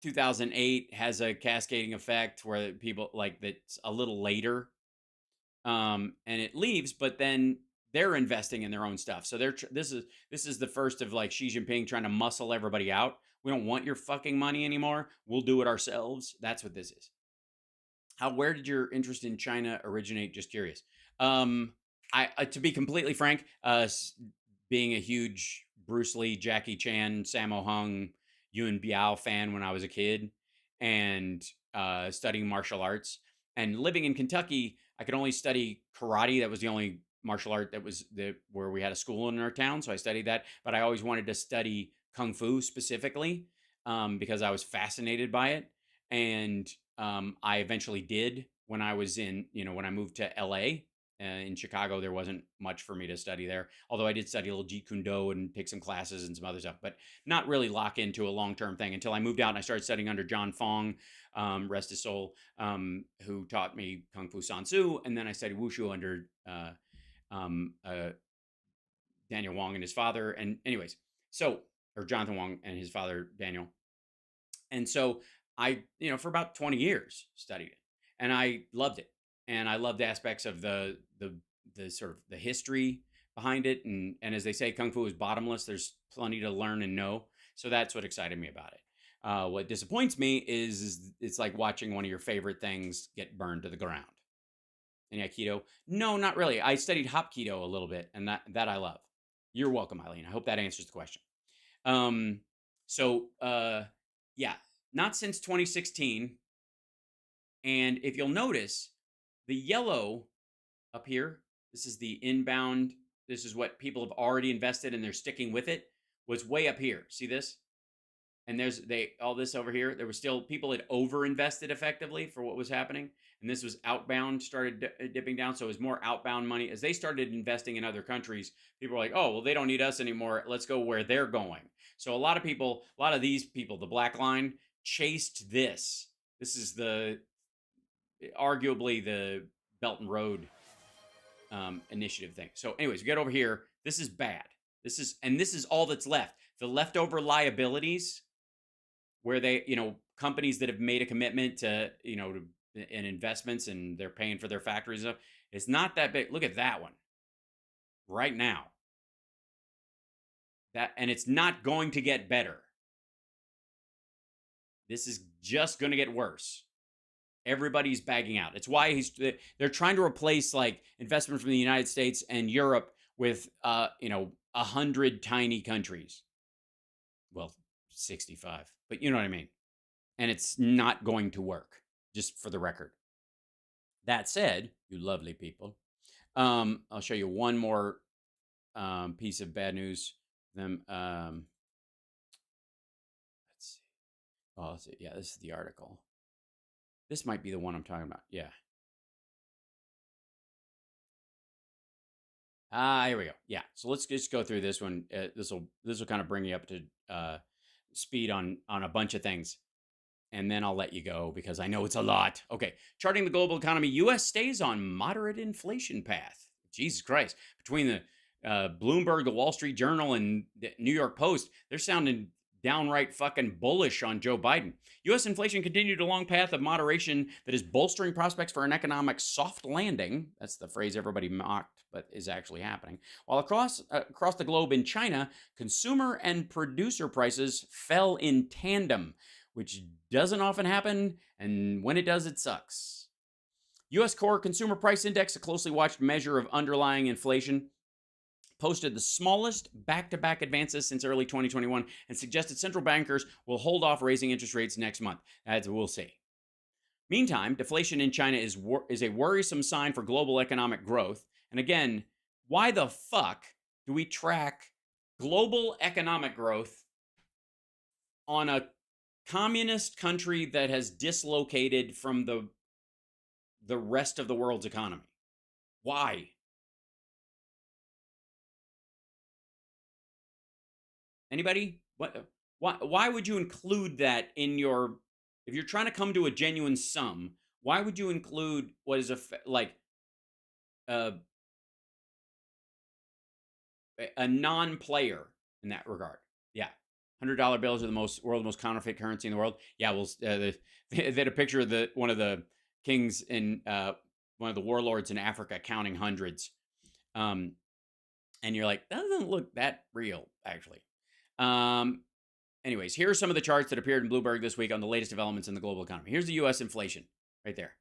2008 has a cascading effect where people like that's a little later. And it leaves, but then they're investing in their own stuff. So this is the first of like Xi Jinping trying to muscle everybody out. We don't want your fucking money anymore. We'll do it ourselves. That's what this is. Where did your interest in China originate? Just curious. To be completely frank, being a huge Bruce Lee, Jackie Chan, Sammo Hung, Yuen Biao fan when I was a kid, and studying martial arts, and living in Kentucky, I could only study karate. That was the only martial art that was where we had a school in our town, so I studied that. But I always wanted to study kung fu specifically because I was fascinated by it, and I eventually did when I was when I moved to LA. In Chicago, there wasn't much for me to study there, although I did study a little Jeet Kune Do and take some classes and some other stuff, but not really lock into a long-term thing until I moved out and I started studying under John Fong, rest his soul, who taught me Kung Fu San Soo, and then I studied Wushu under Daniel Wong and his father. And anyways, or Jonathan Wong and his father, Daniel. And so I, for about 20 years studied it, and I loved it. And I loved aspects of the sort of the history behind it. And as they say, Kung Fu is bottomless. There's plenty to learn and know. So that's what excited me about it. What disappoints me is it's like watching one of your favorite things get burned to the ground. Any Aikido? No, not really. I studied Hapkido a little bit, and that I love. You're welcome, Eileen. I hope that answers the question. Yeah, not since 2016. And if you'll notice, the yellow up here, this is the inbound. This is what people have already invested and they're sticking with it, was way up here. See this? And all this over here, there was still people had over invested effectively for what was happening. And this was outbound, started dipping down. So it was more outbound money. As they started investing in other countries, people were like, oh, well, they don't need us anymore. Let's go where they're going. So a lot of these people, the black line, chased this. This is arguably the Belt and Road initiative thing. So anyways, we get over here. This is bad. This is all that's left. The leftover liabilities where they, companies that have made a commitment to, in investments and they're paying for their factories up. It's not that big. Look at that one right now. And it's not going to get better. This is just going to get worse. Everybody's bagging out. It's why they're trying to replace like investment from the United States and Europe with 100 tiny countries. Well, 65, but you know what I mean. And it's not going to work, just for the record. That said, you lovely people, I'll show you one more piece of bad news. Let's see. Oh, let's see. Yeah, this is the article. This might be the one I'm talking about. Yeah. Here we go. Yeah. So let's just go through this one. This will kind of bring you up to speed on a bunch of things. And then I'll let you go because I know it's a lot. Okay. Charting the global economy. U.S. stays on moderate inflation path. Jesus Christ. Between the Bloomberg, the Wall Street Journal, and the New York Post, they're sounding downright fucking bullish on Joe Biden. U.S. inflation continued a long path of moderation that is bolstering prospects for an economic soft landing. That's the phrase everybody mocked, but is actually happening. While across the globe in China, consumer and producer prices fell in tandem, which doesn't often happen, and when it does, it sucks. U.S. Core Consumer Price Index, a closely watched measure of underlying inflation, posted the smallest back-to-back advances since early 2021 and suggested central bankers will hold off raising interest rates next month. As we'll see. Meantime, deflation in China is a worrisome sign for global economic growth. And again, why the fuck do we track global economic growth on a communist country that has dislocated from the rest of the world's economy? Why? Anybody? Why would you include that in your, if you're trying to come to a genuine sum, why would you include what is a non-player in that regard? Yeah. $100 bills are the world's most counterfeit currency in the world. Yeah, well, they had a picture of one of the kings in one of the warlords in Africa counting hundreds. And you're like, that doesn't look that real, actually. Anyways, here are some of the charts that appeared in Bloomberg this week on the latest developments in the global economy. Here's the U.S. inflation right there,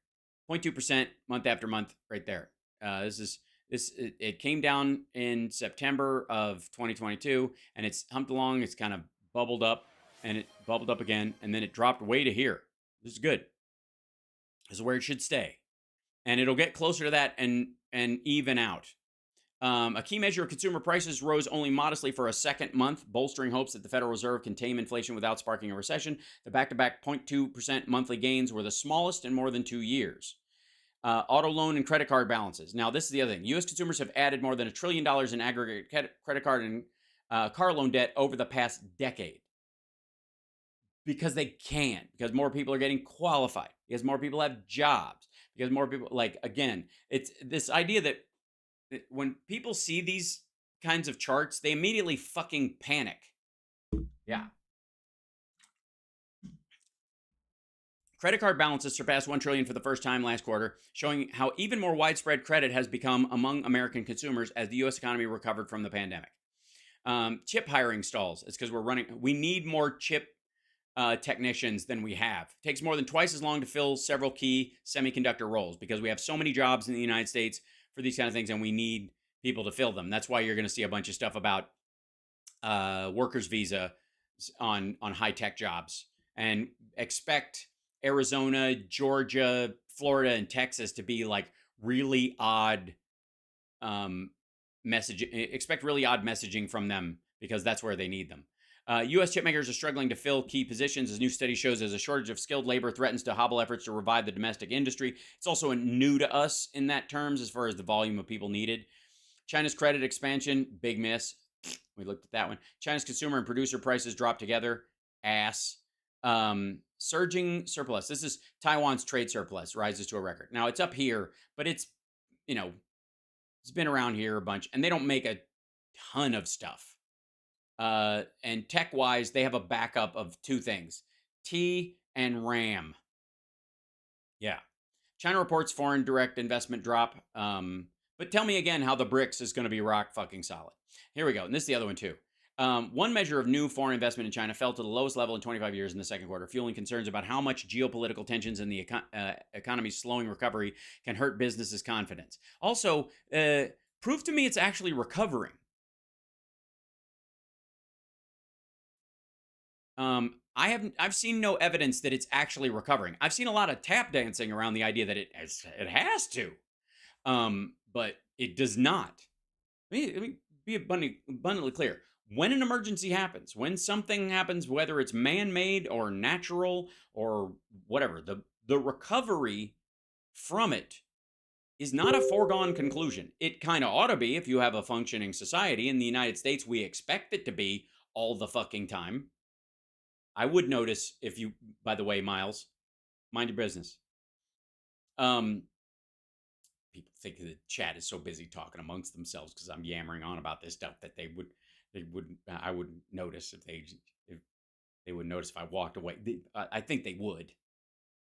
0.2% month after month right there. It came down in September of 2022, and it's humped along. It's kind of bubbled up, and it bubbled up again, and then it dropped way to here. This is good. This is where it should stay, and it'll get closer to that and even out. A key measure of consumer prices rose only modestly for a second month, bolstering hopes that the Federal Reserve can tame inflation without sparking a recession. The back-to-back 0.2% monthly gains were the smallest in more than 2 years. Auto loan and credit card balances. Now, this is the other thing. U.S. consumers have added more than $1 trillion in aggregate credit card and car loan debt over the past decade. Because they can. Because more people are getting qualified. Because more people have jobs. Because more people, again, it's this idea that when people see these kinds of charts, they immediately fucking panic. Yeah. Credit card balances surpassed $1 trillion for the first time last quarter, showing how even more widespread credit has become among American consumers as the U.S. economy recovered from the pandemic. Chip hiring stalls. It's because we need more chip technicians than we have. It takes more than twice as long to fill several key semiconductor roles because we have so many jobs in the United States for these kind of things, and we need people to fill them. That's why you're going to see a bunch of stuff about workers' visa on high-tech jobs, and expect Arizona, Georgia, Florida, and Texas to be like really odd expect really odd messaging from them because that's where they need them. U.S. chipmakers are struggling to fill key positions as new study shows as a shortage of skilled labor threatens to hobble efforts to revive the domestic industry. It's also new to us in that terms as far as the volume of people needed. China's credit expansion, big miss. We looked at that one. China's consumer and producer prices dropped together. Ass. Surging surplus. This is Taiwan's trade surplus rises to a record. Now it's up here, but it's, it's been around here a bunch, and they don't make a ton of stuff. And tech-wise, they have a backup of two things, T and RAM. Yeah. China reports foreign direct investment drop. But tell me again how the Brics is going to be rock fucking solid. Here we go. And this is the other one too. One measure of new foreign investment in China fell to the lowest level in 25 years in the second quarter, fueling concerns about how much geopolitical tensions in the economy's slowing recovery can hurt businesses' confidence. Also, prove to me it's actually recovering. I've seen no evidence that it's actually recovering. I've seen a lot of tap dancing around the idea that it has to, but it does not. Let me be abundantly clear. When an emergency happens, when something happens, whether it's man-made or natural or whatever, the recovery from it is not a foregone conclusion. It kind of ought to be if you have a functioning society. In the United States, we expect it to be all the fucking time. I would notice if you, by the way, Miles, mind your business. People think the chat is so busy talking amongst themselves because I'm yammering on about this stuff that I would notice if they would notice if I walked away. I think they would.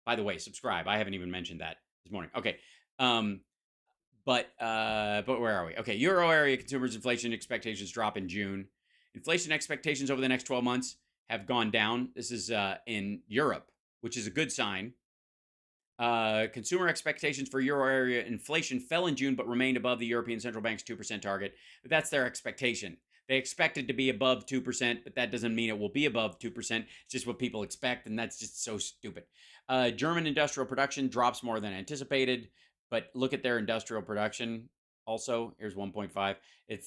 By the way, subscribe. I haven't even mentioned that this morning. Okay. But where are we? Okay. Euro area consumers' inflation expectations drop in June. Inflation expectations over the next 12 months have gone down. This is in Europe, which is a good sign. Consumer expectations for euro area inflation fell in June, but remained above the European Central Bank's 2% target. But that's their expectation. They expect it to be above 2%, but that doesn't mean it will be above 2%. It's just what people expect, and that's just so stupid. German industrial production drops more than anticipated, but look at their industrial production. Also, here's 1.5.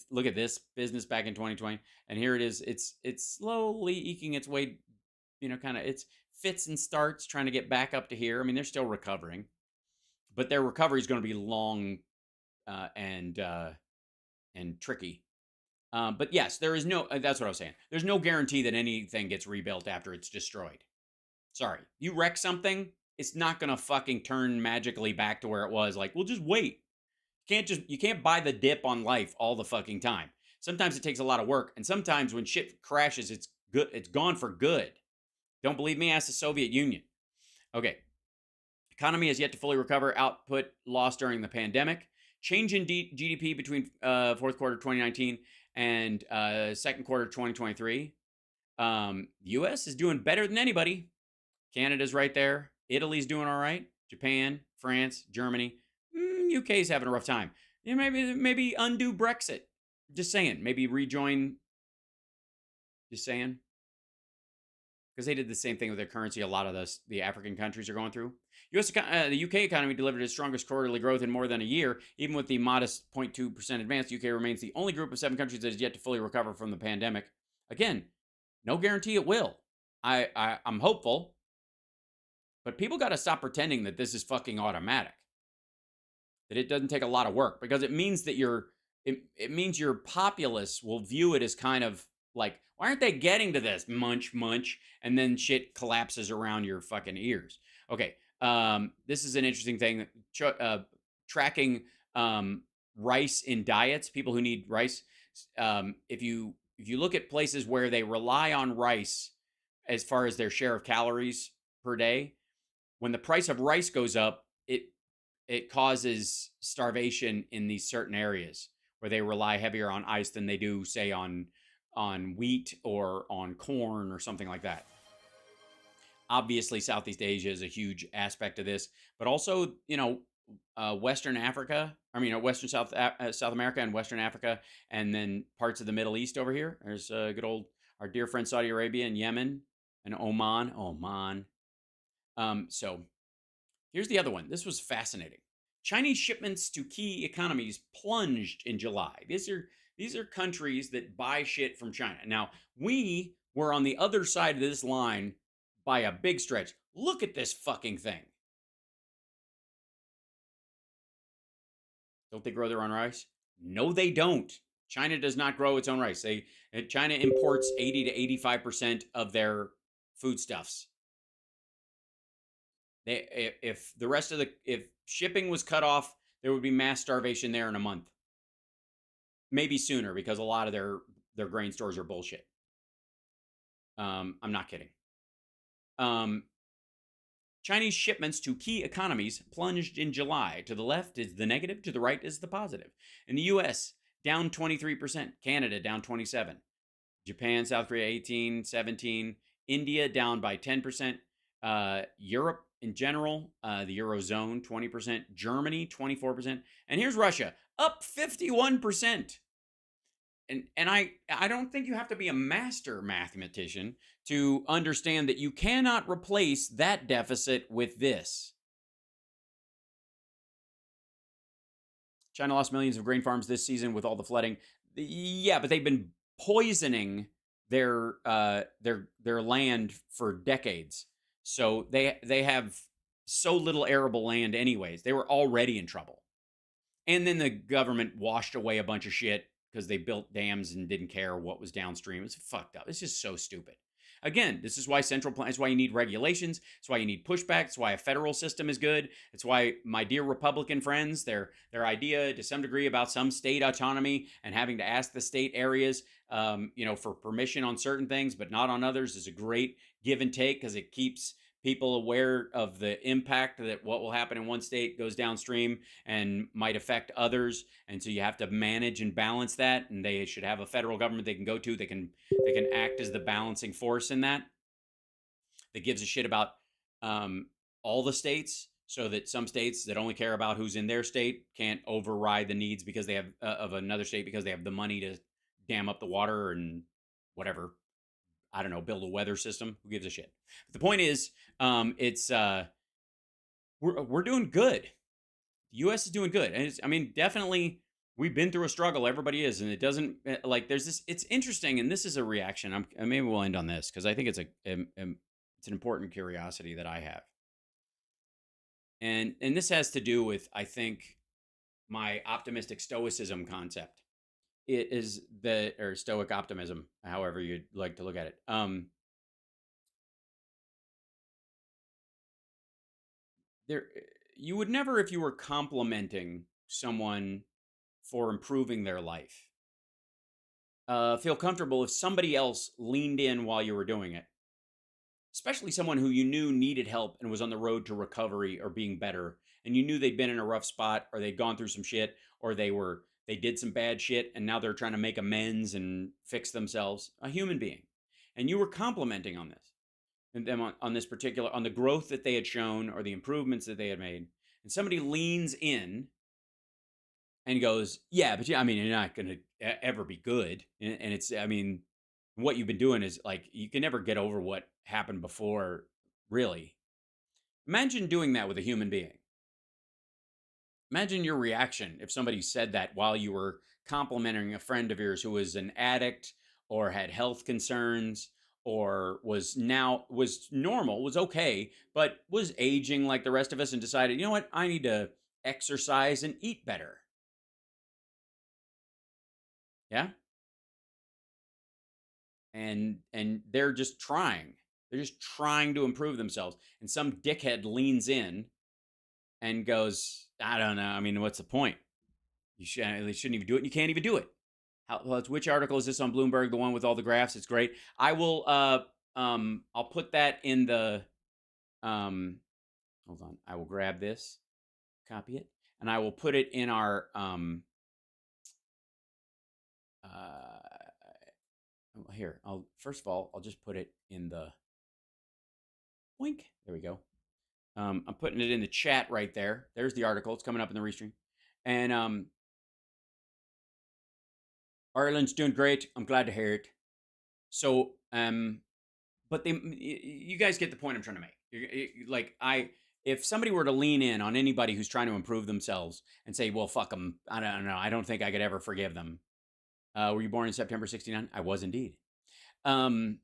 Look at this business back in 2020, and here it is. It's slowly eking its way, it's fits and starts trying to get back up to here. I mean, they're still recovering, but their recovery is going to be long and tricky. But yes, there is no. That's what I was saying. There's no guarantee that anything gets rebuilt after it's destroyed. Sorry, you wreck something, it's not going to fucking turn magically back to where it was. Like, we'll just wait. You can't buy the dip on life all the fucking time. Sometimes it takes a lot of work, and sometimes when shit crashes, it's gone for good. Don't believe me? Ask the Soviet Union. Okay. Economy has yet to fully recover. Output lost during the pandemic. Change in GDP between fourth quarter 2019 and second quarter 2023. U.S. is doing better than anybody. Canada's right there. Italy's doing all right. Japan, France, Germany. UK's having a rough time. Maybe undo Brexit. Just saying. Maybe rejoin. Just saying. Because they did the same thing with their currency. A lot of the African countries are going through. The UK economy delivered its strongest quarterly growth in more than a year. Even with the modest 0.2% advance, the UK remains the only group of 7 countries that has yet to fully recover from the pandemic. Again, no guarantee it will. I'm hopeful. But people got to stop pretending that this is fucking automatic. That it doesn't take a lot of work. Because it means that it means your populace will view it as kind of like, why aren't they getting to this? Munch, munch. And then shit collapses around your fucking ears. Okay. This is an interesting thing. Tracking rice in diets, people who need rice. If you look at places where they rely on rice as far as their share of calories per day, when the price of rice goes up, it causes starvation in these certain areas where they rely heavier on ice than they do, say, on wheat or on corn or something like that. Obviously, Southeast Asia is a huge aspect of this, but also, Western Africa. Western South America and Western Africa, and then parts of the Middle East over here. There's good old our dear friend Saudi Arabia and Yemen and Oman. So here's the other one. This was fascinating. Chinese shipments to key economies plunged in July. These are countries that buy shit from China. Now, we were on the other side of this line by a big stretch. Look at this fucking thing. Don't they grow their own rice? No, they don't. China does not grow its own rice. China imports 80 to 85% of their foodstuffs. If the rest of if shipping was cut off, there would be mass starvation there in a month. Maybe sooner, because a lot of their grain stores are bullshit. I'm not kidding. Chinese shipments to key economies plunged in July. To the left is the negative, to the right is the positive. In the US, down 23%, Canada down 27%, Japan, South Korea 18, 17, India down by 10%, Europe in general, the Eurozone 20%, Germany 24%, and here's Russia, up 51%. And I don't think you have to be a master mathematician to understand that you cannot replace that deficit with this. China lost millions of grain farms this season with all the flooding. Yeah, but they've been poisoning their land for decades. So they have so little arable land anyways. They were already in trouble. And then the government washed away a bunch of shit because they built dams and didn't care what was downstream. It's fucked up. It's just so stupid. Again, this is why it's why you need regulations. It's why you need pushback. It's why a federal system is good. It's why my dear Republican friends, their idea to some degree about some state autonomy and having to ask the state areas, for permission on certain things, but not on others, is a great give and take, because it keeps people aware of the impact that what will happen in one state goes downstream and might affect others. And so you have to manage and balance that. And they should have a federal government they can go to. They can act as the balancing force in that gives a shit about all the states, so that some states that only care about who's in their state can't override the needs because they have of another state, because they have the money to dam up the water and whatever. I don't know, build a weather system. Who gives a shit? But the point is, we're doing good. The U.S. is doing good, and definitely we've been through a struggle. Everybody is, and it doesn't there's this. It's interesting, and this is a reaction. Maybe we'll end on this because I think it's an important curiosity that I have, and this has to do with, I think, my optimistic stoicism concept. It is or Stoic optimism, however you'd like to look at it. You would never, if you were complimenting someone for improving their life, feel comfortable if somebody else leaned in while you were doing it, especially someone who you knew needed help and was on the road to recovery or being better, and you knew they'd been in a rough spot, or they'd gone through some shit, or they did some bad shit and now they're trying to make amends and fix themselves. A human being. And you were complimenting on this, and them on this particular, on the growth that they had shown or the improvements that they had made. And somebody leans in and goes, yeah, but you're not going to ever be good. And it's, what you've been doing is you can never get over what happened before, really. Imagine doing that with a human being. Imagine your reaction if somebody said that while you were complimenting a friend of yours who was an addict or had health concerns or was normal, was okay, but was aging like the rest of us and decided, you know what, I need to exercise and eat better. Yeah? And they're just trying. They're just trying to improve themselves. And some dickhead leans in and goes, I don't know. What's the point? You shouldn't even do it. And you can't even do it. Which article is this on Bloomberg? The one with all the graphs? It's great. I will. I'll put that in the. Hold on. I will grab this, copy it, and I will put it in our. Here. First of all, I'll just put it in the. Wink. There we go. I'm putting it in the chat right there. There's the article. It's coming up in the restream, and Ireland's doing great. I'm glad to hear it. So, but you guys get the point I'm trying to make. If somebody were to lean in on anybody who's trying to improve themselves and say, well, fuck them, I don't know, I don't think I could ever forgive them. Were you born in September 69? I was indeed. Has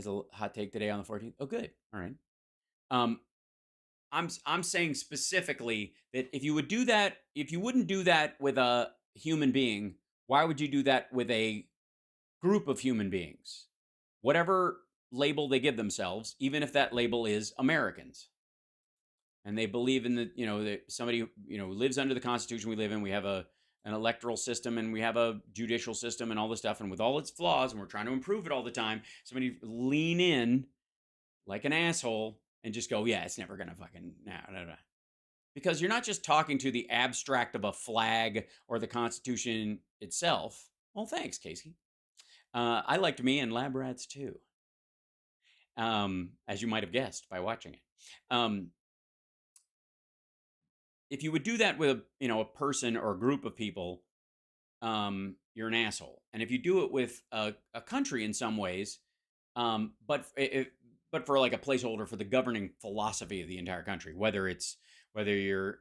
a hot take today on the 14th. Oh, good. All right. I'm saying specifically that if you wouldn't do that with a human being, why would you do that with a group of human beings? Whatever label they give themselves, even if that label is Americans, and they believe in that somebody lives under the Constitution we live in. We have an electoral system, and we have a judicial system, and all this stuff, and with all its flaws, and we're trying to improve it all the time. Somebody lean in like an asshole and just go, yeah, it's never gonna fucking no. Because you're not just talking to the abstract of a flag or the Constitution itself. Well, thanks, Casey. I liked me and lab rats too, as you might have guessed by watching it. If you would do that with a person or a group of people, you're an asshole. And if you do it with a country in some ways, but for like a placeholder for the governing philosophy of the entire country, whether you're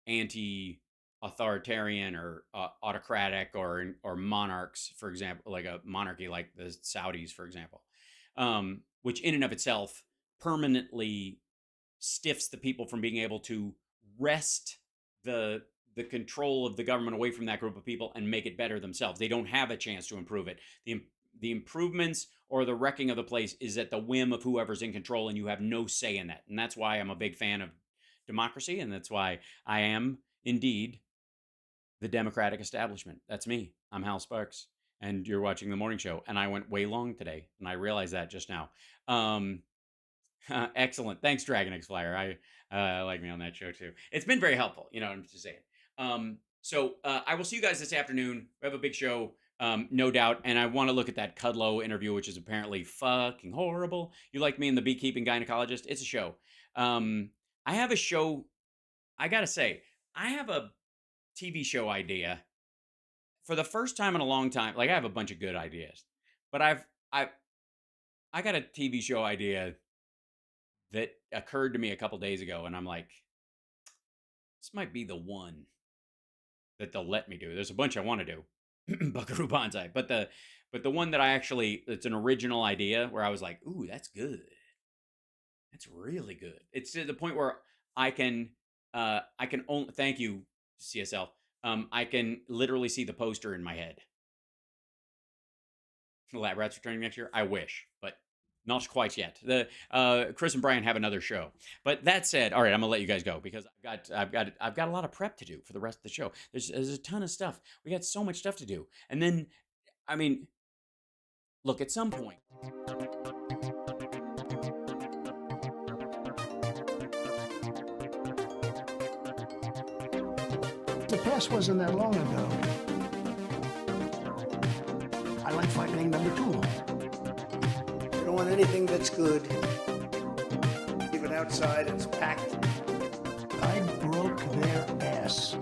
anti-authoritarian or autocratic or monarchs, for example, like a monarchy like the Saudis, for example, which in and of itself permanently stiffs the people from being able to wrest the control of the government away from that group of people and make it better themselves. They don't have a chance to improve it. The improvements or the wrecking of the place is at the whim of whoever's in control, and you have no say in that. And that's why I'm a big fan of democracy, and that's why I am indeed the Democratic establishment. That's me. I'm Hal Sparks, and you're watching The Morning Show. And I went way long today, and I realized that just now. Excellent. Thanks, Dragon X Flyer. I like me on that show too. It's been very helpful. I'm just saying. So I will see you guys this afternoon. We have a big show, no doubt. And I want to look at that Kudlow interview, which is apparently fucking horrible. You like me and the beekeeping gynecologist? It's a show. I have a show. I got to say, I have a TV show idea for the first time in a long time. Like, I have a bunch of good ideas, but I got a TV show idea that occurred to me a couple days ago, and I'm like, this might be the one that they'll let me do. There's a bunch I want to do, Buckaroo Banzai, but the one that it's an original idea where I was like, ooh, that's good. That's really good. It's to the point where I can only, thank you, CSL. I can literally see the poster in my head. The Lab Rats returning next year. I wish, but not quite yet. Chris and Brian have another show. But that said, all right, I'm gonna let you guys go because I've got a lot of prep to do for the rest of the show. There's a ton of stuff. We got so much stuff to do. And then, I mean, look, at some point. The past wasn't that long ago. I like fighting number 2. You don't want anything that's good. Even outside, it's packed. I broke their ass.